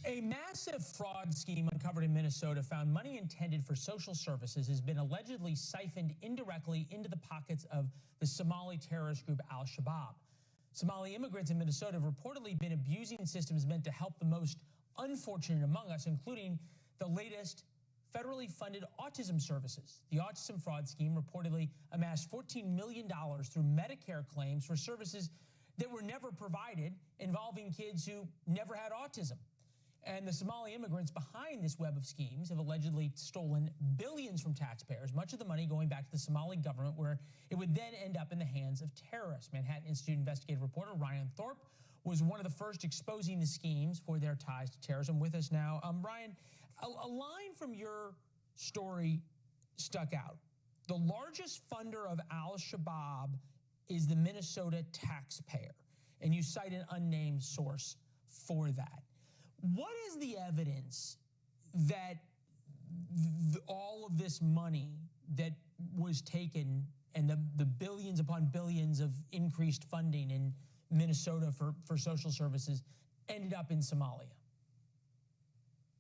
A massive fraud scheme uncovered in Minnesota found money intended for social services has been allegedly siphoned indirectly into the pockets of the Somali terrorist group Al-Shabaab. Somali immigrants in Minnesota have reportedly been abusing systems meant to help the most unfortunate among us, including the latest federally funded autism services. The autism fraud scheme reportedly amassed $14 million through Medicare claims for services that were never provided, involving kids who never had autism. And the Somali immigrants behind this web of schemes have allegedly stolen billions from taxpayers, much of the money going back to the Somali government, where it would then end up in the hands of terrorists. Manhattan Institute investigative reporter Ryan Thorpe was one of the first exposing the schemes for their ties to terrorism. With us now, Ryan, a line from your story stuck out. The largest funder of Al-Shabaab is the Minnesota taxpayer, and you cite an unnamed source for that. What is the evidence that all of this money that was taken and the billions upon billions of increased funding in Minnesota for social services ended up in Somalia?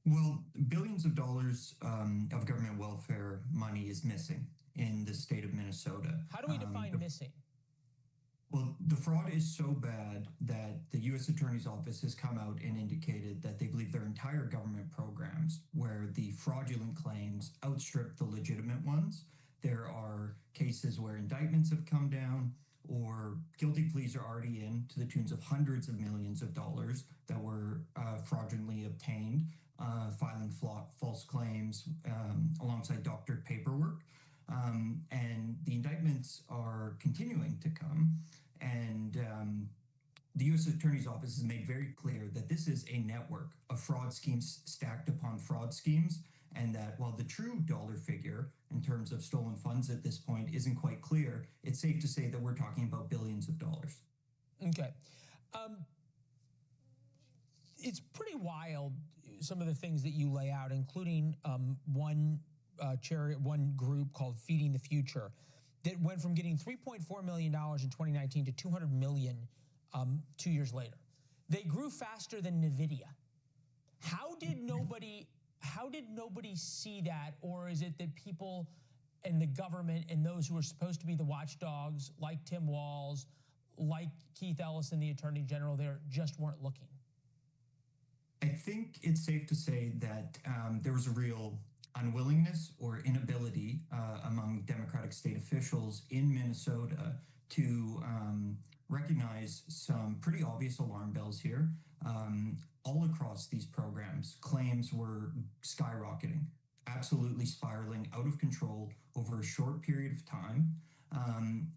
Well, billions of dollars of government welfare money is missing in the state of Minnesota. How do we define missing? Well, the fraud is so bad that the U.S. Attorney's Office has come out and indicated that they believe their entire government programs, where the fraudulent claims outstrip the legitimate ones. There are cases where indictments have come down or guilty pleas are already in to the tunes of hundreds of millions of dollars that were fraudulently obtained, filing false claims alongside doctored paperwork. And the indictments are continuing to come. And the U.S. Attorney's Office has made very clear that this is a network of fraud schemes stacked upon fraud schemes, and that while the true dollar figure in terms of stolen funds at this point isn't quite clear, it's safe to say that we're talking about billions of dollars. Okay. It's pretty wild, some of the things that you lay out, including one group called Feeding the Future that went from getting $3.4 million in 2019 to $200 million 2 years later. They grew faster than NVIDIA. How did nobody see that? Or is it that people and the government and those who are supposed to be the watchdogs, like Tim Walz, like Keith Ellison, the Attorney General, there just weren't looking? I think it's safe to say that there was a real unwillingness or inability among Democratic state officials in Minnesota to recognize some pretty obvious alarm bells here. All across these programs, claims were skyrocketing, absolutely spiraling out of control over a short period of time.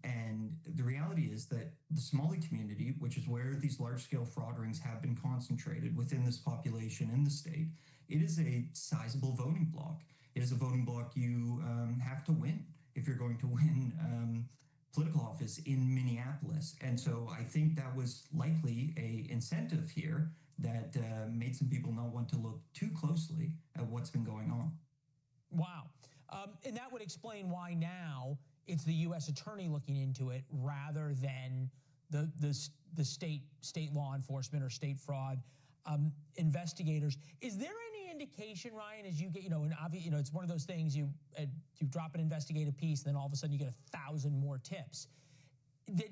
And the reality is that the Somali community, which is where these large-scale fraud rings have been concentrated within this population in the state, it is a sizable voting bloc. It is a voting bloc you have to win if you're going to win political office in Minneapolis. And so I think that was likely a incentive here that made some people not want to look too closely at what's been going on. Wow. And that would explain why now it's the U.S. attorney looking into it rather than the state law enforcement or state fraud investigators. Is there any indication, Ryan, as you get, and it's one of those things you drop an investigative piece, and then all of a sudden you get 1,000 more tips, that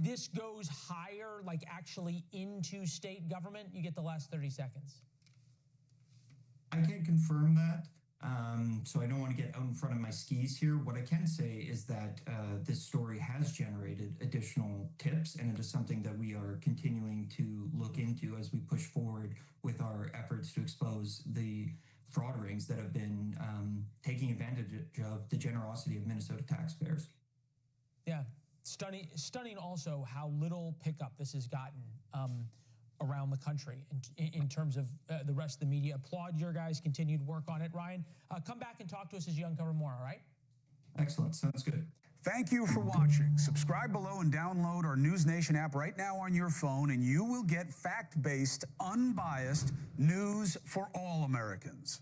this goes higher, like actually into state government? You get the last 30 seconds. I can't confirm that, so I don't want to get out in front of my skis here. What I can say is that this story has generated additional tips, and it is something that we are continuing to look into as we push forward with our efforts to expose the fraud rings that have been taking advantage of the generosity of Minnesota taxpayers. Yeah, stunning also how little pickup this has gotten around the country in terms of the rest of the media. Applaud your guys' continued work on it. Ryan, come back and talk to us as you uncover more, all right? Excellent. Sounds good. Thank you for watching. Subscribe below and download our News Nation app right now on your phone, and you will get fact-based, unbiased news for all Americans.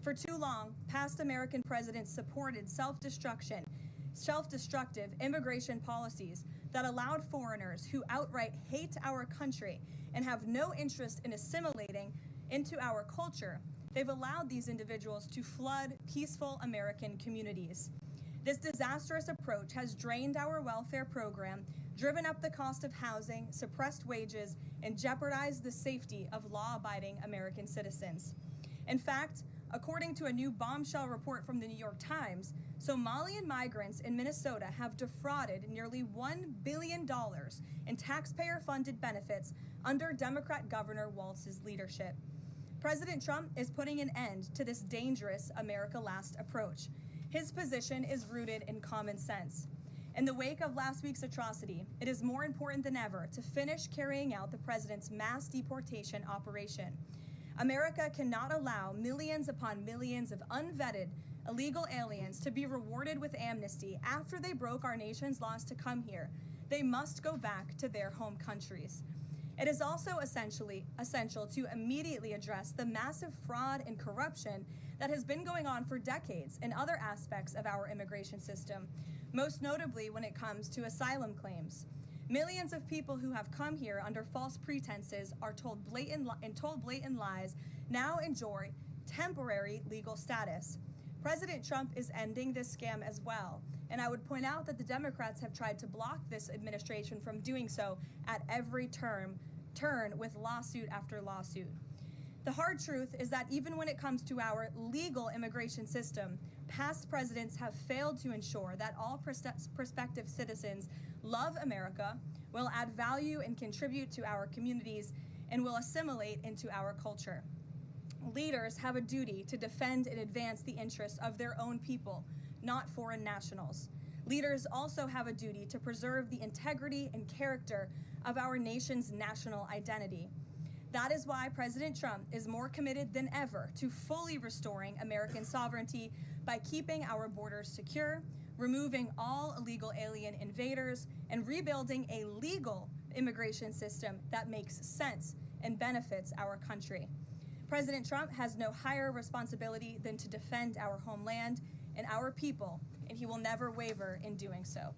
For too long, past American presidents supported self-destructive immigration policies that allowed foreigners who outright hate our country and have no interest in assimilating into our culture. They've allowed these individuals to flood peaceful American communities. This disastrous approach has drained our welfare program, driven up the cost of housing, suppressed wages, and jeopardized the safety of law-abiding American citizens. In fact, according to a new bombshell report from the New York Times, Somalian migrants in Minnesota have defrauded nearly $1 billion in taxpayer-funded benefits under Democrat Governor Walz's leadership. President Trump is putting an end to this dangerous America Last approach. His position is rooted in common sense. In the wake of last week's atrocity, it is more important than ever to finish carrying out the president's mass deportation operation. America cannot allow millions upon millions of unvetted illegal aliens to be rewarded with amnesty after they broke our nation's laws to come here. They must go back to their home countries. It is also essential to immediately address the massive fraud and corruption that has been going on for decades in other aspects of our immigration system, most notably when it comes to asylum claims. Millions of people who have come here under false pretenses are told blatant lies now enjoy temporary legal status. President Trump is ending this scam as well, and I would point out that the Democrats have tried to block this administration from doing so at every turn with lawsuit after lawsuit. The hard truth is that even when it comes to our legal immigration system, past presidents have failed to ensure that all prospective citizens love America, will add value and contribute to our communities, and will assimilate into our culture. Leaders have a duty to defend and advance the interests of their own people, not foreign nationals. Leaders also have a duty to preserve the integrity and character of our nation's national identity. That is why President Trump is more committed than ever to fully restoring American sovereignty by keeping our borders secure, removing all illegal alien invaders, and rebuilding a legal immigration system that makes sense and benefits our country. President Trump has no higher responsibility than to defend our homeland and our people, and he will never waver in doing so.